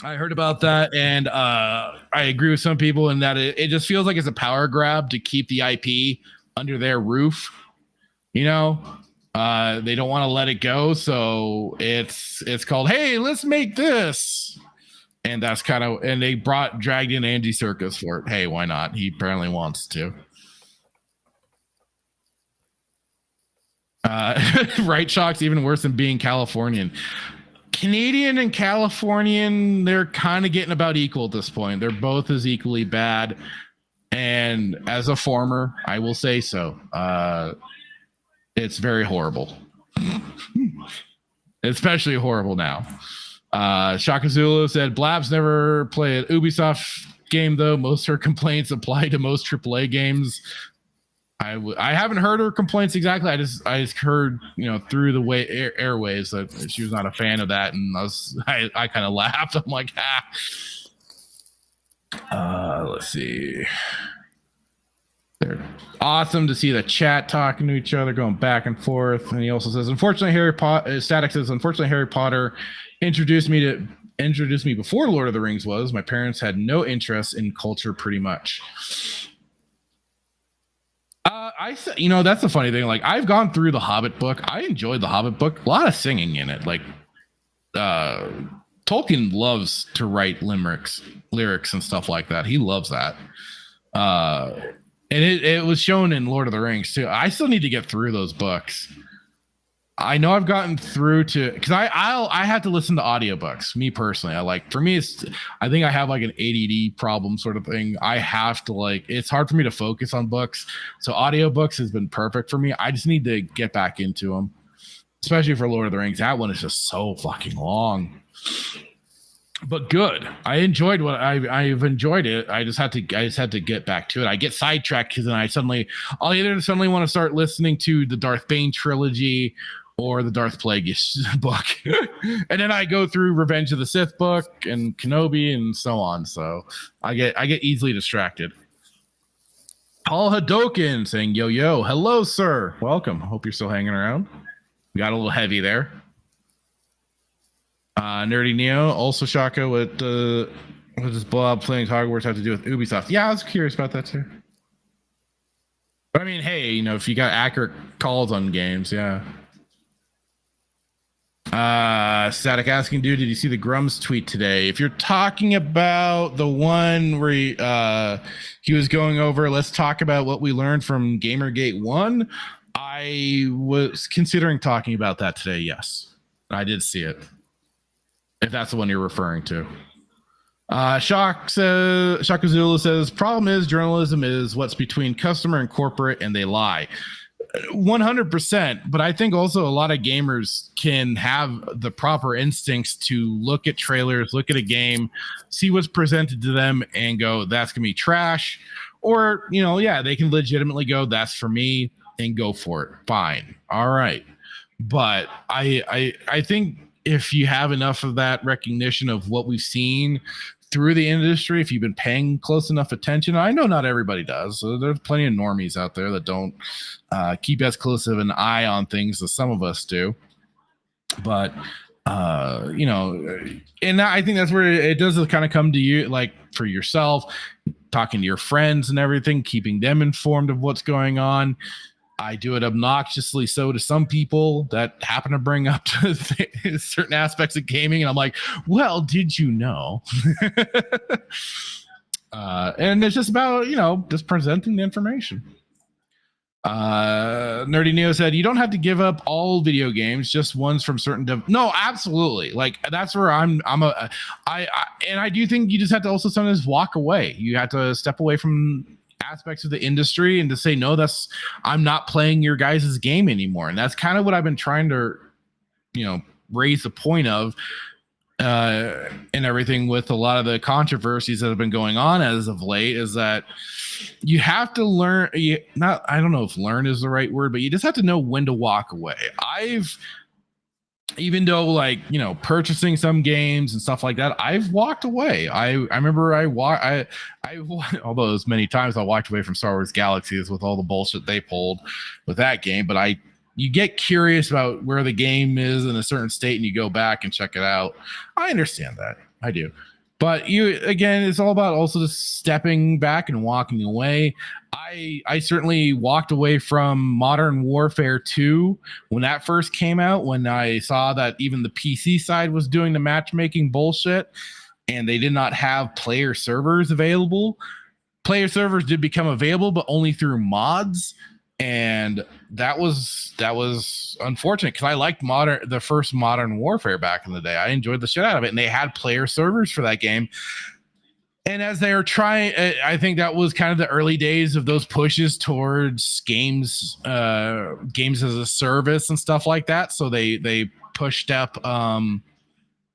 And I agree with some people in that it just feels like it's a power grab to keep the IP under their roof. They don't want to let it go, so it's called, hey, let's make this. And that's kind of, and they dragged in Andy Serkis for it. Hey, why not? He apparently wants to. Right shock's even worse than being Californian. Canadian and Californian, they're kind of getting about equal at this point. They're both as equally bad. And as a former, I will say so. It's very horrible. Especially horrible now. Shaka Zulu said, Blabs never play an Ubisoft game, though. Most of her complaints apply to most AAA games. I haven't heard her complaints exactly. I just heard, through the airwaves that she was not a fan of that, and I kind of laughed. I'm like, Let's see. There. Awesome to see the chat talking to each other, going back and forth. And he also says, unfortunately, Static says, unfortunately, Harry Potter introduced me before Lord of the Rings was. My parents had no interest in culture pretty much. That's the funny thing. Like, I've gone through the Hobbit book. I enjoyed the Hobbit book. A lot of singing in it. Like, Tolkien loves to write lyrics and stuff like that. He loves that. And it was shown in Lord of the Rings too. I still need to get through those books. I know I've gotten through to, because I have to listen to audiobooks. Me personally, I think I have like an ADD problem sort of thing. I have to it's hard for me to focus on books. So audiobooks has been perfect for me. I just need to get back into them, especially for Lord of the Rings. That one is just so fucking long, but good. I've enjoyed it. I just had to get back to it. I get sidetracked because then I'll either suddenly want to start listening to the Darth Bane trilogy or the Darth Plagueis book. And then I go through Revenge of the Sith book and Kenobi and so on. So I get easily distracted. Paul Hadoken saying, yo, hello, sir. Welcome. Hope you're still hanging around. We got a little heavy there. Nerdy Neo, also Shaka, what does Blob playing Hogwarts have to do with Ubisoft? Yeah, I was curious about that too. But I mean, hey, if you got accurate calls on games, yeah. Static asking, dude, did you see the Grums tweet today? If you're talking about the one where he was going over, let's talk about what we learned from Gamergate 1, I was considering talking about that today, yes. I did see it. If that's the one you're referring to. Shakazula says, problem is journalism is what's between customer and corporate, and they lie. 100%, but I think also a lot of gamers can have the proper instincts to look at trailers, look at a game, see what's presented to them, and go, that's gonna be trash. Or, they can legitimately go, that's for me, and go for it. Fine. All right. But I think if you have enough of that recognition of what we've seen through the industry, if you've been paying close enough attention, I know not everybody does. So there's plenty of normies out there that don't keep as close of an eye on things as some of us do. But, and I think that's where it does kind of come to you, like for yourself, talking to your friends and everything, keeping them informed of what's going on. I do it obnoxiously so to some people that happen to bring up certain aspects of gaming. And I'm like, well, did you know? And it's just about, just presenting the information. Nerdy Neo said, you don't have to give up all video games, just ones from certain no, absolutely. Like, that's where I do think you just have to also sometimes walk away. You have to step away from aspects of the industry and to say, no, I'm not playing your guys' game anymore. And that's kind of what I've been trying to, raise the point of, and everything with a lot of the controversies that have been going on as of late, is that you have to learn, I don't know if learn is the right word, but you just have to know when to walk away. Even though purchasing some games and stuff like that, I've walked away. I remember although as many times I walked away from Star Wars Galaxies with all the bullshit they pulled with that game, but you get curious about where the game is in a certain state and you go back and check it out. I understand that. I do. But it's all about also just stepping back and walking away. I certainly walked away from Modern Warfare 2 when that first came out, when I saw that even the PC side was doing the matchmaking bullshit and they did not have player servers available. Player servers did become available, but only through mods. And that was unfortunate because I liked the first Modern Warfare back in the day. I enjoyed the shit out of it, and they had player servers for that game. And as they were trying, I think that was kind of the early days of those pushes towards games as a service and stuff like that. So they pushed up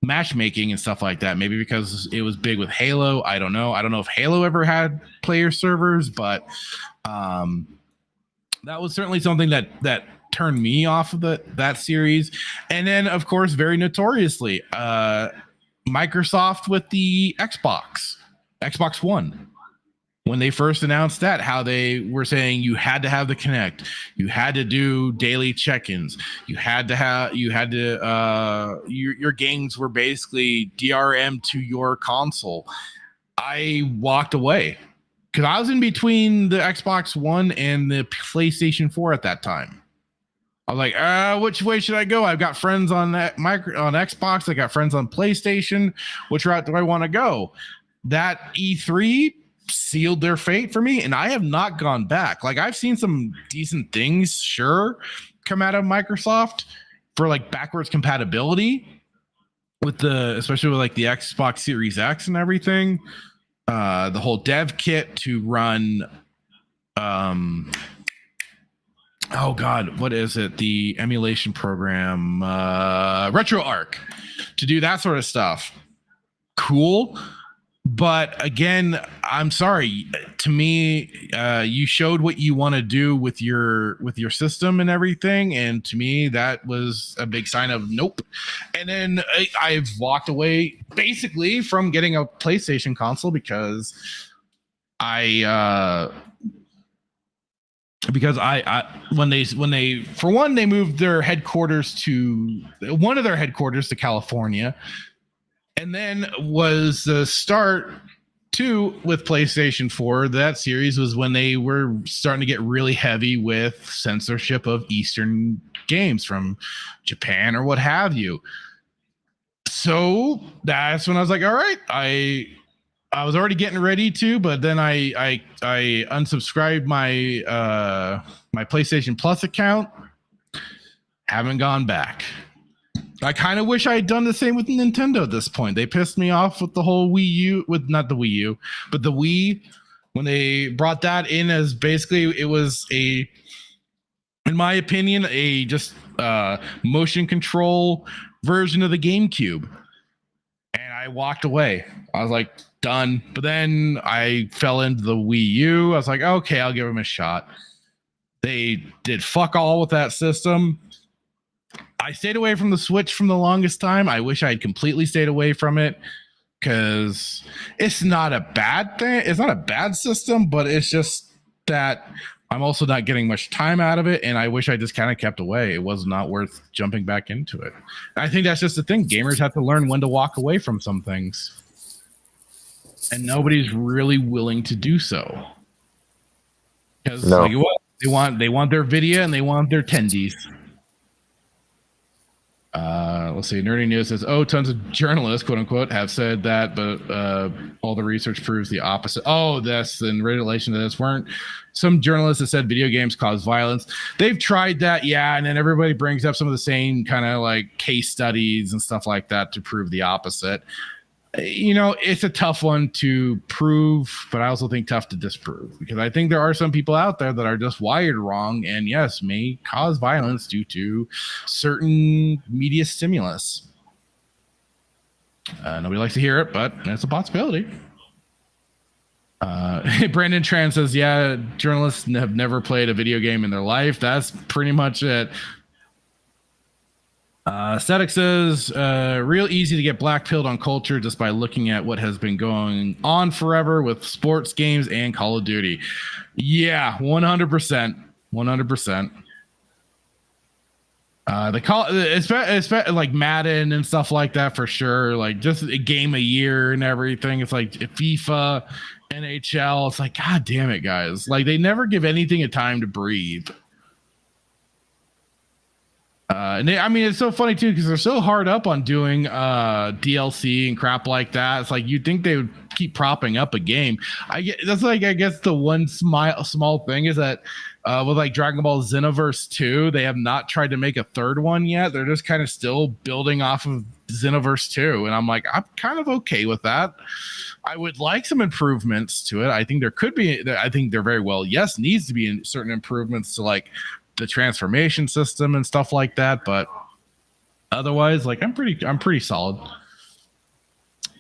matchmaking and stuff like that. Maybe because it was big with Halo. I don't know. I don't know if Halo ever had player servers, but that was certainly something that turned me off of that series. And then, of course, very notoriously, Microsoft with the Xbox One. when they first announced that, how they were saying you had to have the Kinect, you had to do daily check-ins, your games were basically DRM to your console. I walked away because I was in between the Xbox One and the PlayStation 4 at that time. I was like, which way should I go? I've got friends on that on Xbox. I got friends on PlayStation. Which route do I want to go? That E3 sealed their fate for me, and I have not gone back. Like, I've seen some decent things, sure, come out of Microsoft for like backwards compatibility with especially with like the Xbox Series X and everything. The whole dev kit to run oh god, what is it? The emulation program, RetroArch, to do that sort of stuff. Cool. But again, I'm sorry. To me, you showed what you want to do with your system and everything, and to me, that was a big sign of nope. And then I've walked away basically from getting a PlayStation console because when they for one, they moved their headquarters to one of their headquarters to California. And then was the start too with PlayStation 4. That series was when they were starting to get really heavy with censorship of Eastern games from Japan or what have you. So that's when I was like, all right, I was already getting ready to, but then I unsubscribed my my PlayStation Plus account. Haven't gone back. I kind of wish I had done the same with Nintendo at this point. They pissed me off with the whole Wii U, with not the Wii U, but the Wii, when they brought that in as basically it was in my opinion, a just motion control version of the GameCube. And I walked away. I was like, done. But then I fell into the Wii U. I was like, okay, I'll give them a shot. They did fuck all with that system. I stayed away from the Switch from the longest time. I wish I had completely stayed away from it because it's not a bad thing. It's not a bad system, but it's just that I'm also not getting much time out of it, and I wish I just kind of kept away. It was not worth jumping back into it. I think that's just the thing. Gamers have to learn when to walk away from some things, and nobody's really willing to do so. Because like, what they want their video and they want their tendies. Let's see. Nerdy News says, tons of journalists, quote unquote, have said that, but all the research proves the opposite. Oh, that's in relation to this. Weren't some journalists that said video games cause violence? They've tried that, yeah, and then everybody brings up some of the same kind of like case studies and stuff like that to prove the opposite. You know, it's a tough one to prove, but I also think tough to disprove, because I think there are some people out there that are just wired wrong and yes, may cause violence due to certain media stimulus. Nobody likes to hear it, but it's a possibility. Brandon Tran says, yeah, journalists have never played a video game in their life. That's pretty much it. Static says, real easy to get black-pilled on culture just by looking at what has been going on forever with sports games and Call of Duty. Yeah, 100%. 100%. They call it's like Madden and stuff like that for sure. Like just a game a year and everything. It's like FIFA, NHL. It's like, God damn it, guys. Like they never give anything a time to breathe. And I mean, it's so funny too because they're so hard up on doing DLC and crap like that. It's like you'd think they would keep propping up a game. I guess the one small thing is that with like Dragon Ball Xenoverse 2, they have not tried to make a third one yet. They're just kind of still building off of Xenoverse 2, and I'm like, I'm kind of okay with that. I would like some improvements to it. I think there could be. I think there very well needs to be certain improvements to like the transformation system and stuff like that, but otherwise, like I'm pretty solid.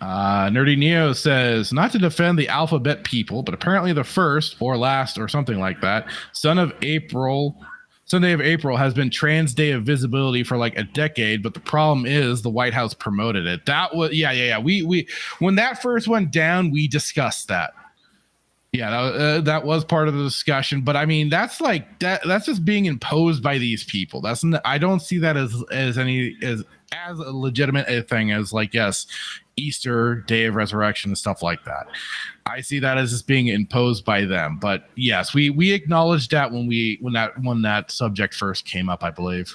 Nerdy Neo says, not to defend the alphabet people, but apparently the first or last or something like that, Sunday of April has been Trans Day of Visibility for like a decade, but the problem is the White House promoted it. That was yeah. We when that first went down, we discussed that. Yeah, that was part of the discussion, but I mean, that's like that's just being imposed by these people. I don't see that as a legitimate a thing as like, yes, Easter, Day of Resurrection, and stuff like that. I see that as just being imposed by them. But yes, we acknowledged that when that subject first came up, I believe.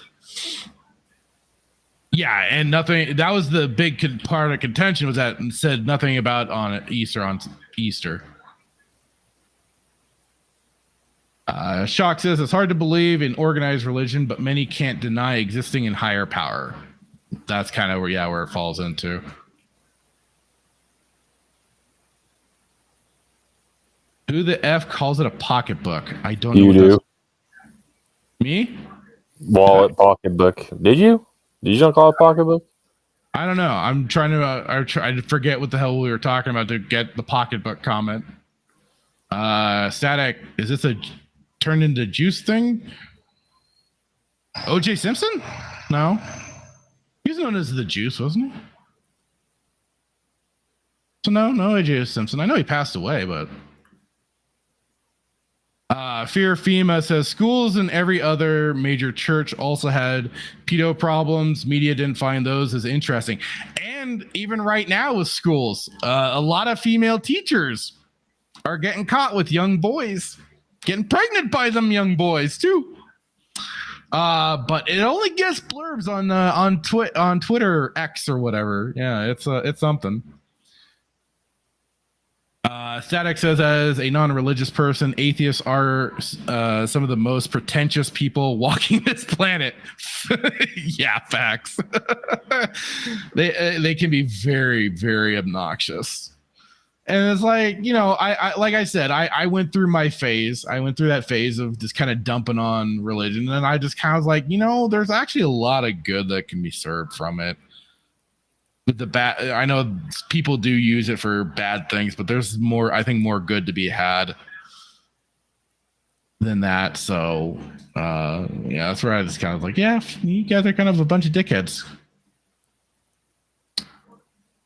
Yeah, and nothing. That was the big part of contention, was that it said nothing about on Easter. Shock says it's hard to believe in organized religion, but many can't deny existing in higher power. That's kind of where it falls into. Who the F calls it a pocketbook? I don't know. You do. Me? Wallet, pocketbook. Did you? Did you not call it pocketbook? I don't know. I'm trying to. I try to forget what the hell we were talking about to get the pocketbook comment. Static. Is this a turned into juice thing? O.J. Simpson? No. He's known as the Juice, wasn't he? So no O.J. Simpson. I know he passed away, but. Fear FEMA says schools and every other major church also had pedo problems. Media didn't find those as interesting. And even right now with schools, a lot of female teachers are getting caught with young boys, getting pregnant by them young boys too. But it only gets blurbs on Twitter X or whatever. Yeah, it's something. Static says, as a non-religious person, atheists are some of the most pretentious people walking this planet. Yeah, facts. They can be very, very obnoxious. And it's like, I like I said, I went through my phase. I went through that phase of just kind of dumping on religion. And I just kind of was like, there's actually a lot of good that can be served from it. The bad, I know people do use it for bad things, but there's more, I think, more good to be had than that. So that's where I just kind of like, yeah, you guys are kind of a bunch of dickheads.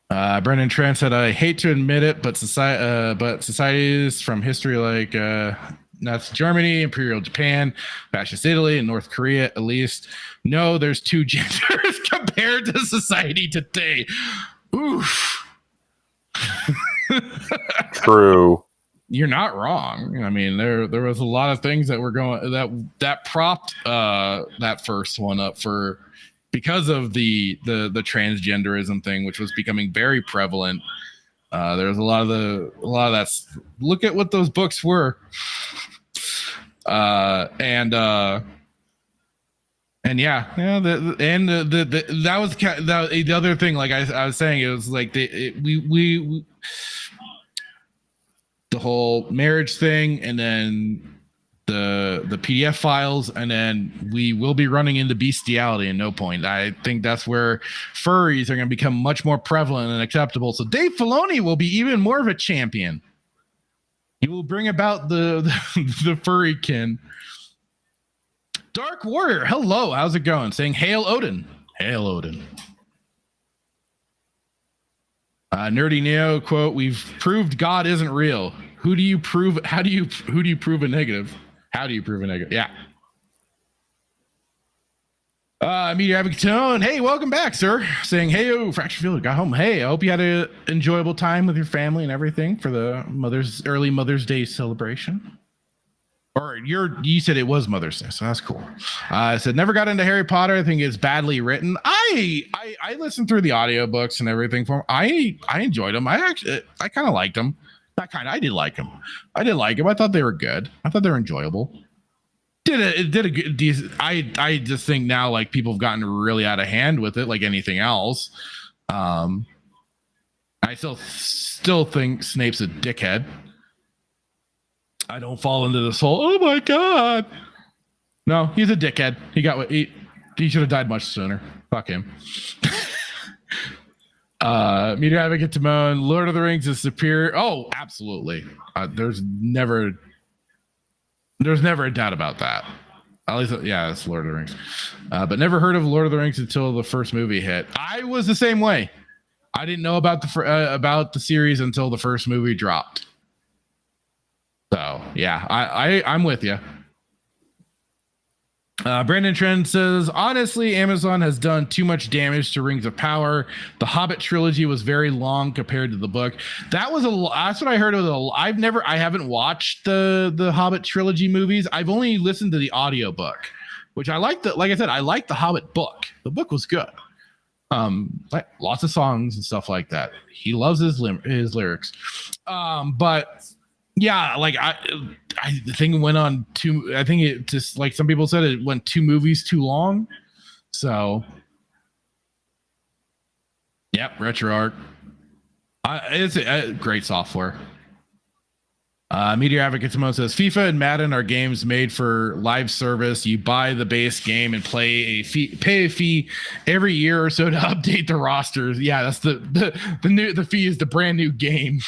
Brendan Trent said, I hate to admit it, but societies from history like Nazi Germany, Imperial Japan, Fascist Italy, and North Korea, at least, no, there's two genders compared to society today. Oof. True. You're not wrong. I mean, there was a lot of things that were going that propped that first one up for, because of the transgenderism thing, which was becoming very prevalent. There was a lot of that. Look at what those books were. That was the other thing. Like I was saying, it was like we the whole marriage thing, and then the PDF files, and then we will be running into bestiality in no point. I think that's where furries are going to become much more prevalent and acceptable. So Dave Filoni will be even more of a champion. He will bring about the furry kin. Dark Warrior, hello, how's it going? Saying hail Odin. Hail Odin. Nerdy Neo quote, we've proved God isn't real. Who do you prove a negative? How do you prove a negative? Yeah. Media Advocate Tone, hey, welcome back, sir. Saying, hey, Fracture Field, got home. Hey, I hope you had an enjoyable time with your family and everything for the early Mother's Day celebration. Or you said it was Mother's Day, so that's cool. I said never got into Harry Potter. I think it's badly written. I listened through the audiobooks and everything for him. I enjoyed them. I kind of liked them. I did like them. I thought they were good. I thought they were enjoyable. Did a good. I just think now, like, people have gotten really out of hand with it, like anything else. I still think Snape's a dickhead. I don't fall into this whole, oh my god. No, he's a dickhead. He should have died much sooner. Fuck him. Media Advocate Timon, Lord of the Rings is superior. Oh, absolutely. There's never a doubt about that. At least, yeah, it's Lord of the Rings. But never heard of Lord of the Rings until the first movie hit. I was the same way. I didn't know about the series until the first movie dropped. So yeah, I'm with you. Brandon Trent says, honestly, Amazon has done too much damage to Rings of Power. The Hobbit trilogy was very long compared to the book. That's what I heard of I haven't watched the Hobbit trilogy movies. I've only listened to the audiobook, which I like. Like I said, I like the Hobbit book. The book was good. Like lots of songs and stuff like that. He loves his lyrics. But yeah, like the thing went on I think it just, like some people said, it went 2 movies too long. So yep, RetroArch. It's a great software. Meteor Advocate Simone says FIFA and Madden are games made for live service. You buy the base game and pay a fee every year or so to update the rosters. Yeah, that's the fee is the brand new game.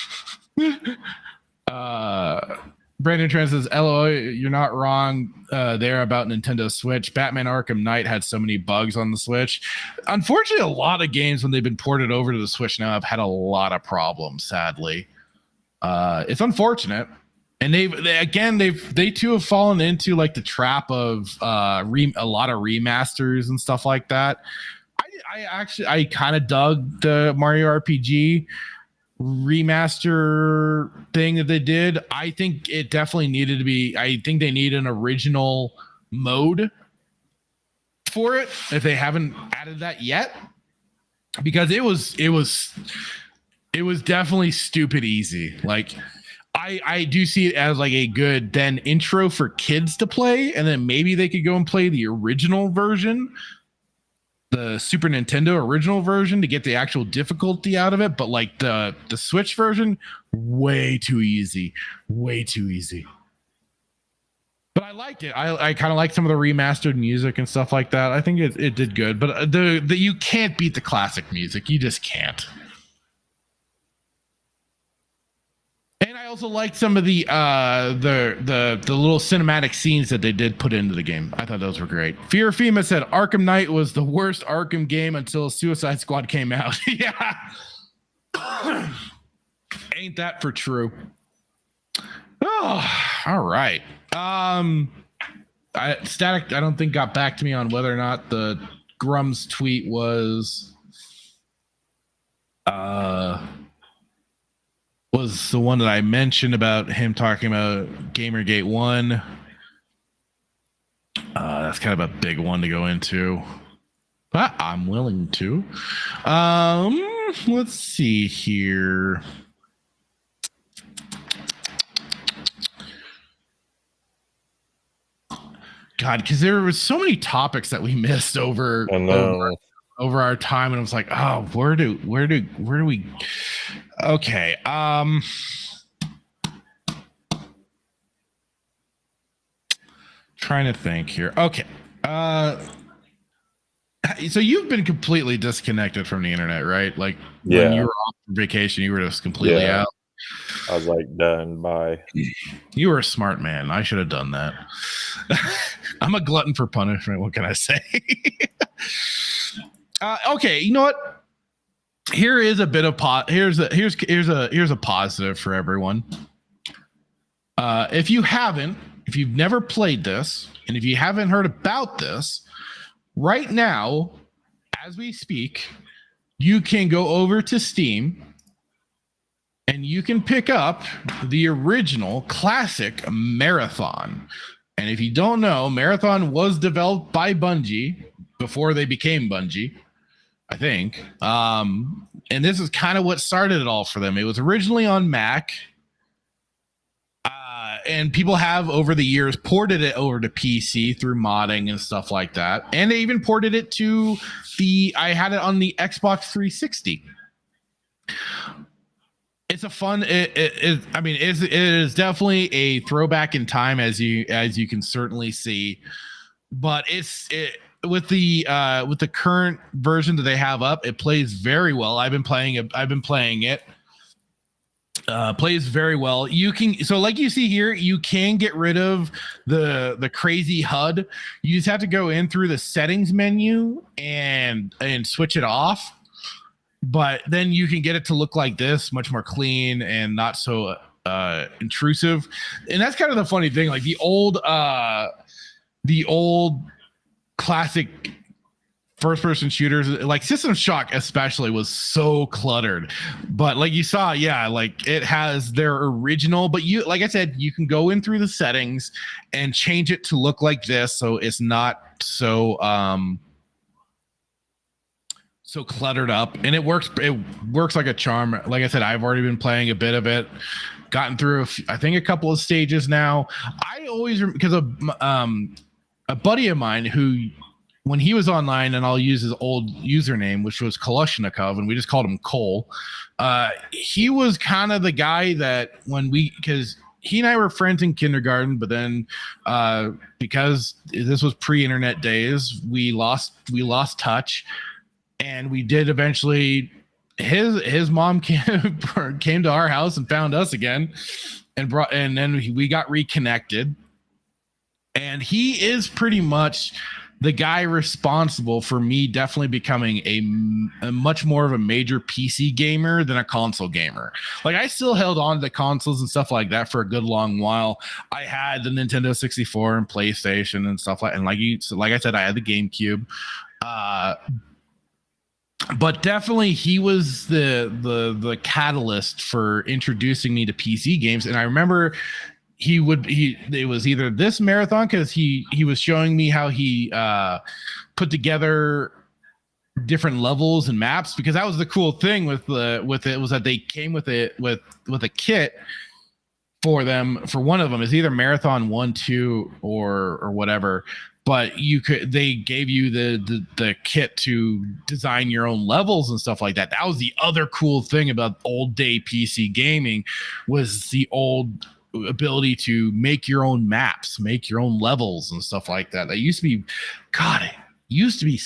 Brandon Trent says, LOL, you're not wrong there about Nintendo Switch. Batman Arkham Knight had so many bugs on the Switch. Unfortunately, a lot of games when they've been ported over to the Switch now have had a lot of problems, sadly. It's unfortunate. And they too have fallen into like the trap of a lot of remasters and stuff like that. I kind of dug the Mario RPG remaster thing that they did. I think it definitely needed to be. I think they need an original mode for it if they haven't added that yet, because it was definitely stupid easy. Like I do see it as like a good then intro for kids to play, and then maybe they could go and play the original version, the Super Nintendo original version, to get the actual difficulty out of it. But like the Switch version, way too easy. But I liked it. I kind of like some of the remastered music and stuff like that. I think it did good. But the you can't beat the classic music. You just can't. And I also liked some of the little cinematic scenes that they did put into the game. I thought those were great. Fear FEMA said Arkham Knight was the worst Arkham game until Suicide Squad came out. Yeah. Ain't that for true? Oh, all right. Static, I don't think got back to me on whether or not the Grum's tweet was the one that I mentioned about him talking about Gamergate 1. That's kind of a big one to go into, but I'm willing to. Let's see here. God, because there were so many topics that we missed over our time, and I was like, oh, where do we? Okay. Trying to think here. Okay. So you've been completely disconnected from the internet, right? Like when you were off on vacation, you were just completely out. I was like done. Bye. You were a smart man. I should have done that. I'm a glutton for punishment. What can I say? Okay, you know what? Here is a bit of here's a positive for everyone. If you've never played this, and if you haven't heard about this, right now, as we speak, you can go over to Steam and you can pick up the original classic Marathon. And if you don't know, Marathon was developed by Bungie before they became Bungie, I think. And this is kind of what started it all for them. It was originally on Mac. And people have over the years ported it over to PC through modding and stuff like that. And they even ported it to I had it on the Xbox 360. It's a fun. It is definitely a throwback in time, as you can certainly see. But with the current version that they have up, it plays very well. I've been playing it. Plays very well. You can, so like you see here, you can get rid of the crazy HUD. You just have to go in through the settings menu and switch it off. But then you can get it to look like this, much more clean and not so intrusive. And that's kind of the funny thing. Like the old classic first person shooters, like System Shock especially, was so cluttered. But like you saw, yeah, like it has their original, but you, like I said, you can go in through the settings and change it to look like this, so it's not so so cluttered up, and it works like a charm. Like I said, I've already been playing a bit of it, gotten through I think a couple of stages now. I always, because of a buddy of mine who, when he was online, and I'll use his old username, which was Kalashnikov, and we just called him Cole. He was kind of the guy that because he and I were friends in kindergarten, but then because this was pre-internet days, we lost touch, and we did eventually. His mom came to our house and found us again, and then we got reconnected, and he is pretty much the guy responsible for me definitely becoming a much more of a major PC gamer than a console gamer. Like, I still held on to consoles and stuff like that for a good long while. I had the Nintendo 64 and PlayStation and stuff like I said, I had the GameCube. But definitely he was the catalyst for introducing me to PC games. And I remember it was either this marathon, because he was showing me how he put together different levels and maps, because that was the cool thing with it, was that they came with a kit for them. For one of them is either marathon 1, 2 or whatever, but they gave you the kit to design your own levels and stuff like that. That was the other cool thing about old day PC gaming, was the old ability to make your own maps, make your own levels and stuff like that. That used to be, God, it used to be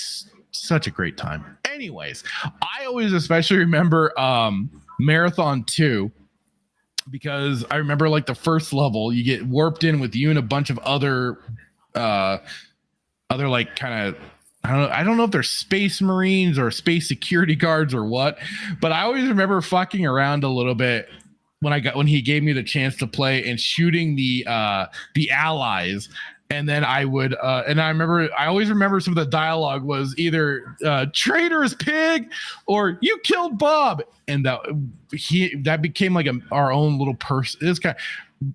such a great time. Anyways, I always especially remember Marathon 2, because I remember like the first level, you get warped in with you and a bunch of other like kind of, I don't know if they're space marines or space security guards or what, but I always remember fucking around a little bit when he gave me the chance to play and shooting the allies. And then I would I always remember some of the dialogue was either traitorous pig or you killed Bob, and that became like our own little person. It was kind of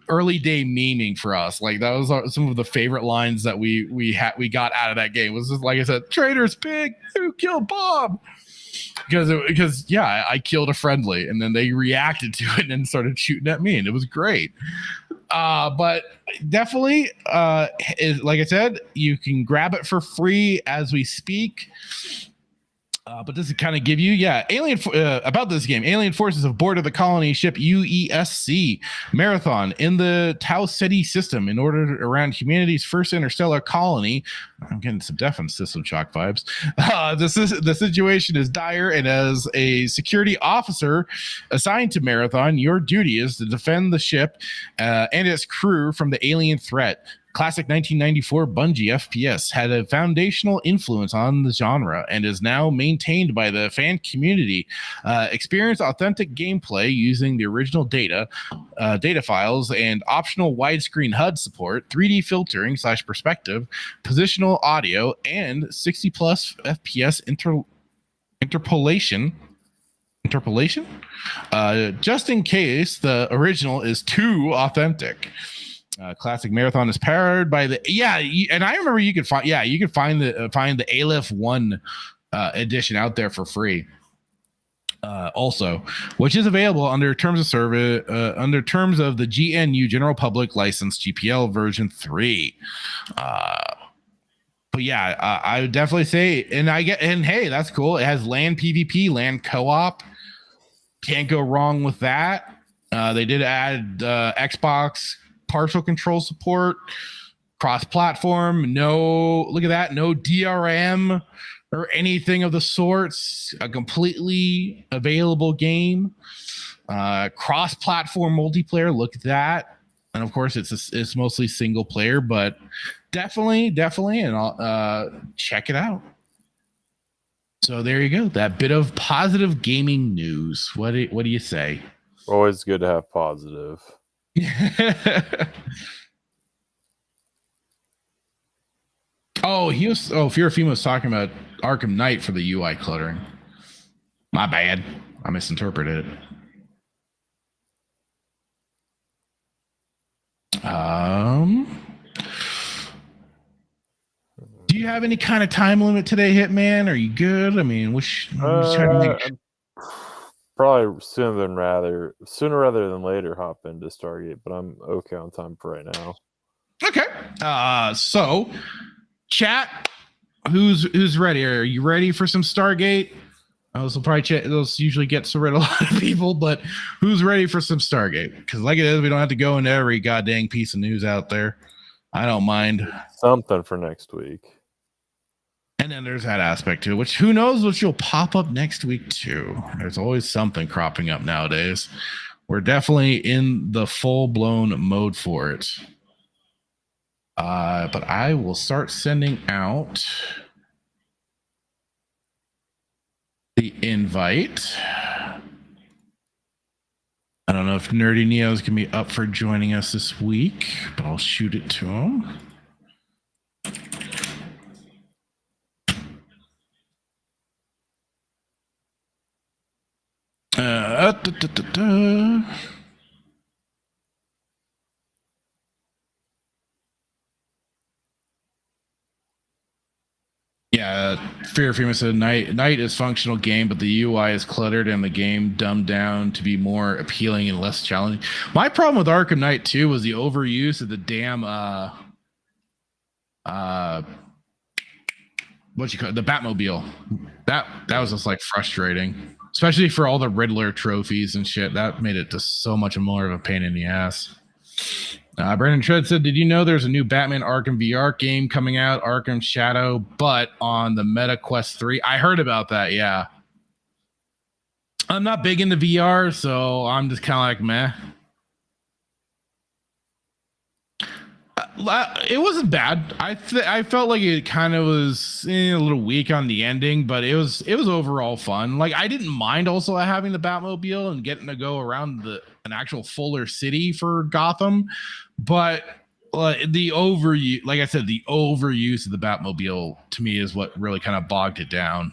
early day memeing for us. Like, that was some of the favorite lines that we got out of that game, was just, like I said, traitorous pig, who killed Bob? Because yeah, I killed a friendly, and then they reacted to it and started shooting at me, and it was great. But definitely, like I said, you can grab it for free as we speak. But this is kind of give you, about this game. Alien forces have boarded the colony ship UESC Marathon in the teal'c system in order around humanity's first interstellar colony. I'm getting some definite System Shock vibes. The situation is dire, and as a security officer assigned to Marathon, your duty is to defend the ship and its crew from the alien threat. Classic 1994 Bungie FPS had a foundational influence on the genre and is now maintained by the fan community. Experience authentic gameplay using the original data files and optional widescreen HUD support, 3D filtering / perspective, positional audio, and 60 plus FPS interpolation. Just in case the original is too authentic. Classic Marathon is powered by and I remember you could find the Aleph 1 edition out there for free. Also, which is available under terms of service under terms of the GNU General Public License GPL version 3. But yeah, I would definitely say, and hey, that's cool. It has LAN PvP, LAN co-op. Can't go wrong with that. They did add Xbox partial control support, cross-platform, no DRM or anything of the sorts. A completely available game. Cross-platform multiplayer, look at that. And of course, it's mostly single player, but definitely, and I'll check it out. So there you go. That bit of positive gaming news. What do you say? Always good to have positive. Oh, Fear Fema was talking about Arkham Knight for the UI cluttering. My bad. I misinterpreted it. Do you have any kind of time limit today, Hitman? Are you good? I mean, probably sooner rather than later hop into Stargate, but I'm okay on time for right now. Okay. So chat, who's ready? Are you ready for some Stargate? Those usually gets rid of a lot of people, but who's ready for some Stargate? Because like it is, we don't have to go into every goddamn piece of news out there. I don't mind. Something for next week. And then there's that aspect too, which who knows what you'll pop up next week too. There's always something cropping up nowadays. We're definitely in the full-blown mode for it. But I will start sending out the invite. I don't know if Nerdy Neo's gonna be up for joining us this week, but I'll shoot it to him. Yeah, Fear of Fema said Night is functional game, but the UI is cluttered and the game dumbed down to be more appealing and less challenging. My problem with Arkham Knight 2 was the overuse of the damn the Batmobile. That was just like frustrating, especially for all the Riddler trophies and shit. That made it just so much more of a pain in the ass. Brandon Tread said, did you know there's a new Batman Arkham VR game coming out, Arkham Shadow, but on the Meta Quest 3? I heard about that, yeah. I'm not big into VR, so I'm just kind of like, meh. It wasn't bad. I felt like it kind of was a little weak on the ending, but it was overall fun. Like, I didn't mind also having the Batmobile and getting to go around an actual fuller city for Gotham, but the overuse, like I said, the overuse of the Batmobile to me is what really kind of bogged it down.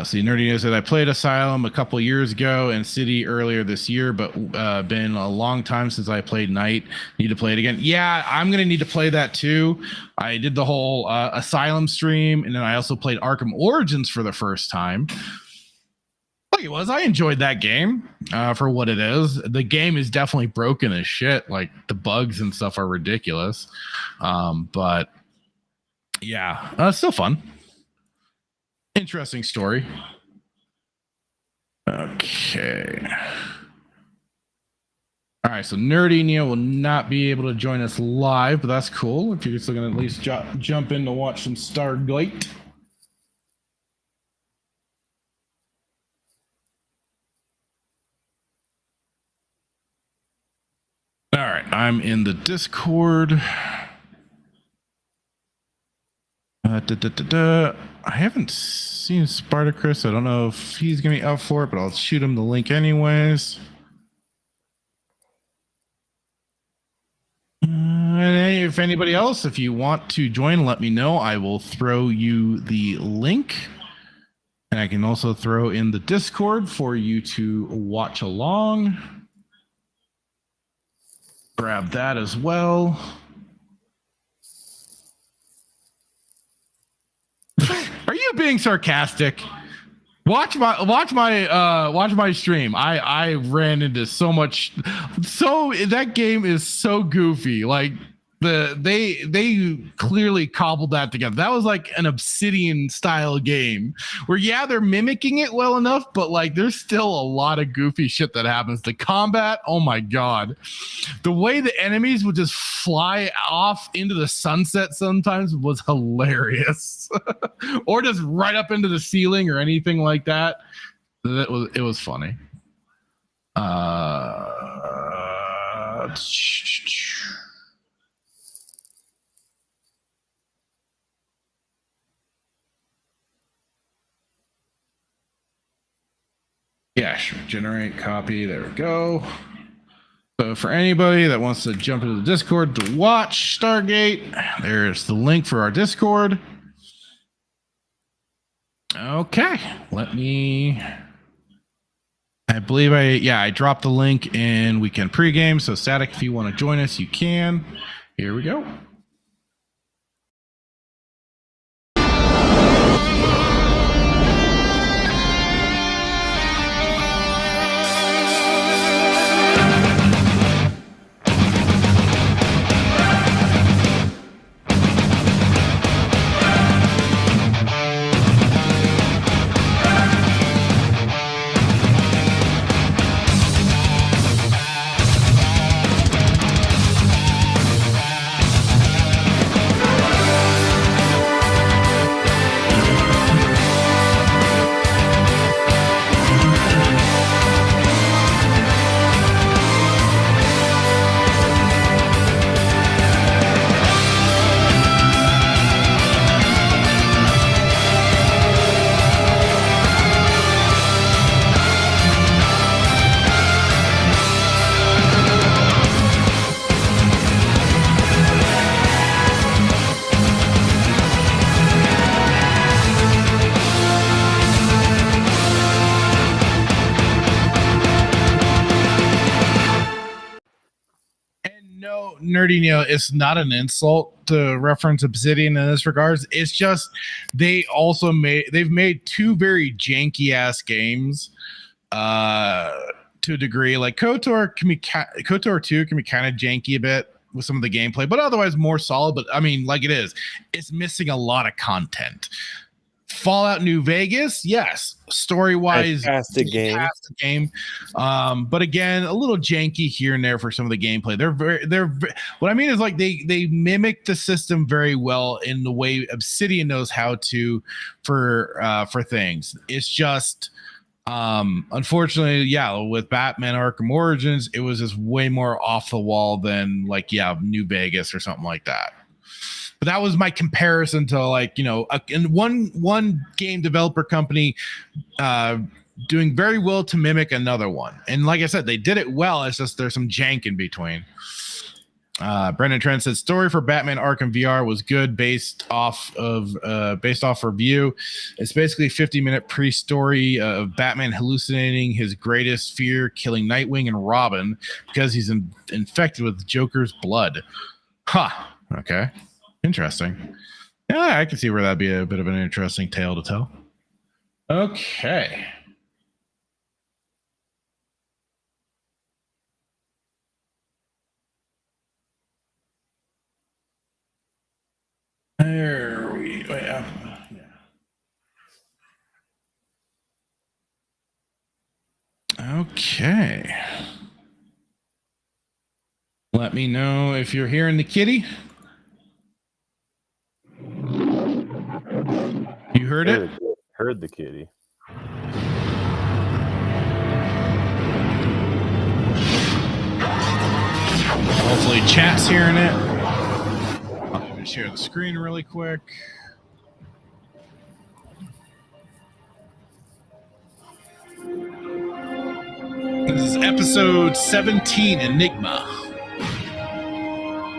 See, Nerdy knows that I played Asylum a couple years ago and City earlier this year, but been a long time since I played Night. Need to play it again. Yeah, I'm gonna need to play that too. I did the whole Asylum stream, and then I also played Arkham Origins for the first time. Like it was, I enjoyed that game for what it is. The game is definitely broken as shit. Like the bugs and stuff are ridiculous, but yeah, still fun. Interesting story. Okay. All right, so Nerdy Neo will not be able to join us live, but that's cool. If you're still going to at least jump in to watch some Stargate. All right, I'm in the Discord. I haven't seen Spartacus. I don't know if he's gonna be up for it, but I'll shoot him the link anyways. And if anybody else, if you want to join, let me know. I will throw you the link, and I can also throw in the Discord for you to watch along. Grab that as well. Are you being sarcastic? Watch my stream. I ran into so much. So that game is so goofy. Like they clearly cobbled that together. That was like an Obsidian style game where yeah, they're mimicking it well enough, but like there's still a lot of goofy shit that happens. The combat, oh my god, the way the enemies would just fly off into the sunset sometimes was hilarious, or just right up into the ceiling or anything like that. It was funny. Yeah, sure. Generate copy. There we go. So for anybody that wants to jump into the Discord to watch Stargate, there's the link for our Discord. Okay, I believe I dropped the link in Weekend Pregame. So Static, if you want to join us, you can. Here we go. Nerdy Neil, it's not an insult to reference Obsidian in this regards. It's just they've made two very janky ass games to a degree. Like KOTOR 2 can be kind of janky a bit with some of the gameplay, but otherwise more solid. But I mean, like it's missing a lot of content. Fallout New Vegas, yes, story-wise, fantastic game. But again, a little janky here and there for some of the gameplay. They're what I mean is like they mimic the system very well in the way Obsidian knows how to for things. It's just unfortunately, with Batman Arkham Origins, it was just way more off the wall than New Vegas or something like that. But that was my comparison to in one game developer company doing very well to mimic another one. And like I said, they did it well. It's just there's some jank in between. Brendan Trent said story for Batman Arkham VR was good based off review. It's basically a 50-minute pre-story of Batman hallucinating his greatest fear, killing Nightwing and Robin because he's infected with Joker's blood. Okay. Interesting. Yeah, I can see where that'd be a bit of an interesting tale to tell. Okay. There we go. Yeah. Okay. Let me know if you're hearing the kitty. You heard it? Heard the kitty. Hopefully chat's hearing it. I'm going to share the screen really quick. This is episode 17, Enigma.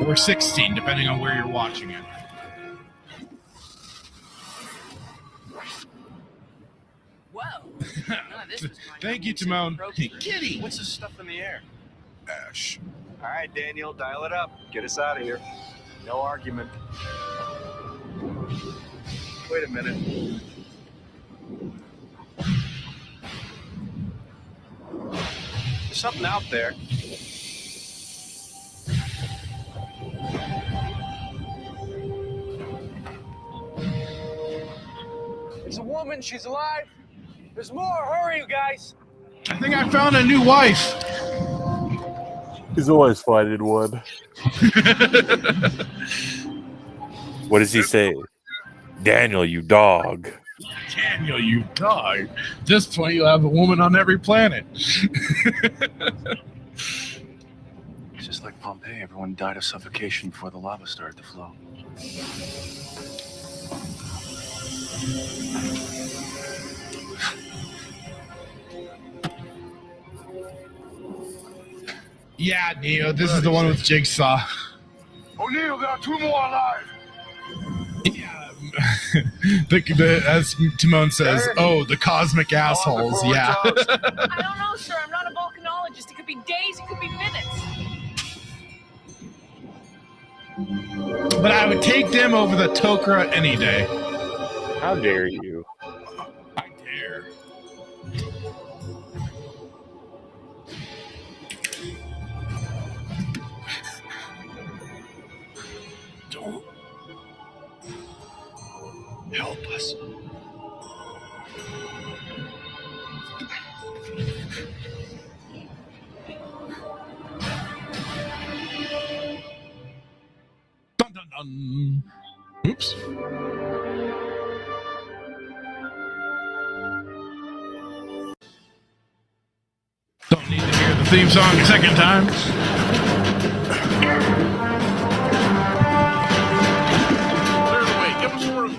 Or 16, depending on where you're watching it. Thank you, Timon. Hey, kitty! What's this stuff in the air? Ash. All right, Daniel, dial it up. Get us out of here. No argument. Wait a minute. There's something out there. It's a woman. She's alive. There's more. Hurry, you guys. I think I found a new wife. He's always finding one. What does he say? Daniel, you dog. Daniel, you dog. At this point, you'll have a woman on every planet. It's just like Pompeii. Everyone died of suffocation before the lava started to flow. Yeah, Neo, this is the one with Jigsaw. O'Neill got 2 more alive. Yeah. As Timon says, oh, the cosmic assholes. Yeah. I don't know, sir. I'm not a volcanologist. It could be days, it could be minutes. But I would take them over the Tok'ra any day. How dare you? I dare. Don't help us. Dun, dun, dun. Oops. Don't need to hear the theme song a second time. Clear the way. Give us room.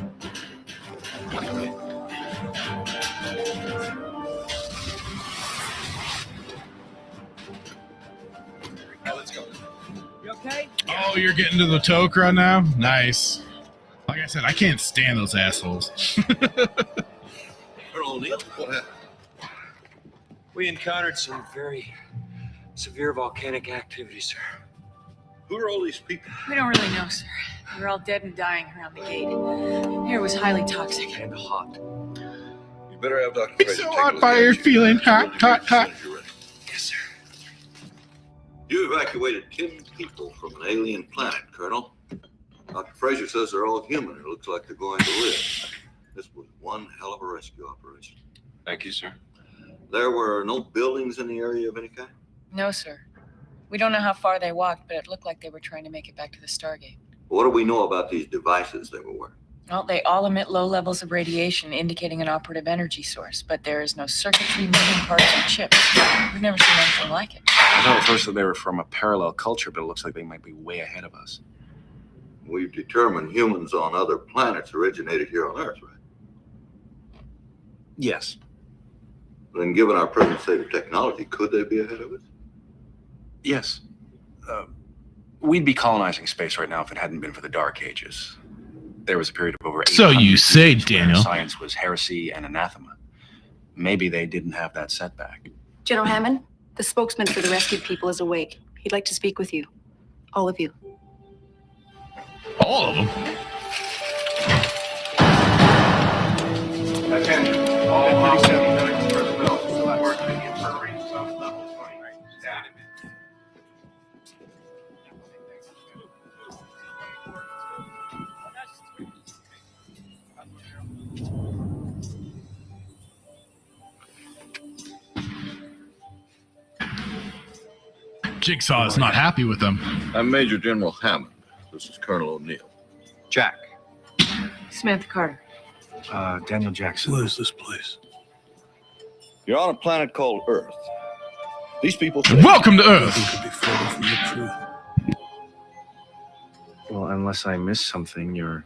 Let's go. You okay? Oh, you're getting to the Tok'ra now? Nice. Like I said, I can't stand those assholes. Colonel O'Neill, what happened? We encountered some very severe volcanic activity, sir. Who are all these people? We don't really know, sir. They were all dead and dying around the gate. The air was highly toxic. And hot. You better have Dr. It's so hot fire feeling hot, hot, hot. Yes, sir. You evacuated 10 people from an alien planet, Colonel. Dr. Fraser says they're all human. It looks like they're going to live. This was one hell of a rescue operation. Thank you, sir. There were no buildings in the area of any kind? No, sir. We don't know how far they walked, but it looked like they were trying to make it back to the Stargate. What do we know about these devices they were wearing? Well, they all emit low levels of radiation, indicating an operative energy source, but there is no circuitry, moving parts, or chips. We've never seen anything like it. I thought at first that they were from a parallel culture, but it looks like they might be way ahead of us. We've determined humans on other planets originated here on Earth, right? Yes. Then given our present state of technology, could they be ahead of us? Yes. We'd be colonizing space right now if it hadn't been for the Dark Ages. There was a period of over 800 So you say, years where Daniel. Science was heresy and anathema. Maybe they didn't have that setback. General Hammond, the spokesman for the rescued people is awake. He'd like to speak with you. All of you. All of them? Attention. All operating personnel. Working in the infirmary, South Level 20. Stand. Jigsaw is not happy with them. I'm Major General Hammond. This is Colonel O'Neill. Jack. Samantha Carter. Daniel Jackson. What is this place? You're on a planet called Earth. These people say... Welcome to Earth! Could be further from the truth. Well, unless I missed something, you're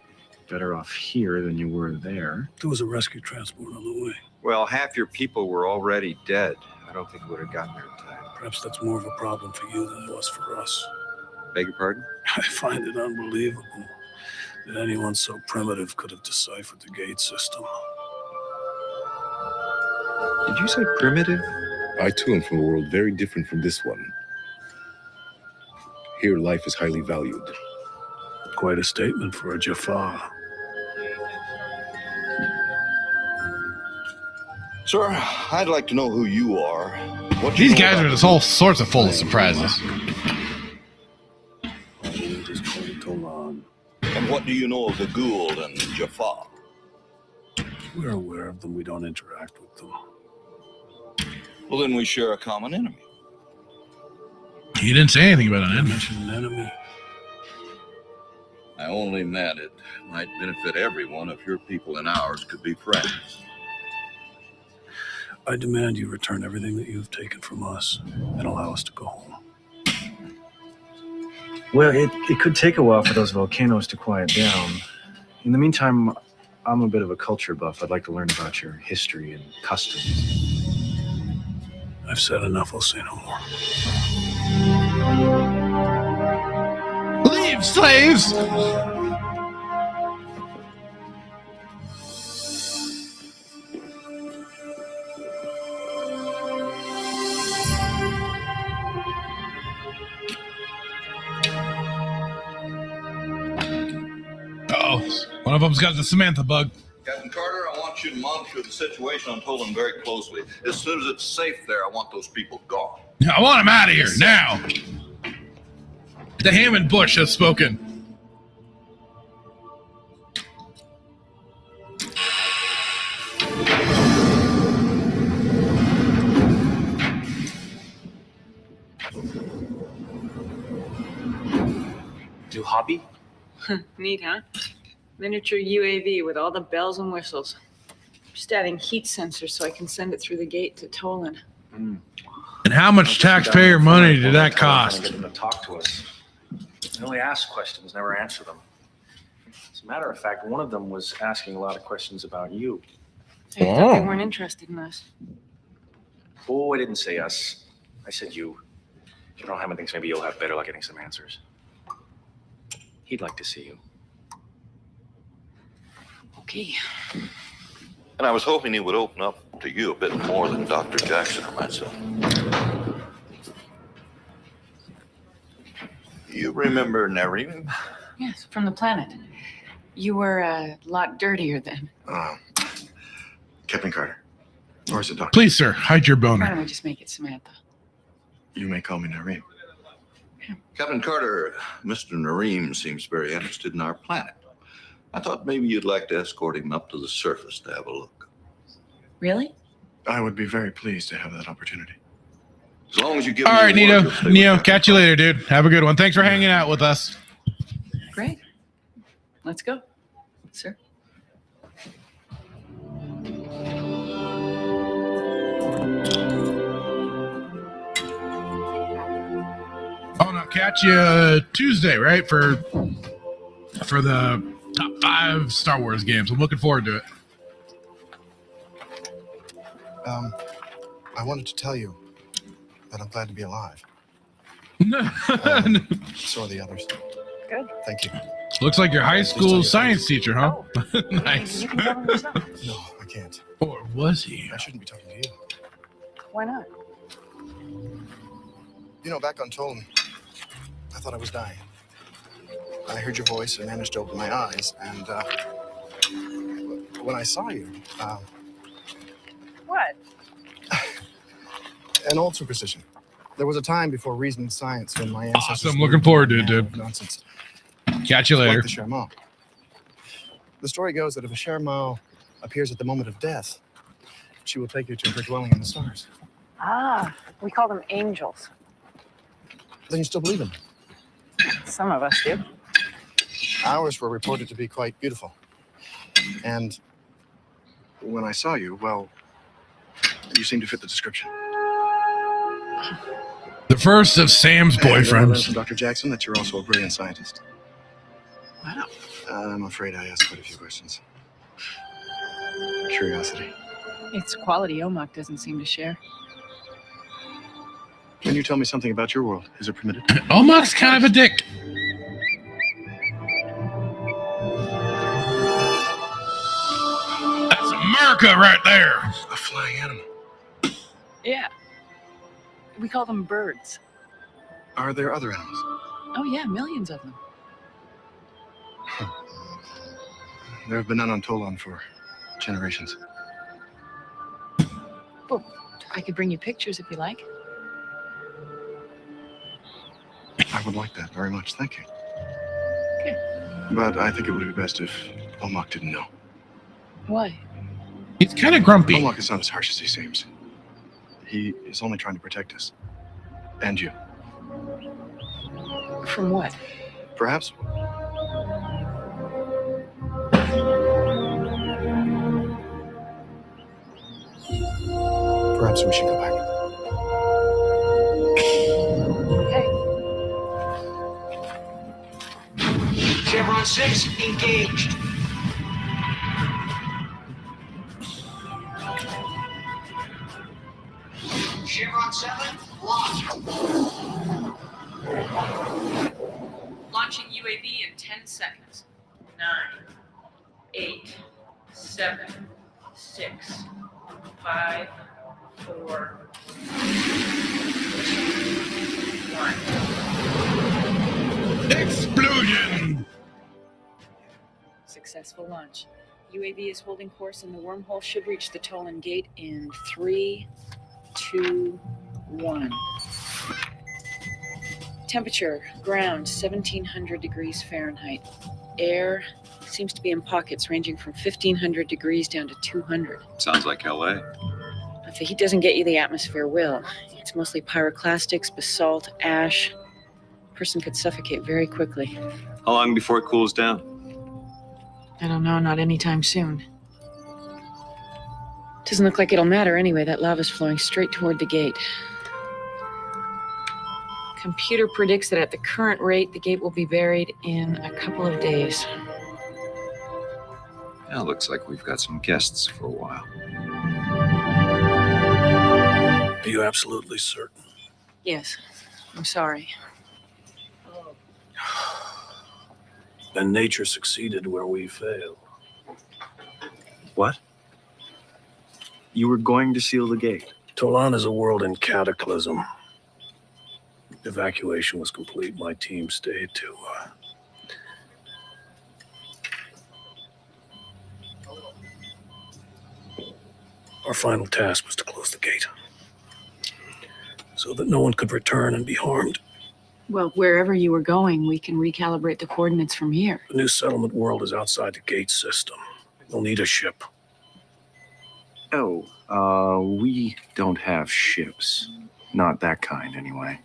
better off here than you were there. There was a rescue transport on the way. Well, half your people were already dead. I don't think it would have gotten there in time. Perhaps that's more of a problem for you than it was for us. Beg your pardon? I find it unbelievable that anyone so primitive could have deciphered the gate system. Did you say primitive? I too am from a world very different from this one. Here, life is highly valued. Quite a statement for a Jaffa. Sir, I'd like to know who you are. What These guys are just all sorts of full of surprises. And what do you know of the Gould and Jaffa? We're aware of them. We don't interact with them. Well, then we share a common enemy. He didn't say anything about an enemy. An enemy. I only meant it might benefit everyone if your people and ours could be friends. I demand you return everything that you've taken from us and allow us to go home. Well, it could take a while for those volcanoes to quiet down. In the meantime, I'm a bit of a culture buff. I'd like to learn about your history and customs. I've said enough. I'll say no more. Leave, slaves! Uh-oh. One of them's got the Samantha bug. Captain Carter, I want you to monitor the situation on Tolan very closely. As soon as it's safe there, I want those people gone. I want him out of here, now! The Hammond Bush has spoken. Do hobby? Neat, huh? Miniature UAV with all the bells and whistles. Just adding heat sensors so I can send it through the gate to Tolan. And how much taxpayer money did that cost? Get them to talk to us. They only ask questions, never answer them. As a matter of fact, one of them was asking a lot of questions about you. I thought they weren't interested in us. Oh, I didn't say us. I said you. General Hammond thinks maybe you'll have better luck getting some answers. He'd like to see you. Okay. And I was hoping he would open up to you a bit more than Dr. Jackson or myself. You remember Nareem? Yes, from the planet. You were a lot dirtier then. Captain Carter. Or is it Doctor? Please, sir, hide your Why don't boner. we just make it Samantha? You may call me Nareem. Captain Carter, Mr. Nareem seems very interested in our planet. I thought maybe you'd like to escort him up to the surface to have a look. Really? I would be very pleased to have that opportunity. As long as you give All me right, your word, Nito. you'll stay with Neo, Captain catch you later, dude. Have a good one. Thanks for hanging out with us. Great. Let's go, sir. Oh, no, catch you Tuesday, right? For the top 5 Star Wars games. I'm looking forward to it. I wanted to tell you that I'm glad to be alive. So are the others. Good. Thank you. Looks like your high school science teacher, huh? Nice. You can tell him yourself. No, I can't. Or was he? I shouldn't be talking to you. Why not? You know, back on Tolan, I thought I was dying. I heard your voice and managed to open my eyes, and when I saw you, What? an old superstition. There was a time before reason and science when my ancestors... Awesome. Looking forward to it, dude. Nonsense. Catch you later. Like the Shermau. The story goes that if a Shermau appears at the moment of death, she will take you to her dwelling in the stars. Ah, we call them angels. Then you still believe in them? Some of us do. Ours were reported to be quite beautiful. And when I saw you, well, you seemed to fit the description. The first of Sam's And I learned boyfriends. from Dr. Jackson that you're also a brilliant scientist. Wow. I'm afraid I asked quite a few questions. Curiosity. It's a quality Omok doesn't seem to share. Can you tell me something about your world? Is it permitted? Omok's kind of a dick. That's America right there. A flying animal. Yeah. We call them birds. Are there other animals? Oh, yeah, millions of them. There have been none on Tolan for generations. Oh, I could bring you pictures if you like. I would like that very much. Thank you. Okay. But I think it would be best if Omok didn't know. Why? He's kind of grumpy. Omok is not as harsh as he seems. He is only trying to protect us. And you. From what? Perhaps. Perhaps we should go back. Chevron 6, engaged. Chevron 7, locked. Launching UAV in 10 seconds. 9, 8, 7, 6, 5, 4, 1. Explosion! Successful launch. UAV is holding course and the wormhole should reach the Tolan gate in 3, 2, 1. Temperature, ground, 1700 degrees Fahrenheit. Air seems to be in pockets ranging from 1500 degrees down to 200. Sounds like LA. If the heat doesn't get you, the atmosphere will. It's mostly pyroclastics, basalt, ash. Person could suffocate very quickly. How long before it cools down? I don't know, not anytime soon. Doesn't look like it'll matter anyway. That lava's flowing straight toward the gate. Computer predicts that at the current rate, the gate will be buried in a couple of days. Yeah, looks like we've got some guests for a while. Are you absolutely certain? Yes, I'm sorry. Then nature succeeded where we failed. What? You were going to seal the gate? Tolan is a world in cataclysm. Evacuation was complete. My team stayed to our final task was to close the gate so that no one could return and be harmed. Well, wherever you were going, we can recalibrate the coordinates from here. The new settlement world is outside the gate system. We'll need a ship. Oh, we don't have ships. Not that kind, anyway.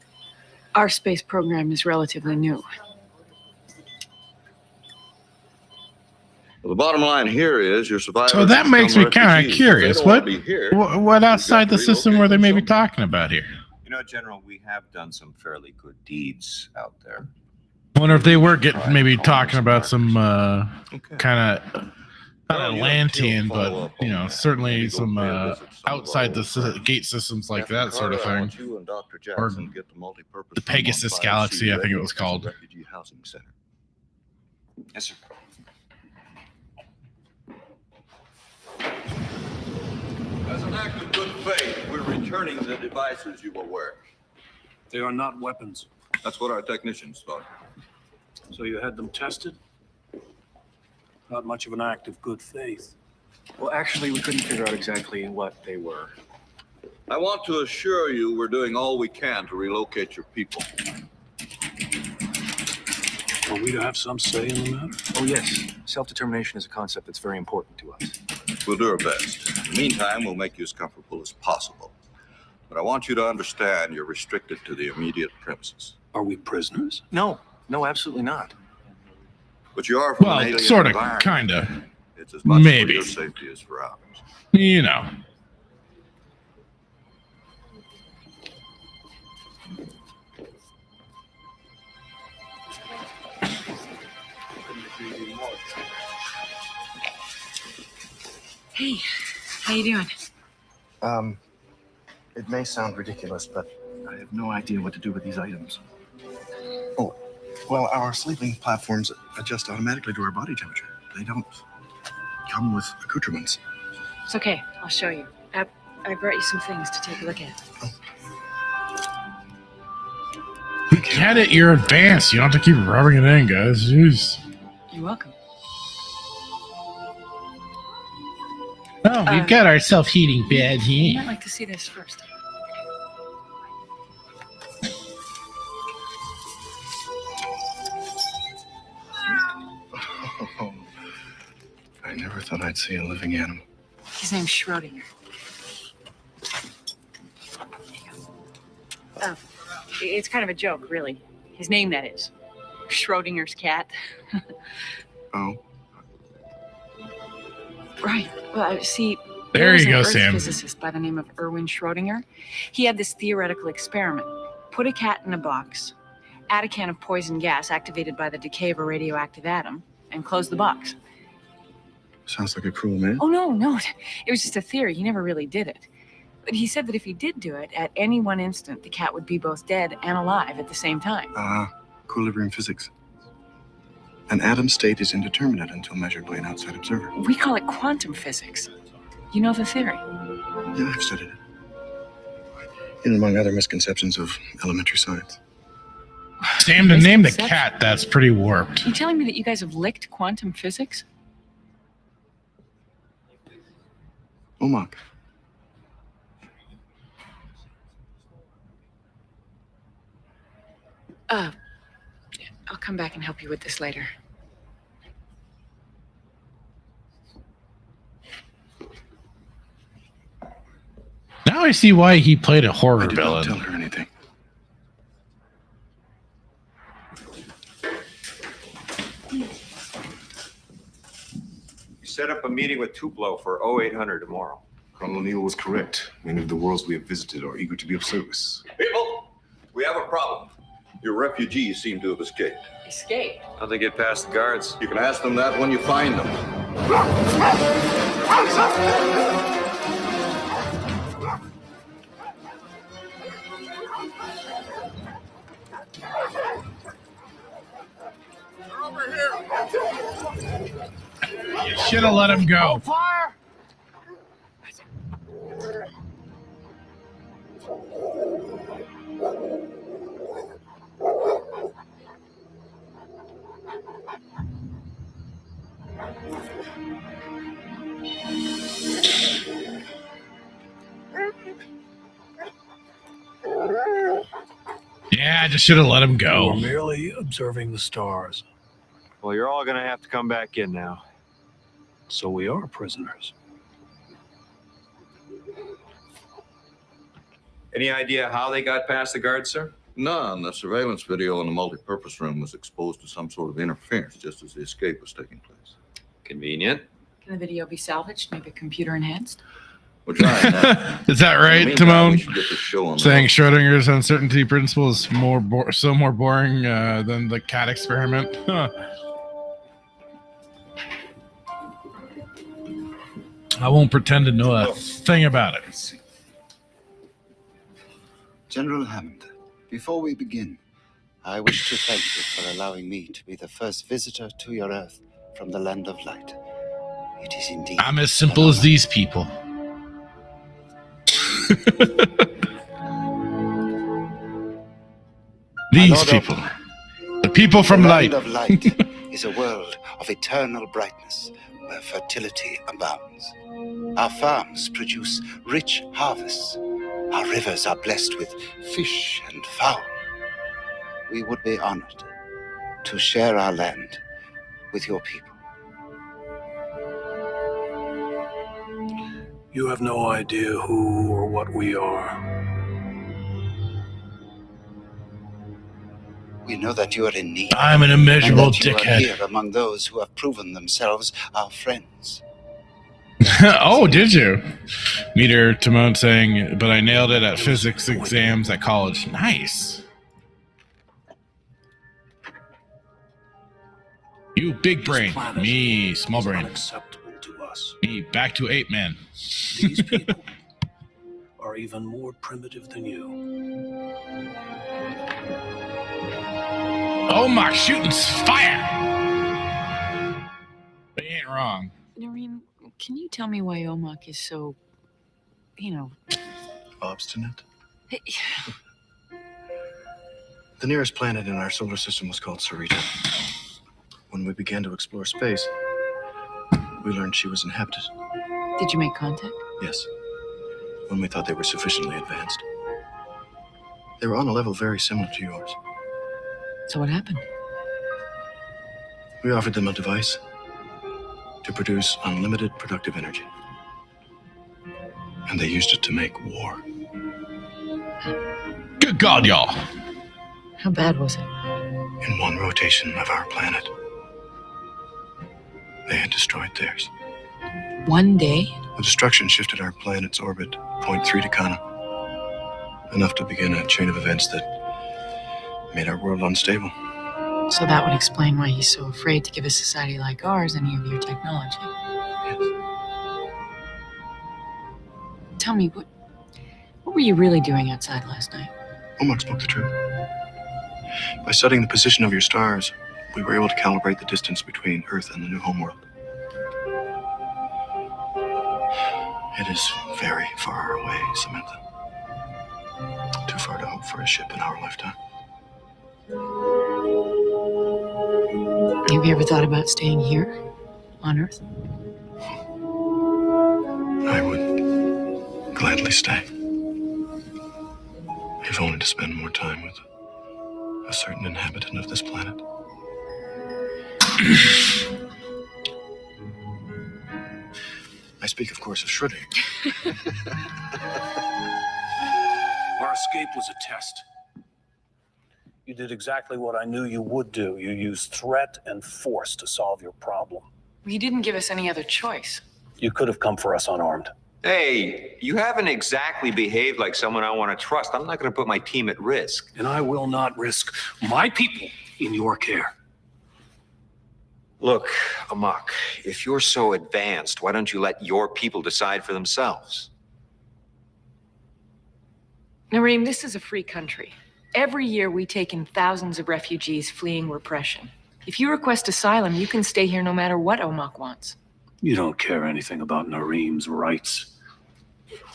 Our space program is relatively new. Well, the bottom line here is your survivors. So that makes me become kind of refugees. curious. They don't wanna be here. What outside the system were they maybe talking about here? You know, General, we have done some fairly good deeds out there. I wonder if they were getting maybe talking about some kind of not Atlantean, but you know, certainly some outside the gate systems like that sort of thing. Or the Pegasus Galaxy, I think it was called. Refugee housing center. Yes, sir. As an act of good faith, we're returning the devices you were wearing. They are not weapons. That's what our technicians thought. So you had them tested? Not much of an act of good faith. Well, actually, we couldn't figure out exactly what they were. I want to assure you we're doing all we can to relocate your people. Are we to have some say in the matter? Oh, yes. Self-determination is a concept that's very important to us. We'll do our best. In the meantime, we'll make you as comfortable as possible. But I want you to understand you're restricted to the immediate premises. Are we prisoners? No, absolutely not. But you are from an Well, alien sort of, environment. kind of. It's as much Maybe. for your safety as for ours. You know. Hey, how you doing? It may sound ridiculous, but I have no idea what to do with these items. Oh, well, our sleeping platforms adjust automatically to our body temperature. They don't come with accoutrements. It's okay. I'll show you. I brought you some things to take a look at. Get it, you're advanced. You don't have to keep rubbing it in, guys. Jeez. You're welcome. Oh, we've got our self-heating bed You here. might like to see this first. Oh, I never thought I'd see a living animal. His name's Schrodinger. Oh, it's kind of a joke, really. His name, that is. Schrodinger's cat. Oh. Right. Well, see, There was you an go, Earth Sam. physicist by the name of Erwin Schrodinger. He had this theoretical experiment. Put a cat in a box, add a can of poison gas activated by the decay of a radioactive atom, and close the box. Sounds like a cruel man. Oh, no. It was just a theory. He never really did it. But he said that if he did do it, at any one instant, the cat would be both dead and alive at the same time. Equilibrium physics. An atom state is indeterminate until measured by an outside observer. We call it quantum physics. You know the theory? Yeah, I've studied it. And among other misconceptions of elementary science. Damn, to name the cat, that's pretty warped. You telling me that you guys have licked quantum physics? Omak. I'll come back and help you with this later. Now I see why he played a horror villain. Don't tell her anything. You set up a meeting with Tupelo for 0800 tomorrow. Colonel O'Neill was correct. Many of the worlds we have visited are eager to be of service. People, we have a problem. Your refugees seem to have escaped. Escape? How'd they get past the guards? You can ask them that when you find them. You should have let him go. Fire! Yeah, I just should have let him go. We're merely observing the stars. Well, you're all gonna have to come back in now. So we are prisoners. Any idea how they got past the guards, sir? None. The surveillance video in the multi-purpose room was exposed to some sort of interference just as the escape was taking place. Convenient. Can the video be salvaged? Maybe computer enhanced? We're trying that. Is that right, Meantime, we Timon? should get this show on the Saying road. Schrodinger's uncertainty principle is more boring than the cat experiment. Huh. I won't pretend to know a thing about it. General Hammond, before we begin, I wish to thank you for allowing me to be the first visitor to your Earth from the land of light. It is indeed. I'm as simple as these people. These people. The people from the light. land of light is a world of eternal brightness where fertility abounds. Our farms produce rich harvests. Our rivers are blessed with fish and fowl. We would be honored to share our land with your people. You have no idea who or what we are. We know that you are in need. I'm an immeasurable and that you dickhead. are here among those who have proven themselves our friends. Oh, did you? Meter Timon saying, but I nailed it at physics exams at college. Nice. You big brain. Me, small brain. Unacceptable to us. Me, back to ape man. These people are even more primitive than you. Oh my shooting's fire! They ain't wrong. Noreen, can you tell me why Omak is so, Obstinate? The nearest planet in our solar system was called Sarita. When we began to explore space, we learned she was inhabited. Did you make contact? Yes. When we thought they were sufficiently advanced. They were on a level very similar to yours. So what happened? We offered them a device to produce unlimited productive energy. And they used it to make war. Good God, y'all. How bad was it? In one rotation of our planet, they had destroyed theirs. One day? The destruction shifted our planet's orbit 0.3 decana. Enough to begin a chain of events that made our world unstable. So that would explain why he's so afraid to give a society like ours any of your technology. Yes. Tell me, What were you really doing outside last night? Omar spoke the truth. By studying the position of your stars, we were able to calibrate the distance between Earth and the new homeworld. It is very far away, Samantha. Too far to hope for a ship in our lifetime. Have you ever thought about staying here on Earth? I would gladly stay. If only to spend more time with a certain inhabitant of this planet. I speak, of course, of Shruti. Our escape was a test. You did exactly what I knew you would do. You used threat and force to solve your problem. You didn't give us any other choice. You could have come for us unarmed. Hey, you haven't exactly behaved like someone I want to trust. I'm not going to put my team at risk. And I will not risk my people in your care. Look, Amok, if you're so advanced, why don't you let your people decide for themselves? Nareem, this is a free country. Every year we take in thousands of refugees fleeing repression. If you request asylum, you can stay here no matter what Omok wants. You don't care anything about Nareem's rights.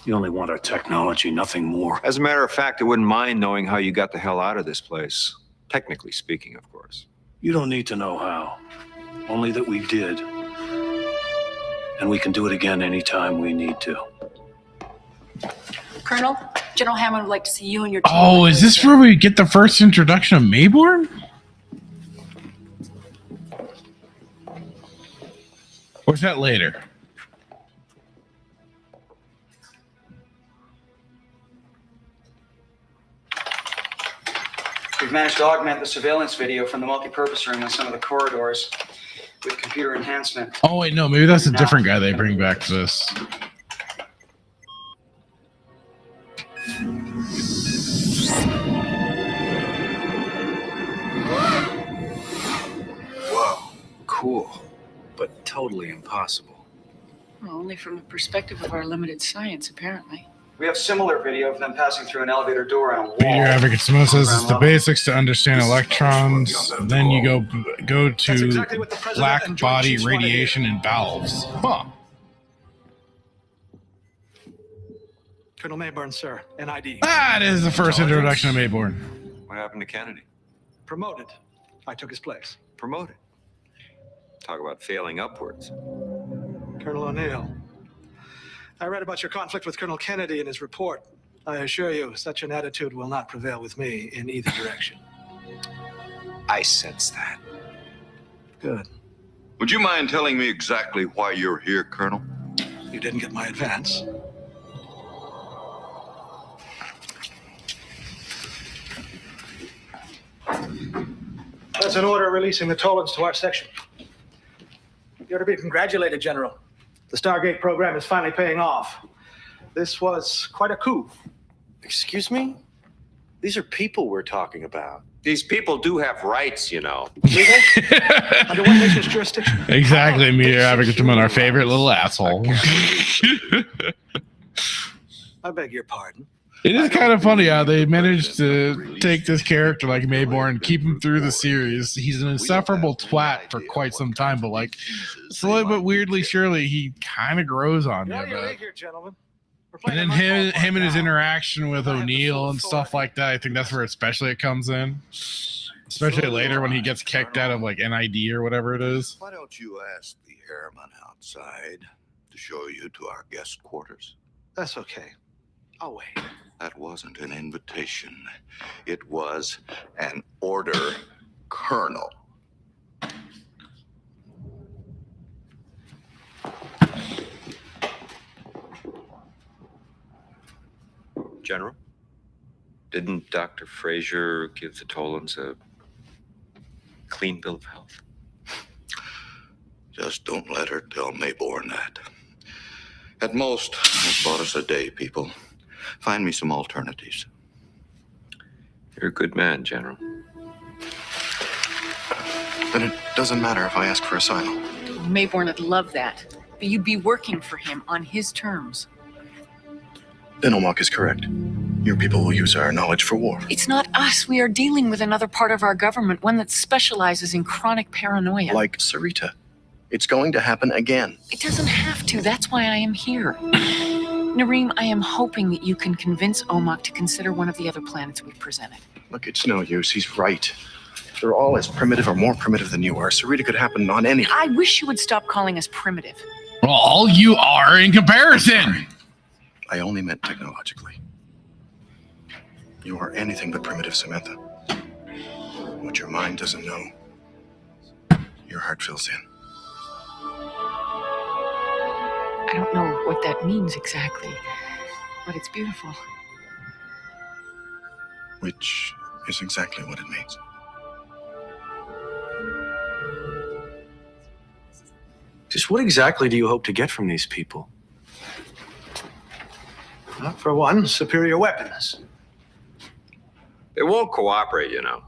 You only want our technology, nothing more. As a matter of fact, I wouldn't mind knowing how you got the hell out of this place. Technically speaking, of course. You don't need to know how. Only that we did. And we can do it again anytime we need to. Colonel, General Hammond would like to see you and your team. Oh, is this where we get the first introduction of Mayborn? Or is that later? We've managed to augment the surveillance video from the multi-purpose room in some of the corridors with computer enhancement. Oh, wait, no, maybe that's a different guy they bring back for this. Whoa, cool, but totally impossible. Well, only from the perspective of our limited science, apparently. We have similar video of them passing through an elevator door on a wall. Peter Advocate Simone says it's the basics to understand electrons. Then you go to black body radiation and valves. Huh. Colonel Mayborn, sir. NID. That is the first introduction of Mayborn. What happened to Kennedy? Promoted. I took his place. Promoted. Talk about failing upwards. Colonel O'Neill. I read about your conflict with Colonel Kennedy in his report. I assure you, such an attitude will not prevail with me in either direction. I sense that. Good. Would you mind telling me exactly why you're here, Colonel? You didn't get my advance. That's an order releasing the Tolans to our section. You're to be congratulated, General. The Stargate program is finally paying off. This was quite a coup. Excuse me? These are people we're talking about. These people do have rights, you know. Under what nation's jurisdiction? Exactly, Meteor Advocate Simone, our favorite little asshole. I beg your pardon. It is kind of funny how they managed to take this character like Mayborn and keep him through the series. He's an insufferable twat for quite some time, but like slowly but weirdly, surely he kind of grows on you. And then him and his interaction with O'Neill and stuff like that, I think that's where especially it comes in. Especially later when he gets kicked out of like NID or whatever it is. Why don't you ask the airman outside to show you to our guest quarters? That's okay. I'll wait. That wasn't an invitation. It was an order, Colonel. General? Didn't Dr. Frazier give the Tolans a clean bill of health? Just don't let her tell Mayborn that. At most, that bought us a day, people. Find me some alternatives. You're a good man, General. Then it doesn't matter if I ask for asylum. Mayborn would love that. But you'd be working for him on his terms. Then Omok is correct. Your people will use our knowledge for war. It's not us. We are dealing with another part of our government, one that specializes in chronic paranoia. Like Sarita. It's going to happen again. It doesn't have to. That's why I am here. Nareem, I am hoping that you can convince Omok to consider one of the other planets we've presented. Look, it's no use. He's right. They're all as primitive or more primitive than you are. Sarita could happen on any. I wish you would stop calling us primitive. Well, all you are in comparison. I only meant technologically. You are anything but primitive, Samantha. What your mind doesn't know, your heart fills in. I don't know what that means exactly, but it's beautiful. Which is exactly what it means. Just what exactly do you hope to get from these people? For one, superior weapons. They won't cooperate, you know.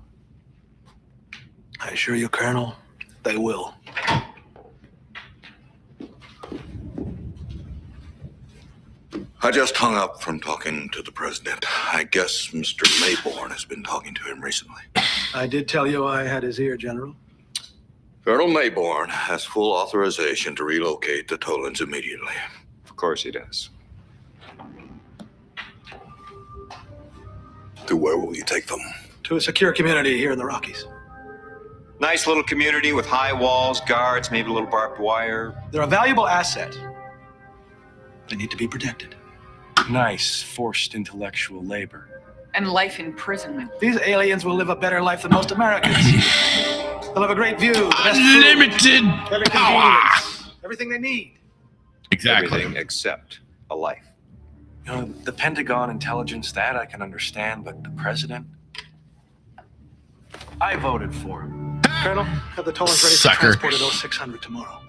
I assure you, Colonel, they will. I just hung up from talking to the president. I guess Mr. Mayborn has been talking to him recently. I did tell you I had his ear, General. Colonel Mayborn has full authorization to relocate the Tolans immediately. Of course he does. To where will you take them? To a secure community here in the Rockies. Nice little community with high walls, guards, maybe a little barbed wire. They're a valuable asset. They need to be protected. Nice, forced intellectual labor. And life imprisonment. These aliens will live a better life than most Americans. They'll have a great view, the best Unlimited food, power. Everything they need. Exactly. Everything except a life. You know, the Pentagon intelligence, that I can understand, but the president? I voted for him. Colonel, have the Tolans ready Sucker. for transport at 0600 tomorrow.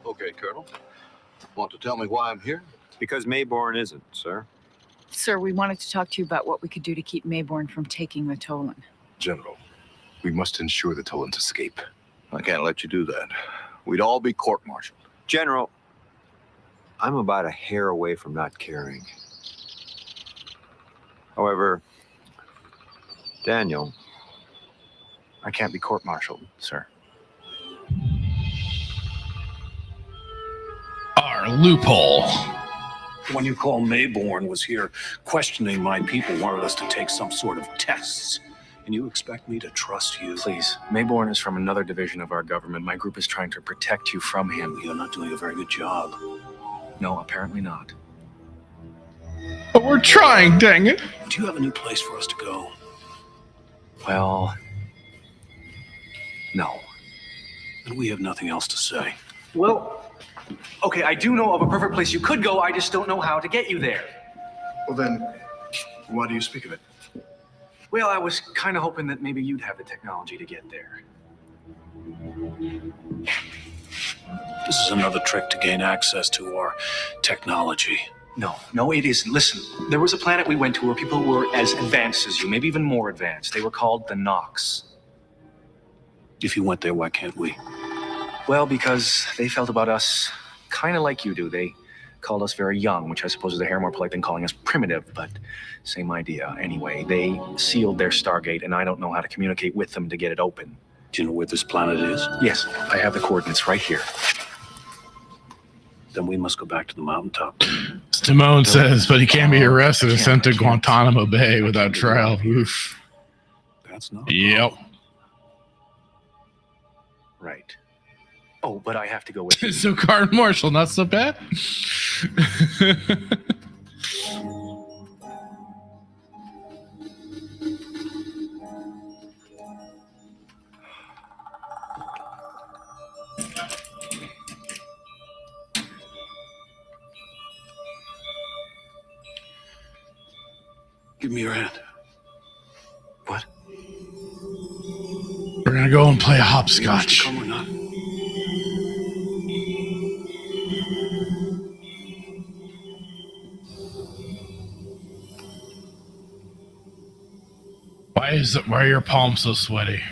Okay, Colonel. Want to tell me why I'm here? Because Mayborn isn't, sir. Sir, we wanted to talk to you about what we could do to keep Mayborn from taking the Tolan. General, we must ensure the Tolans escape. I can't let you do that. We'd all be court-martialed. General, I'm about a hair away from not caring. However, Daniel, I can't be court-martialed, sir. Our loophole. The one you call Mayborn was here questioning my people, wanted us to take some sort of tests. And you expect me to trust you? Please, Mayborn is from another division of our government. My group is trying to protect you from him. You're not doing a very good job. No, apparently not. But we're trying, dang it. Do you have a new place for us to go? Well, no. And we have nothing else to say. Well, okay, I do know of a perfect place you could go. I just don't know how to get you there. Well then, why do you speak of it? Well, I was kind of hoping that maybe you'd have the technology to get there. This is another trick to gain access to our technology. No, it isn't. Listen, there was a planet we went to where people were as advanced as you, maybe even more advanced. They were called the Nox. If you went there, why can't we? Well, because they felt about us kind of like you do. They called us very young, which I suppose is a hair more polite than calling us primitive, but same idea. Anyway, they sealed their Stargate, and I don't know how to communicate with them to get it open. Do you know where this planet is? Yes, I have the coordinates right here. Then we must go back to the mountaintop. Timon says, but he can't be arrested and sent to Guantanamo Bay without trial. Oof. That's not. Yep. Right. Oh, but I have to go with you. So Guard Marshal, not so bad. Give me your hand. What? We're gonna go and play a hopscotch. Come or not? Why are your palms so sweaty?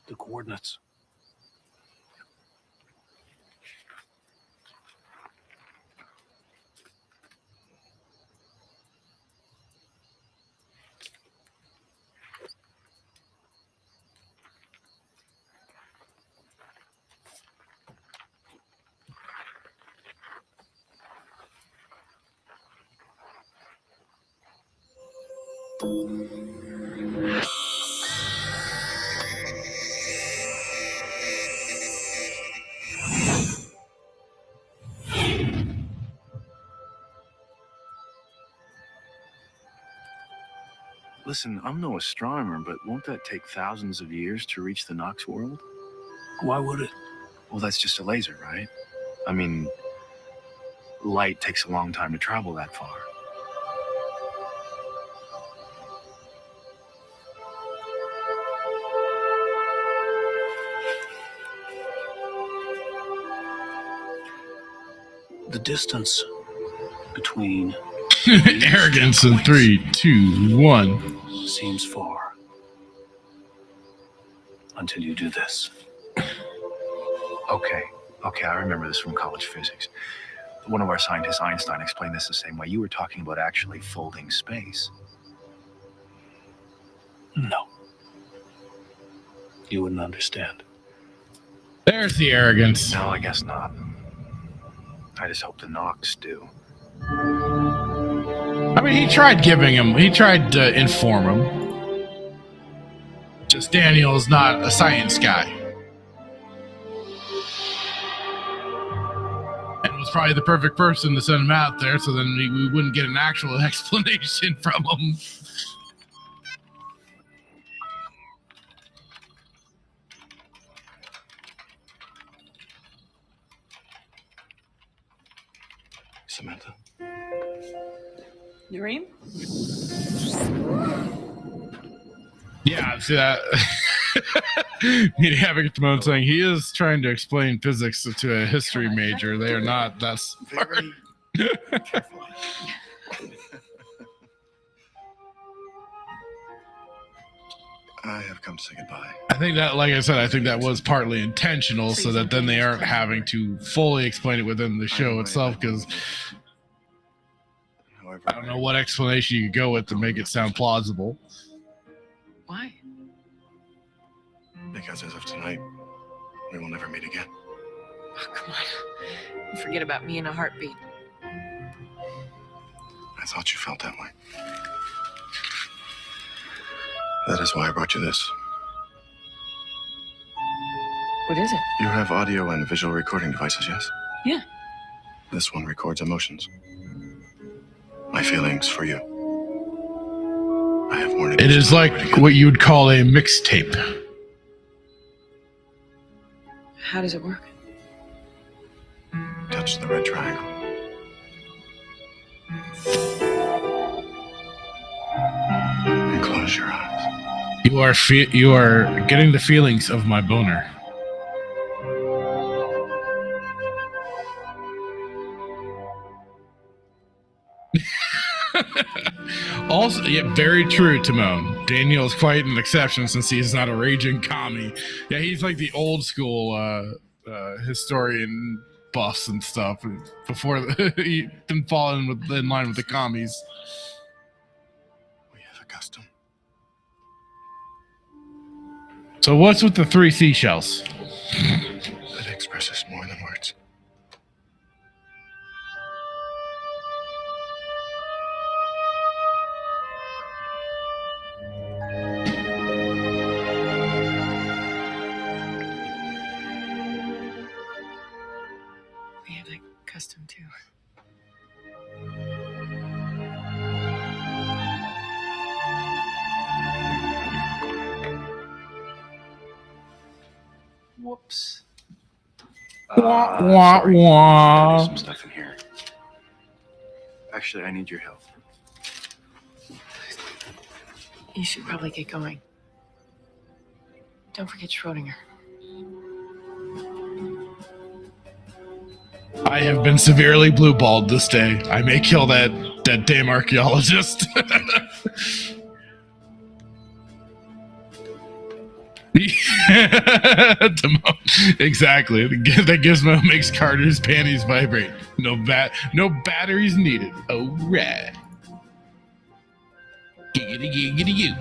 The coordinates. Listen, I'm no astronomer, but won't that take thousands of years to reach the Nox world? Why would it? Well, that's just a laser, right? I mean, light takes a long time to travel that far. The distance between Arrogance in 3, 2, 1. seems far until you do this. Okay, I remember this from college physics. One of our scientists, Einstein, explained this the same way. You were talking about actually folding space. No. You wouldn't understand. There's the arrogance. No, I guess not. I just hope the Nox do. I mean, he tried to inform him. Just Daniel's not a science guy. And was probably the perfect person to send him out there, so then we wouldn't get an actual explanation from him. Samantha. Nareem? Yeah, see that? Me having at the moment saying he is trying to explain physics to a history major. They are not that smart. I have come to say goodbye. I think that, like I said, I think that was partly intentional so that then they aren't having to fully explain it within the show itself, because I don't know what explanation you could go with to make it sound plausible. Why? Because as of tonight, we will never meet again. Oh, come on. You forget about me in a heartbeat. I thought you felt that way. That is why I brought you this. What is it? You have audio and visual recording devices, yes? Yeah. This one records emotions. My feelings for you. I have warned It is like what you would call a mixtape. How does it work? Touch the red triangle. And close your eyes. You are getting the feelings of my boner. Also, yeah, very true, Timon. Daniel is quite an exception since he's not a raging commie. Yeah, he's like the old school historian buffs and stuff before he didn't fall in line with the commies. We have a custom. So what's with the 3 seashells? That expresses more than words. We have that custom too. Whoops. Wah, wah, Sorry. wah. There's some stuff in here. Actually, I need your help. You should probably get going. Don't forget Schrodinger. I have been severely blue-balled this day. I may kill that damn archaeologist. Exactly. That gizmo makes Carter's panties vibrate. No batteries needed. Oh, right. Giggity giggity you.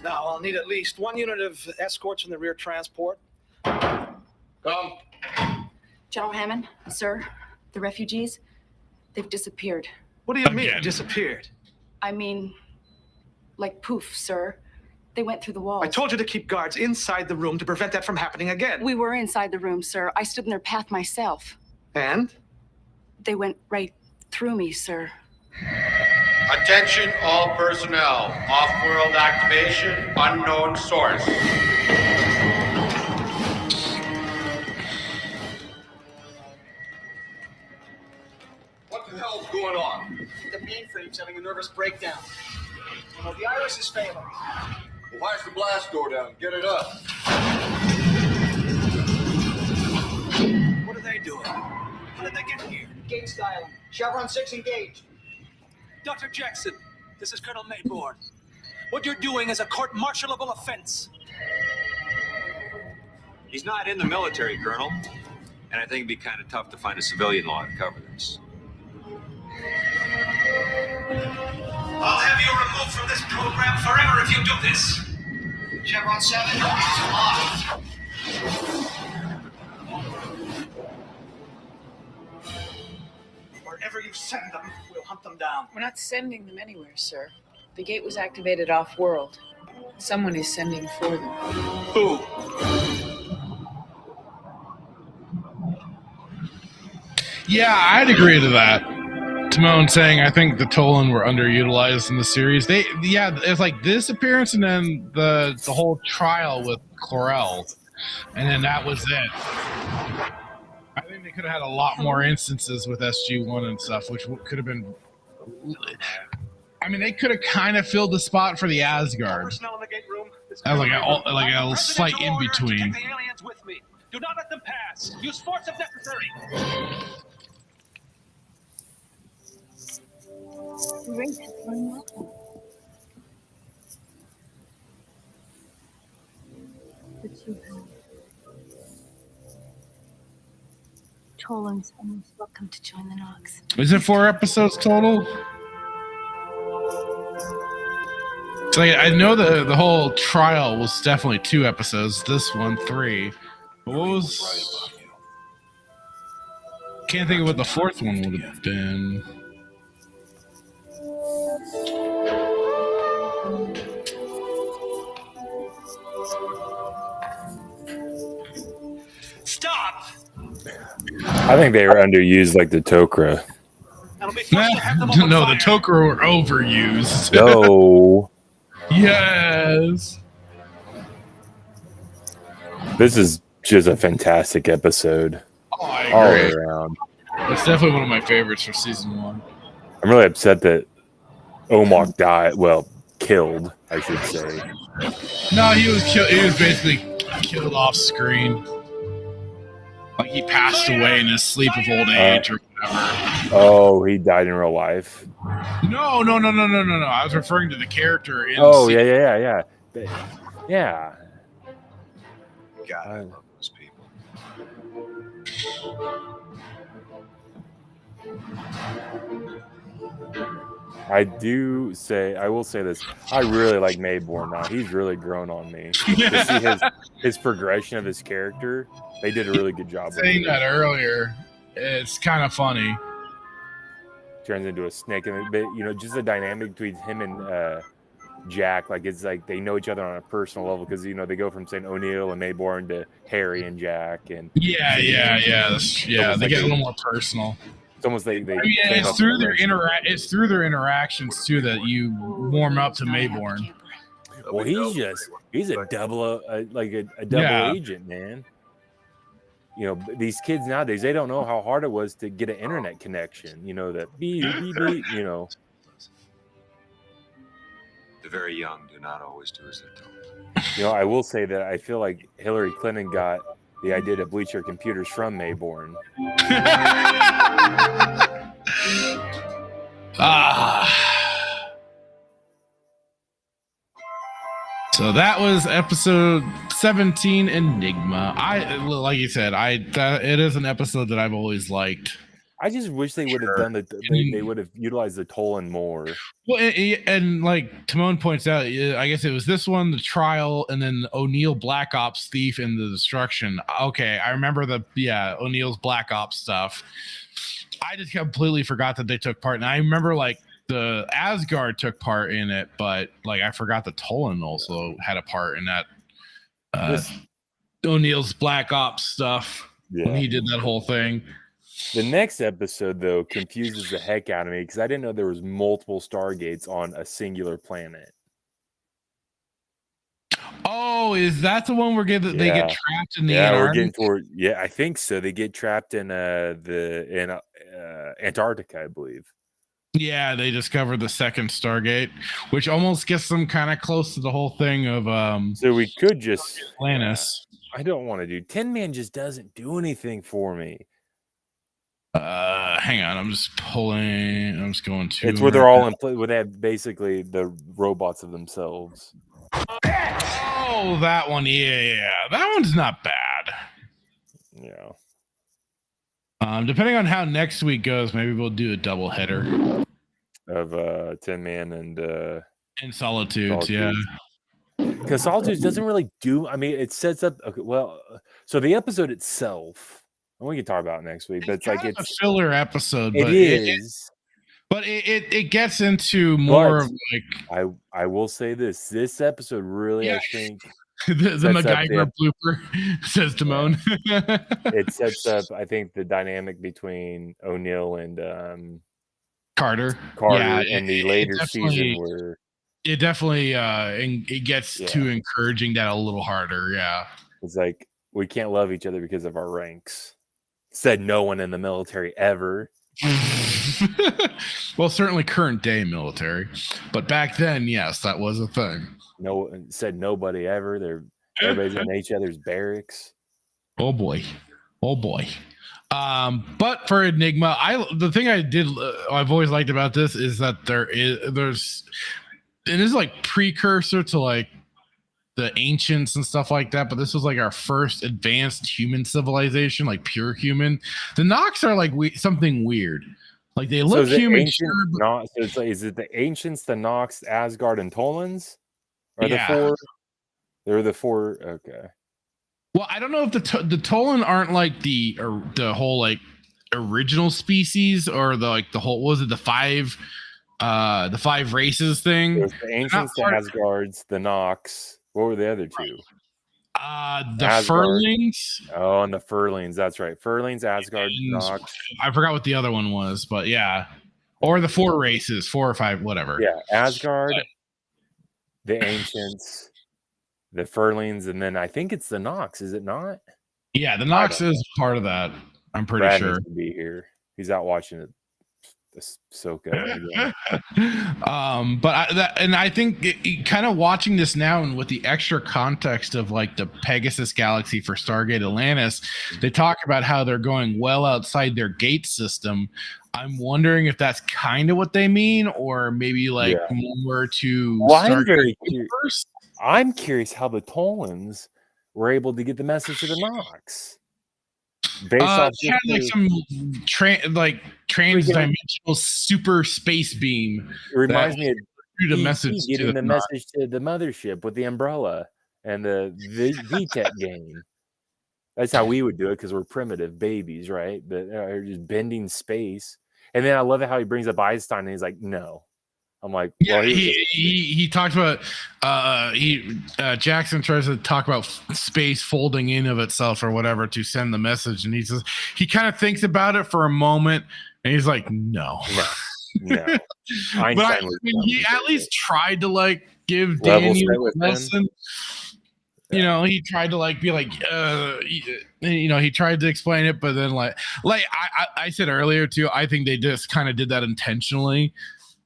Now, I'll need at least 1 unit of escorts in the rear transport. Come. General Hammond, sir, the refugees, they've disappeared. What do you mean, disappeared? I mean, like poof, sir. They went through the walls. I told you to keep guards inside the room to prevent that from happening again. We were inside the room, sir. I stood in their path myself. And? They went right through me, sir. Attention all personnel. Off-world activation, unknown source. What the hell's going on? The mainframe's having a nervous breakdown. The iris is failing. Well, why's the blast door down? Get it up. What are they doing? How did they get here? Gates dialing. Chevron 6 engaged. Dr. Jackson, this is Colonel Mayborn. What you're doing is a court-martialable offense. He's not in the military, Colonel. And I think it'd be kind of tough to find a civilian law to cover this. I'll have you removed from this program forever if you do this. Chevron 7 is locked. Wherever you send them, we'll hunt them down. We're not sending them anywhere, sir. The gate was activated off-world. Someone is sending for them. Who? Yeah, I'd agree to that. Timon saying I think the Tolan were underutilized in the series. It's like this appearance and then the whole trial with Chlorel, and then that was it. I think they could have had a lot more instances with SG-1 and stuff, which could have been. I mean, they could have kind of filled the spot for the Asgard. That was like a slight in between. The aliens with me. Do not let them pass. Use force if necessary. Tolan's almost welcome to join the Nox. Is it 4 episodes total? So I know the whole trial was definitely 2 episodes. This one 3. But what was? Can't think of what the 4th one would have been. Stop! I think they were underused like the Tok'ra. No, the Tok'ra were overused. No. Yes. This is just a fantastic episode. Oh, I all agree. around. It's definitely one of my favorites for season 1. I'm really upset that Omok died. Well, killed, I should say. No, he was killed. He was basically killed off screen. Like he passed away in his sleep of old age or whatever. Oh, he died in real life. No. I was referring to the character in. Oh, yeah. Yeah. God, I love those people. I will say this. I really like Mayborn now. He's really grown on me. To see his progression of his character, they did a really good job. Saying that earlier, it's kind of funny. Turns into a snake, and just the dynamic between him and Jack, it's like they know each other on a personal level because they go from saying O'Neill and Mayborn to Harry and Jack, and they get a little more personal. It's almost it's through their interactions too that you warm up to Mayborn. Well, he's a double agent, man. You know, these kids nowadays, they don't know how hard it was to get an internet connection. You know, that beep, beep, beep, you know. The very young do not always do as they're told. You know, I will say that I feel like Hillary Clinton got the idea to bleach her computers from Mayborn. So that was episode 17, Enigma. Like you said, it is an episode that I've always liked. I just wish they would have done they would have utilized the Tolan more. Well, and like Timon points out, I guess it was this one, the trial, and then O'Neill Black Ops Thief and the Destruction. Okay, I remember O'Neill's Black Ops stuff. I just completely forgot that they took part, and I remember like the Asgard took part in it, but like I forgot that Tolan also had a part in that. O'Neill's Black Ops stuff when he did that whole thing. The next episode, though, confuses the heck out of me because I didn't know there was multiple Stargates on a singular planet. Oh, is that the one where they get trapped in the Antarctica? We're getting toward. Yeah, I think so. They get trapped in Antarctica, I believe. Yeah, they discover the second Stargate, which almost gets them kind of close to the whole thing of. So we could just Atlantis. I don't want to do. Tin Man just doesn't do anything for me. Hang on, I'm just going to. It's where they're all in play. Where they have basically the robots of themselves. Oh, that one, yeah, that one's not bad. Yeah. Depending on how next week goes, maybe we'll do a double header of Tin Man and Solitudes. Yeah. Because Solitudes doesn't really do. I mean, it sets up. Okay, well, so the episode itself. We can talk about it next week, but it's like a filler episode. It is, but it gets into more of like. I will say this episode really, I think the MacGyver blooper says Timon. It sets up, I think, the dynamic between O'Neill and Carter, and the later season where it definitely it gets to encouraging that a little harder. Yeah, it's like we can't love each other because of our ranks. Said no one in the military ever. Well, certainly current day military, but back then, yes, that was a thing. No, said nobody ever. Everybody's in each other's barracks. Oh boy. But for Enigma, the thing I've always liked about this is that it is like precursor to like the ancients and stuff like that, but this was like our first advanced human civilization, like pure human. The Nox are like something weird. Like they look human. So it's like, is it the ancients, the Nox, Asgard, and Tolans? Are the four? They're the four. Okay. Well, I don't know if the Tolan aren't like the whole like original species or the whole, what was it, the five races thing? There's the ancients, the Asgards, the Nox. What were the other two? The Furlings. Oh, and the Furlings. That's right. Furlings, Asgard, Nox. I forgot what the other one was, but yeah. Or the four races, 4 or 5, whatever. Yeah, Asgard, the Ancients, the Furlings, and then I think it's the Nox. Is it not? Yeah, the Nox is part of that. I'm pretty sure. Needs to be here. He's out watching it. Ahsoka. I think kind of watching this now and with the extra context of like the Pegasus galaxy for Stargate Atlantis, they talk about how they're going well outside their gate system. I'm wondering if that's kind of what they mean, or maybe like more to. I'm curious how the Tolans were able to get the message to the Nox. Based off like some trans-dimensional super space beam. It reminds me of the message getting the message to the mothership with the umbrella and the VTech game. That's how we would do it because we're primitive babies, right? That are just bending space. And then I love it how he brings up Einstein and he's like, no. I'm like, well, he talks about Jackson tries to talk about space folding in of itself or whatever to send the message, and he says he kind of thinks about it for a moment, and he's like, no. Einstein but he at least tried to like give Level set Daniel with a lesson. You know, he tried to like be like, you know, he tried to explain it, but then like I said earlier too, I think they just kind of did that intentionally.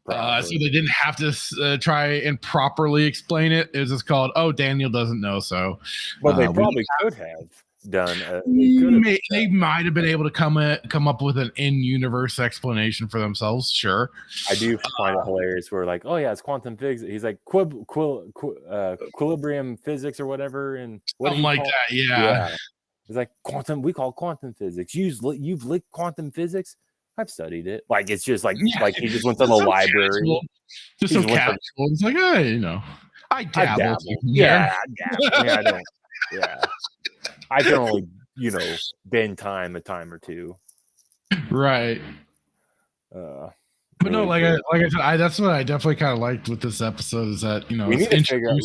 So they didn't have to try and properly explain it. It was just called, oh, Daniel doesn't know. So, well, they probably could have done. They might have been able to come up with an in-universe explanation for themselves. Sure, I do find it hilarious. Where like, oh yeah, it's quantum physics. He's like equilibrium physics or whatever, and something like that. Yeah. It's like quantum. We call quantum physics. You've licked quantum physics. I've studied it. Like it's just like he just went to the library. Just so casual. It's like, you know, I dabble. Yeah, I dabble. Yeah, I don't. Yeah, I can only bend time a time or two. Right. But no, like I said, that's what I definitely kind of liked with this episode is that we need to figure out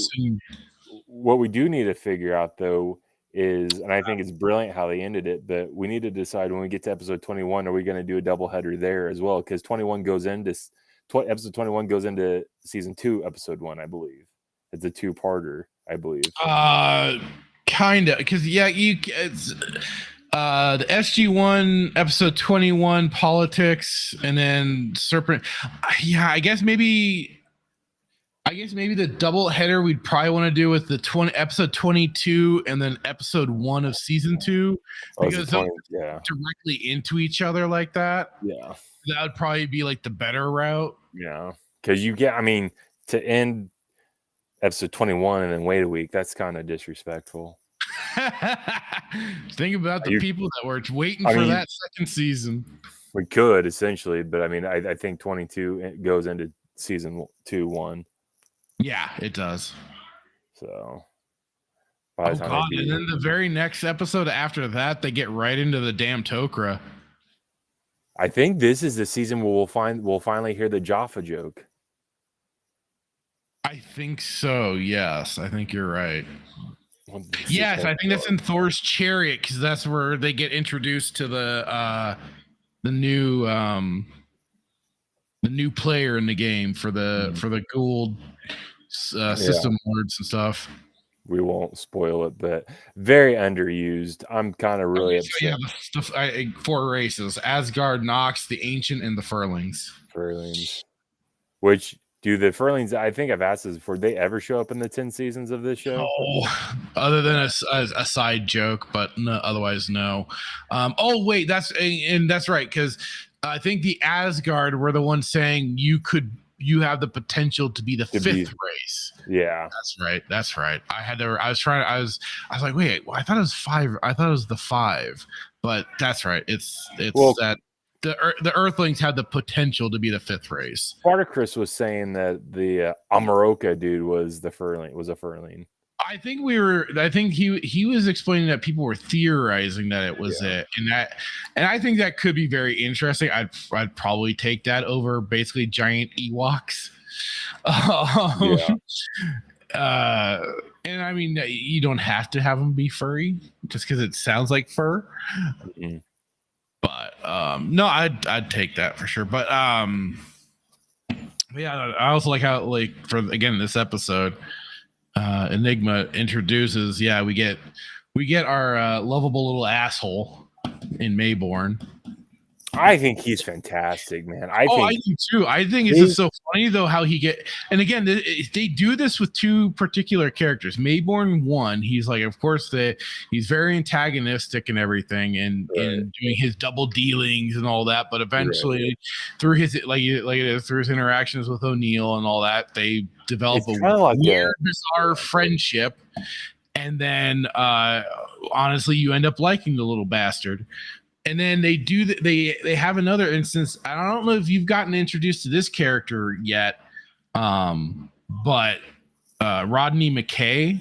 what we do need to figure out though. And I think it's brilliant how they ended it, but we need to decide when we get to episode 21, are we going to do a doubleheader there as well? Because episode 21 goes into season 2, episode 1, I believe. It's a 2-parter, I believe. Kind of, because it's the SG-1 episode 21 politics, and then Serpent. I guess maybe the double header we'd probably want to do with the episode 22 and then episode 1 of season 2 because they're directly into each other like that. Yeah, that would probably be like the better route. Yeah, because to end episode 21 and then wait a week, that's kind of disrespectful. Think about the people that were waiting for that second season. We could essentially, but I think 22 goes into season 2-1. Yeah, it does. So, and then the very next episode after that, they get right into the damn Tok'ra. I think this is the season where we'll finally hear the Jaffa joke. I think so. Yes, I think you're right. Yes, I think that's in Thor's chariot because that's where they get introduced to the new player in the game for the Gould system lords and stuff. We won't spoil it, but very underused. I'm kind of really upset. So yeah, 4 races: Asgard, Nox, the Ancient, and the Furlings. Which do the Furlings? I think I've asked this before. They ever show up in the 10 seasons of this show? Oh, other than a side joke, but no, otherwise no. Oh wait, that's right because I think the Asgard were the ones saying you have the potential to be the 5th race. Yeah, that's right. I was like, wait, I thought it was 5. I thought it was the 5, but that's right. It's that the Earthlings had the potential to be the 5th race. Spartacus was saying that the Amaroka dude was a Furling. I think he was explaining that people were theorizing that it was it, and I think that could be very interesting. I'd probably take that over basically giant Ewoks. And I mean, you don't have to have them be furry just because it sounds like fur. Mm-hmm. But no, I'd take that for sure. But yeah, I also like how for again this episode. Enigma introduces, we get our lovable little asshole in Mayborn. I think he's fantastic, man. I do too. I think it's just so funny though how and again they do this with 2 particular characters. Mayborn 1, he's like, of course he's very antagonistic and everything, and doing his double dealings and all that. But eventually, through his through his interactions with O'Neill and all that, they develop a weird, bizarre friendship. And then, honestly, you end up liking the little bastard. And then they have another instance. I don't know if you've gotten introduced to this character yet, but Rodney McKay.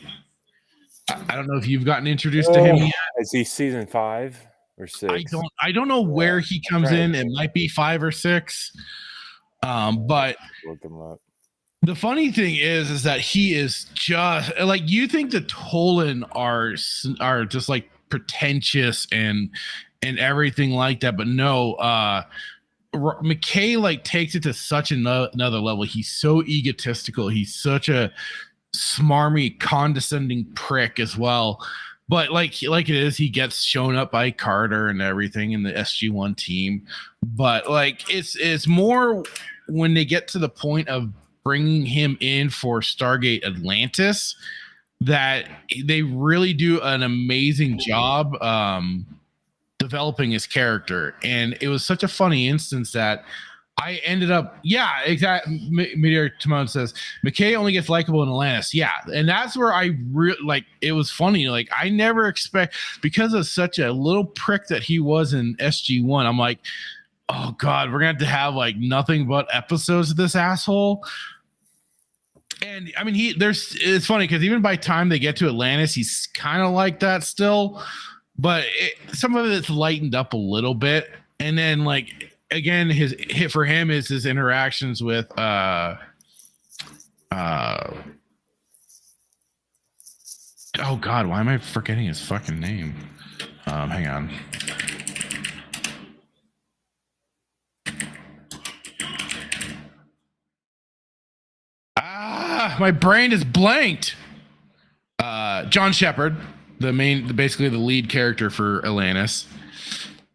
I don't know if you've gotten introduced to him yet. Is he season 5 or 6? I don't know where he comes in. It might be 5 or 6. But look him up. The funny thing is that he is just like, you think the Tolan are just like pretentious and everything like that, but no, McKay like takes it to such another level. He's so egotistical. He's such a smarmy, condescending prick as well. But like it is, he gets shown up by Carter and everything in the SG-1 team. But like it's more when they get to the point of bringing him in for Stargate Atlantis that they really do an amazing job developing his character. And it was such a funny instance that I ended up, yeah, exactly. Meteor Timon says McKay only gets likable in Atlantis. Yeah, and that's where I really like. It was funny. Like I never expect, because of such a little prick that he was in SG-1. I'm like, oh god, we're gonna have like nothing but episodes of this asshole. And I mean, it's funny because even by the time they get to Atlantis, he's kind of like that still, but some of it's lightened up a little bit. And then like again, his hit for him is his interactions with oh god, why am I forgetting his fucking name? Hang on. My brain is blanked. John Shepard, basically the lead character for Atlantis.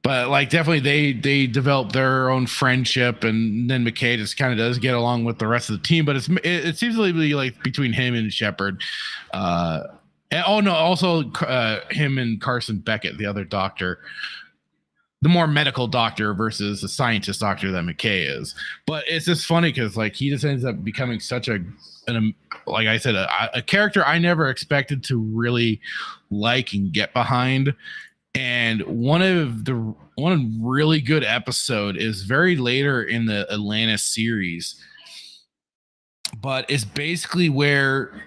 But like definitely they develop their own friendship, and then McKay just kind of does get along with the rest of the team. But it seems to be like between him and Shepard. Also him and Carson Beckett, the other doctor, the more medical doctor versus the scientist doctor that McKay is. But it's just funny because like he just ends up becoming such like I said, a character I never expected to really like and get behind. And one really good episode is very later in the Atlantis series, but it's basically where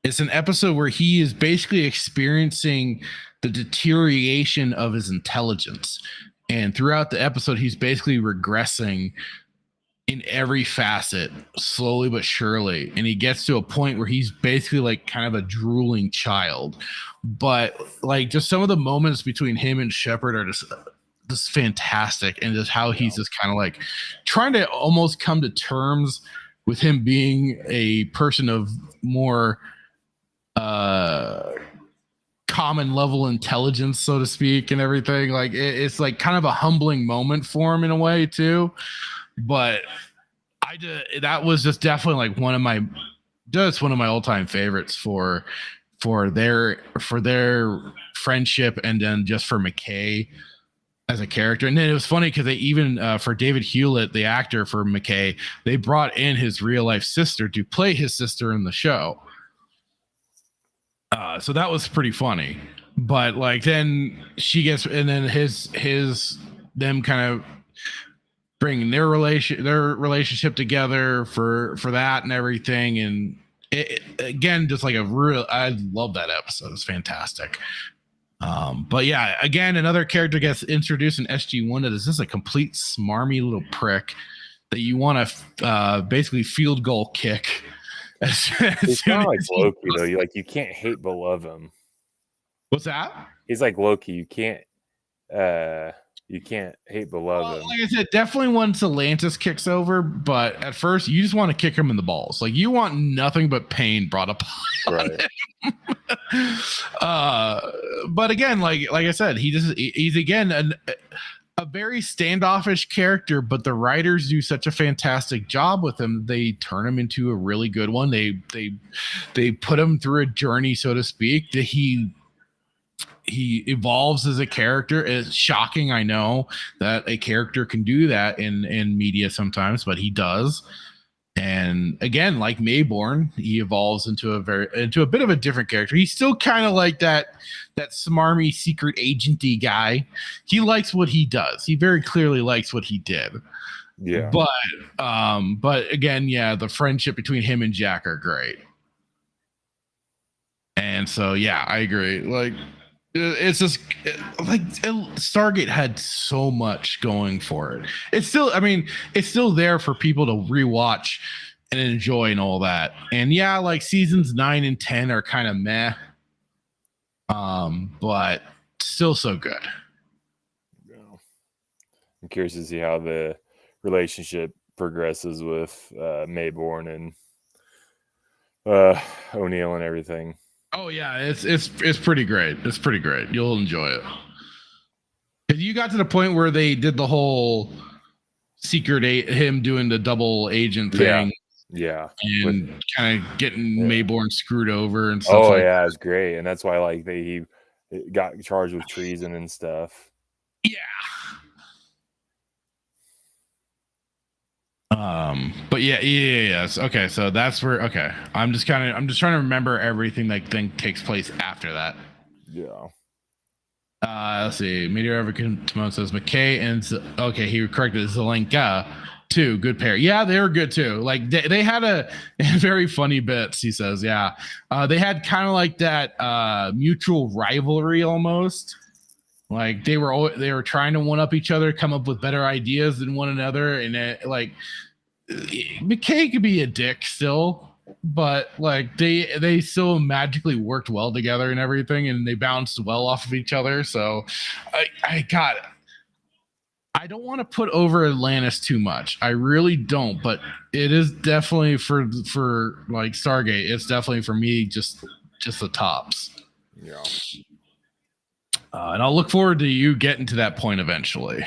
it's an episode where he is basically experiencing the deterioration of his intelligence. And throughout the episode, he's basically regressing in every facet, slowly but surely. And he gets to a point where he's basically like kind of a drooling child. But like just some of the moments between him and Shepard are just fantastic. And just how he's just kind of like trying to almost come to terms with him being a person of more common level intelligence, so to speak, and everything. Like it's like kind of a humbling moment for him in a way too. But that was just definitely like one of my all-time favorites for their friendship, and then just for McKay as a character. And then it was funny because they even for David Hewlett, the actor for McKay, they brought in his real life sister to play his sister in the show. So that was pretty funny. But like then she gets, and then them kind of bringing their relationship together for that and everything. And again, just like I love that episode. It's fantastic. But yeah, again, another character gets introduced in SG-1 that is just a complete smarmy little prick that you want to basically field goal kick. He's kind of like Loki though. You can't hate but love him. What's that? He's like Loki. You can't hate but love him. Like I said, definitely once Atlantis kicks over, but at first you just want to kick him in the balls. Like you want nothing but pain brought up on him. But again, like I said, he's again a very standoffish character, but the writers do such a fantastic job with him. They turn him into a really good one. They put him through a journey, so to speak, that he evolves as a character. It's shocking, I know, that a character can do that in media sometimes, but he does. And again, like Mayborn, he evolves into a bit of a different character. He's still kind of like that smarmy secret agenty guy. He likes what he does. He very clearly likes what he did. Yeah. But again, yeah, the friendship between him and Jack are great. And so, yeah, I agree. Like, it's just like Stargate had so much going for it. It's still there for people to rewatch and enjoy and all that. And yeah, like seasons 9 and 10 are kind of meh, but still so good. I'm curious to see how the relationship progresses with Mayborn and O'Neill and everything. Oh yeah, it's pretty great. It's pretty great. You'll enjoy it. If you got to the point where they did the whole him doing the double agent thing, yeah, and kind of getting Mayborn screwed over and stuff. Oh like yeah, it's great, and that's why like he got charged with treason and stuff. Yeah. But yes. Okay, so that's where. Okay, I'm just trying to remember everything that thing takes place after that. Yeah. Let's see. Meteor Timon says McKay and okay, he corrected Zelenka too. Good pair. Yeah, they were good too. Like they had a very funny bits. He says, yeah, they had kind of like that mutual rivalry almost. Like they were trying to one up each other, come up with better ideas than one another, and McKay could be a dick still, but like they still magically worked well together and everything, and they bounced well off of each other. So I got it. I don't want to put over Atlantis too much. I really don't, but it is definitely for like Stargate. It's definitely for me just the tops. Yeah. And I'll look forward to you getting to that point eventually.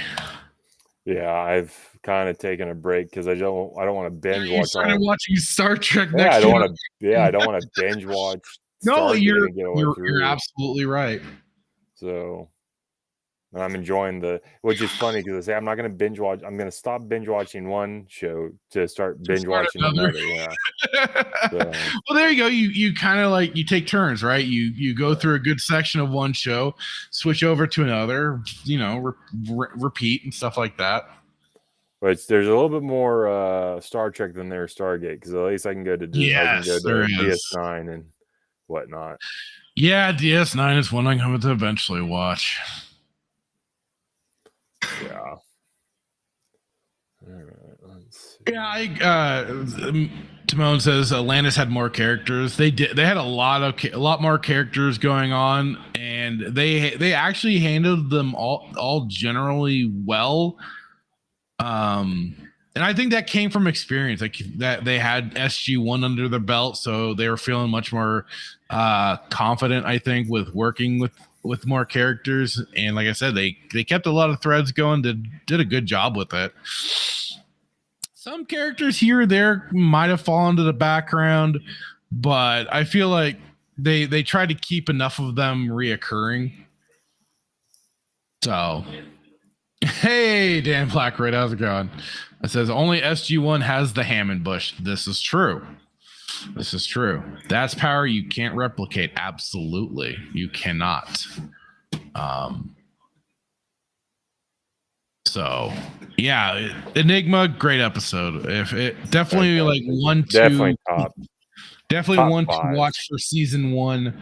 Yeah, I've kind of taken a break because I don't want to binge watch. Started watching Star Trek. Yeah, next I don't year. want to. Yeah, I don't want to binge watch. No, Stargate you're absolutely right. So, and I'm enjoying which is funny because I say I'm not going to binge watch. I'm going to stop binge watching one show to start binge watching another. Yeah. So, Well, there you go. You kind of like you take turns, right? You go through a good section of one show, switch over to another. Repeat and stuff like that. but there's a little bit more Star Trek than there's Stargate because at least I can go to DS9 and whatnot. Yeah, DS9 is one I'm going to eventually watch. Yeah. All right, Yeah, Timon says Atlantis had more characters. They did. They had a lot more characters going on, and they actually handled them all generally well. And I think that came from experience, like that they had SG-1 under the belt, so they were feeling much more confident. I think with working with more characters, and like I said, they kept a lot of threads going. Did a good job with it. Some characters here or there might have fallen to the background, but I feel like they tried to keep enough of them reoccurring. So, hey, Dan Blackred, how's it going? It says only SG-1 has the Hammond bush. This is true. This is true. That's power you can't replicate. Absolutely, you cannot. So yeah, Enigma, great episode. If it definitely like one, definitely top. Definitely top one 5. to watch for season 1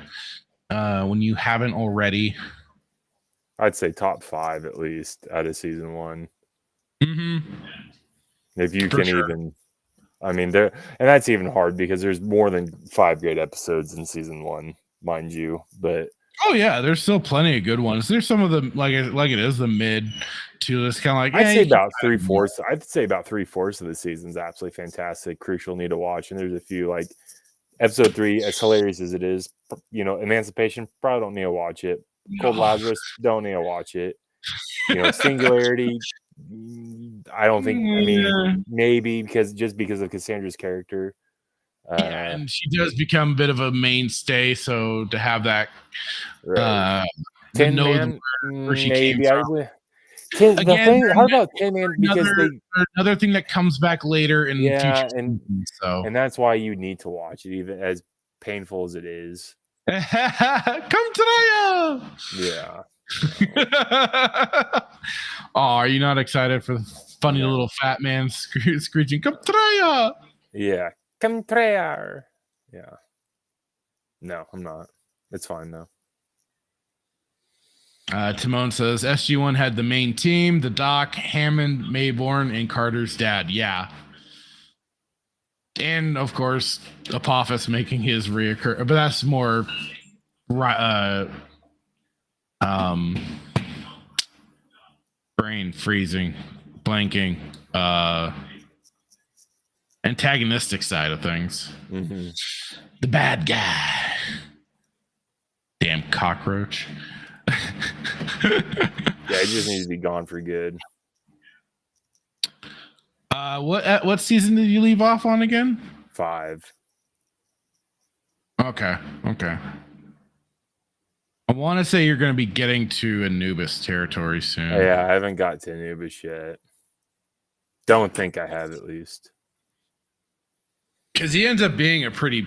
when you haven't already. I'd say top 5 at least out of season 1. Mm-hmm. If you can even, I mean, and that's even hard because there's more than 5 great episodes in season 1, mind you. But oh yeah, there's still plenty of good ones. There's some of them like it is the mid to this kind of like I'd say about 3/4. I'd say about 3/4 of the season's absolutely fantastic, crucial, need to watch. And there's a few like episode 3, as hilarious as it is, Emancipation, probably don't need to watch it. Cold Lazarus, don't need to watch it. Singularity, I don't think. I mean, maybe because of Cassandra's character. Yeah, and she does become a bit of a mainstay. So to have that, Tin Man, maybe I would. How about Tin Man? Because another thing that comes back later in future seasons, and that's why you need to watch it, even as painful as it is. Come try. Yeah. Oh, are you not excited for the funny little fat man screeching? Come try. Yeah. Come try. Yeah. No, I'm not. It's fine though. Timon says SG-1 had the main team, the Doc, Hammond, Mayborn, and Carter's dad. Yeah. And of course, Apophis making his reoccur, but that's more brain freezing. blanking. Antagonistic side of things. Mm-hmm. The bad guy. Damn cockroach. Yeah, it just needs to be gone for good. What season did you leave off on again? 5. Okay. I want to say you're going to be getting to Anubis territory soon. Yeah, I haven't got to Anubis yet. Don't think I have, at least. Because he ends up being a pretty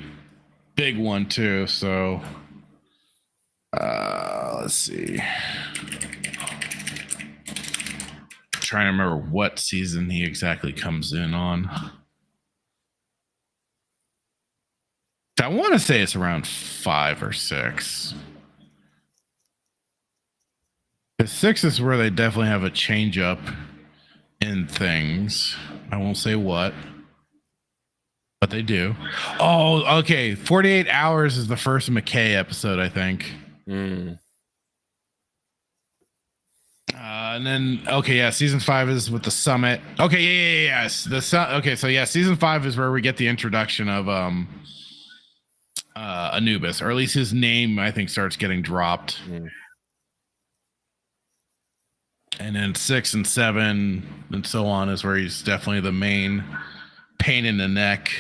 big one too. So, let's see. Trying to remember what season he exactly comes in on. I want to say it's around 5 or 6. The 6 is where they definitely have a change up in things. I won't say what, but they do. Oh, okay. 48 Hours is the first McKay episode, I think. And then, okay, yeah, season 5 is with the summit. Okay, yes. Okay, so yeah, season 5 is where we get the introduction of Anubis, or at least his name, I think, starts getting dropped. And then 6 and 7 and so on is where he's definitely the main pain in the neck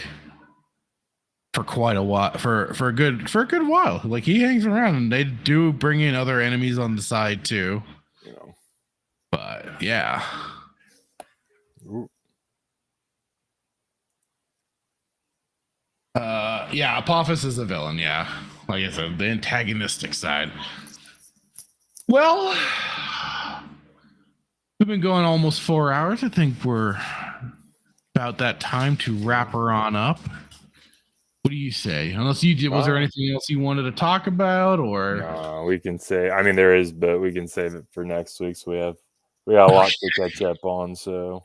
for quite a while, for a good while. Like, he hangs around, and they do bring in other enemies on the side too. But yeah. Yeah, Apophis is a villain, yeah. Like I said, the antagonistic side. Well, we've been going almost 4 hours. I think we're about that time to wrap her on up. What do you say? Unless you did, was there anything else you wanted to talk about, or? No, we can say. I mean, there is, but we can save it for next week. So we got a lot to catch up on. So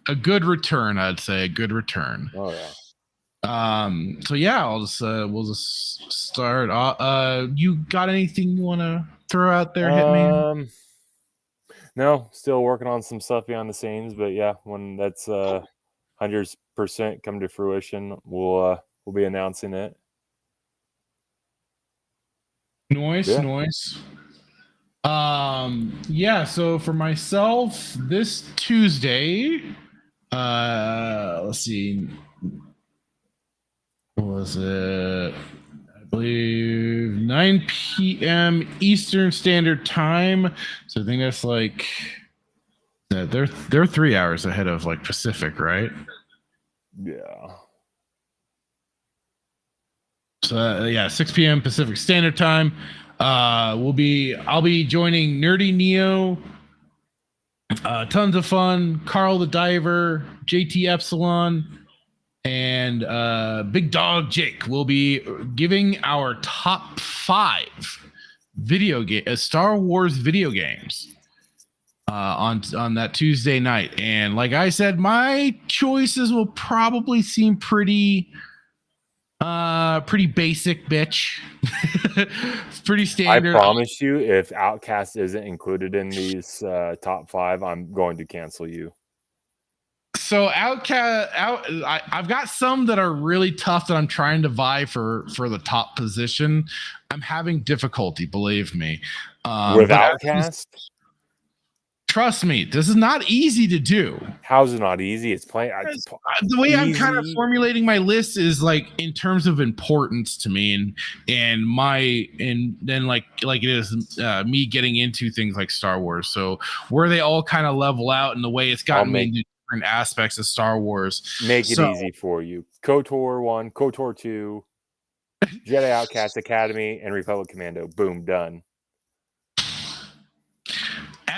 a good return, I'd say. A good return. Oh yeah. So yeah, we'll just start. You got anything you want to throw out there, Hitman? No, still working on some stuff behind the scenes, but yeah, when that's 100% come to fruition, we'll be announcing it. Noise. Yeah, so for myself, this Tuesday, let's see, what was it? I believe 9 p.m. Eastern Standard Time. So I think that's like, they're 3 hours ahead of like Pacific, right? Yeah. So yeah, 6 p.m. Pacific Standard Time. I'll be joining Nerdy Neo, Tons of Fun, Carl the Diver, JT Epsilon, and Big Dog Jake. Will be giving our top 5 Star Wars video games on that Tuesday night. And like I said, my choices will probably seem pretty basic, bitch. It's pretty standard. I promise you, if Outcast isn't included in these top 5, I'm going to cancel you. So I've got some that are really tough that I'm trying to vie for the top position. I'm having difficulty, believe me. With Outcast? Trust me, this is not easy to do. How's it not easy? It's playing. The way I'm kind of formulating my list is like in terms of importance to me, and then like it is me getting into things like Star Wars. So where they all kind of level out, and the way it's gotten me into different aspects of Star Wars. Make it easy for you. KOTOR 1, KOTOR 2, Jedi Outcast Academy, and Republic Commando. Boom, done.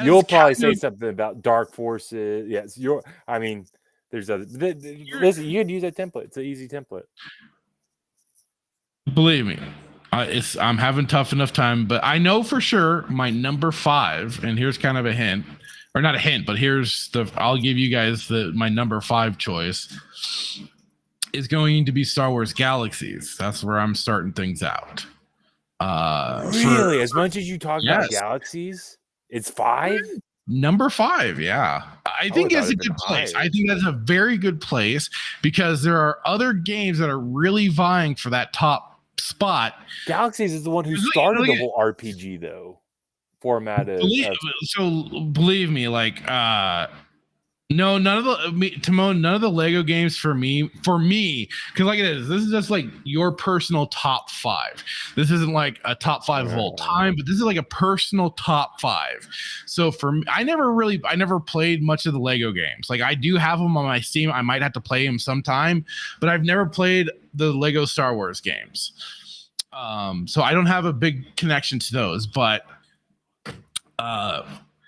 You'll probably say something about Dark Forces. Yes, there's other. Listen, you can use that template. It's an easy template. Believe me, I'm having tough enough time, but I know for sure my number 5, and here's kind of a hint, or not a hint, but I'll give you guys my number 5 choice is going to be Star Wars Galaxies. That's where I'm starting things out. Really? As much as you talk about Galaxies? It's 5? Number 5, yeah. I think it's a good place. I think that's a very good place because there are other games that are really vying for that top spot. Galaxies is the one who started the whole RPG though format. Believe me, like no, none of the Timon, none of the Lego games for me, because like it is, this is just like your personal top 5. This isn't like a top 5 of all time, but this is like a personal top 5. So for me, I never played much of the Lego games. Like I do have them on my Steam. I might have to play them sometime, but I've never played the Lego Star Wars games. So I don't have a big connection to those, but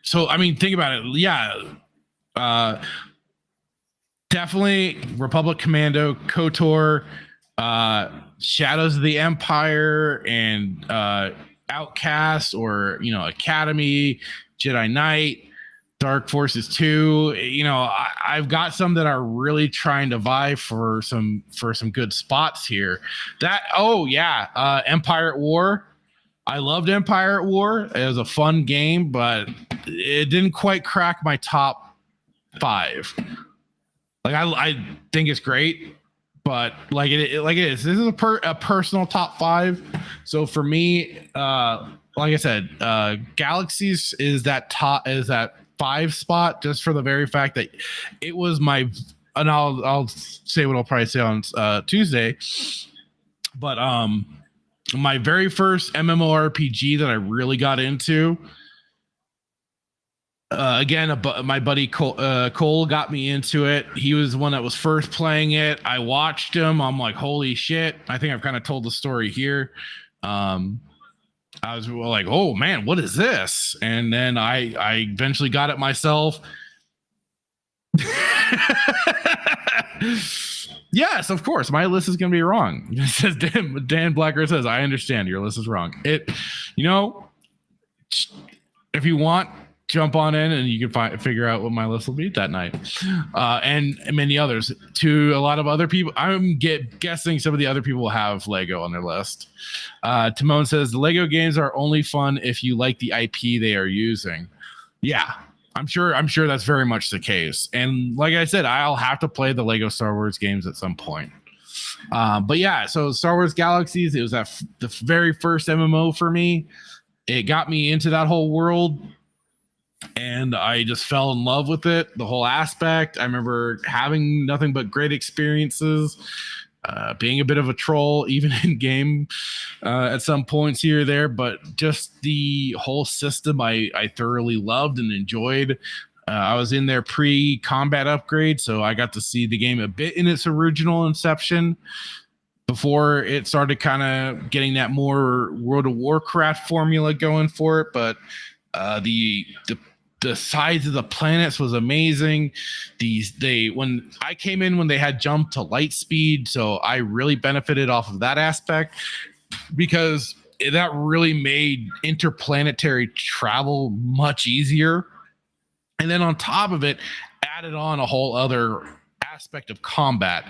so I mean, think about it. Yeah. Definitely Republic Commando, KOTOR, Shadows of the Empire, and Outcast, or Academy, Jedi Knight, Dark Forces 2. I've got some that are really trying to vie for some good spots here. Empire at War. I loved Empire at War. It was a fun game, but it didn't quite crack my top 5. Like I think it's great, but like it is. This is a personal top 5. So for me, like I said, Galaxies is that 5 spot, just for the very fact that it was my. And I'll say what I'll probably say on Tuesday, but my very first MMORPG that I really got into. Again, my buddy Cole got me into it. He was the one that was first playing it. I watched him. I'm like, holy shit. I think I've kind of told the story here. I was like, oh man, what is this? And then I eventually got it myself. Yes, of course. My list is going to be wrong. It says Dan Blacker says, I understand your list is wrong. If you want, jump on in and you can figure out what my list will be that night, and many others. To a lot of other people, I'm guessing some of the other people will have Lego on their list. Timon says the Lego games are only fun if you like the IP they are using. Yeah, I'm sure that's very much the case. And like I said, I'll have to play the Lego Star Wars games at some point. But yeah, so Star Wars Galaxies, it was the very first MMO for me. It got me into that whole world. And I just fell in love with it, the whole aspect. I remember having nothing but great experiences, being a bit of a troll, even in game at some points here or there. But just the whole system I thoroughly loved and enjoyed. I was in their pre-combat upgrade, so I got to see the game a bit in its original inception before it started kind of getting that more World of Warcraft formula going for it. But the size of the planets was amazing. When I came in, when they had jumped to light speed, so I really benefited off of that aspect because that really made interplanetary travel much easier. And then on top of it, added on a whole other aspect of combat.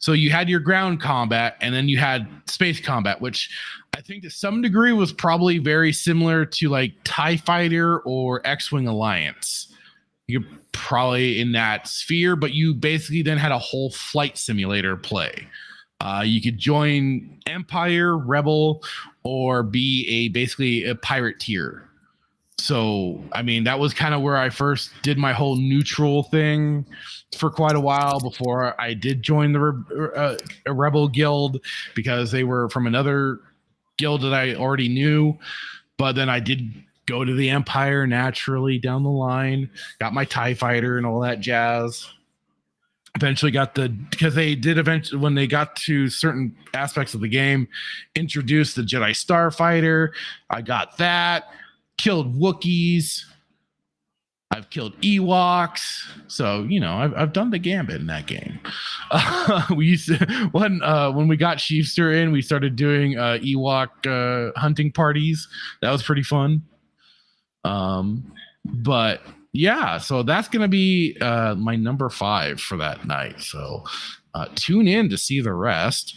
So you had your ground combat, and then you had space combat, which I think to some degree was probably very similar to like TIE Fighter or X-Wing Alliance. You're probably in that sphere, but you basically then had a whole flight simulator play. You could join Empire, Rebel, or be basically a pirate tier. So, I mean, that was kind of where I first did my whole neutral thing for quite a while before I did join the Rebel Guild, because they were from another guild that I already knew. But then I did go to the Empire naturally down the line, got my TIE Fighter and all that jazz. Eventually got because they did eventually, when they got to certain aspects of the game, introduce the Jedi Starfighter. I got that. Killed Wookiees. I've killed Ewoks. So, I've done the gambit in that game. We used to, when we got Sheefster in, we started doing Ewok hunting parties. That was pretty fun. But yeah, so that's going to be my number 5 for that night. So tune in to see the rest.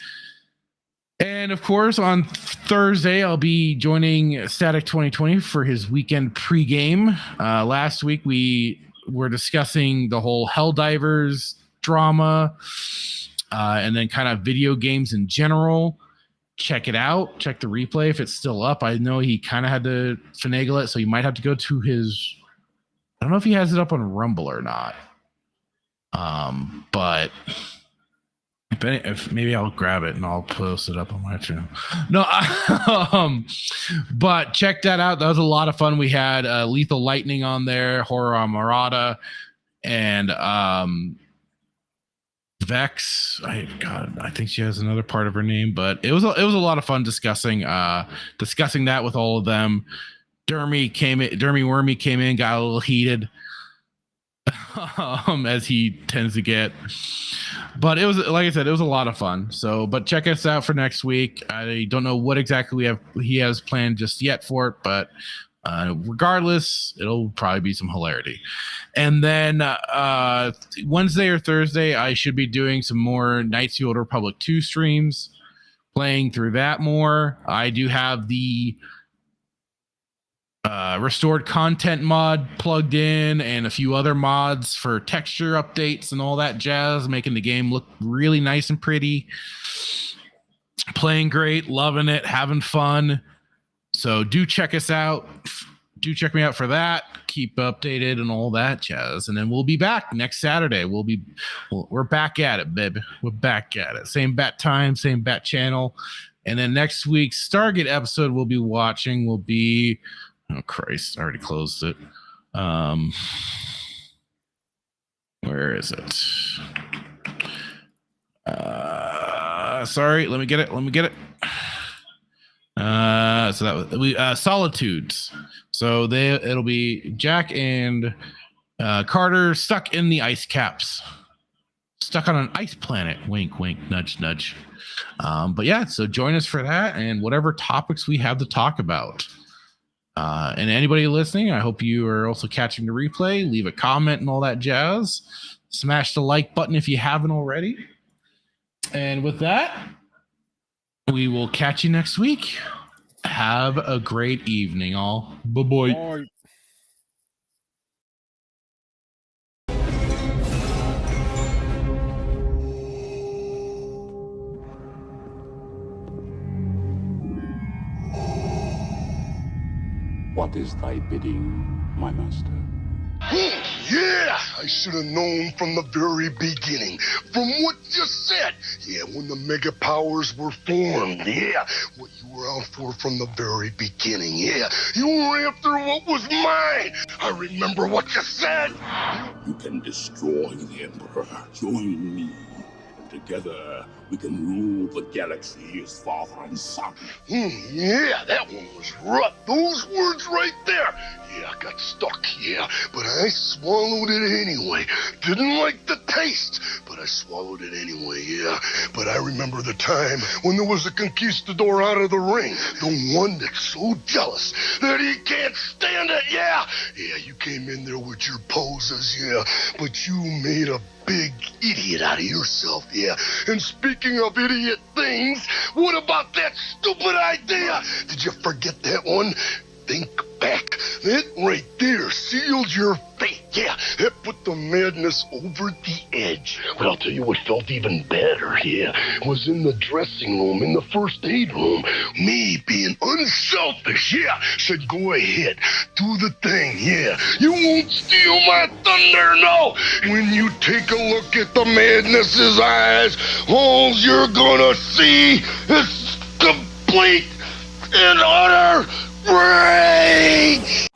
And of course, on Thursday, I'll be joining Static 2020 for his weekend pregame. Last week, we were discussing the whole Helldivers drama and then kind of video games in general. Check it out. Check the replay if it's still up. I know he kind of had to finagle it, so you might have to go to his... I don't know if he has it up on Rumble or not. But if maybe I'll grab it and I'll post it up on my channel. No, but check that out. That was a lot of fun. We had Lethal Lightning on there, Horror Amarada, and Vex. I think she has another part of her name, but it was a lot of fun discussing that with all of them. Dermy Wormy came in, got a little heated, as he tends to get. But it was, like I said, it was a lot of fun. So, but check us out for next week. I don't know what exactly he has planned just yet for it, but regardless, it'll probably be some hilarity. And then Wednesday or Thursday, I should be doing some more Knights of the Old Republic 2 streams, playing through that more. I do have the restored content mod plugged in and a few other mods for texture updates and all that jazz, making the game look really nice and pretty. Playing great, loving it, having fun. So do check us out. Do check me out for that. Keep updated and all that jazz. And then we'll be back next Saturday. We're back at it, baby. We're back at it. Same bat time, same bat channel. And then next week's Stargate episode we'll be watching will be... Oh, Christ. I already closed it. Where is it? Sorry. Let me get it. So that was Solitudes. So it'll be Jack and Carter stuck in the ice caps. Stuck on an ice planet. Wink, wink, nudge, nudge. But yeah, so join us for that and whatever topics we have to talk about. And anybody listening, I hope you are also catching the replay. Leave a comment and all that jazz. Smash the like button if you haven't already. And with that, we will catch you next week. Have a great evening, all. Bye-bye. Bye. What is thy bidding, my master? Yeah, I should have known from the very beginning. From what you said. Yeah, when the mega powers were formed. Yeah, what you were out for from the very beginning. Yeah, you were after what was mine. I remember what you said. You can destroy the Emperor. Join me. Together, we can rule the galaxy as father and son. Yeah, that one was rough. Those words right there. Yeah, I got stuck, yeah, but I swallowed it anyway. Didn't like the taste, but I swallowed it anyway, yeah. But I remember the time when there was a conquistador out of the ring. The one that's so jealous that he can't stand it, yeah. Yeah, you came in there with your poses, yeah, but you made a big idiot out of yourself, yeah. And speaking of idiot things, what about that stupid idea? Did you forget that one? Think back. That right there sealed your fate. Yeah, that put the madness over the edge. But I'll tell you what felt even better, yeah, was in the dressing room, in the first aid room. Me being unselfish, yeah, said go ahead, do the thing, yeah. You won't steal my thunder, no. When you take a look at the madness's eyes, all you're gonna see is complete and utter rage!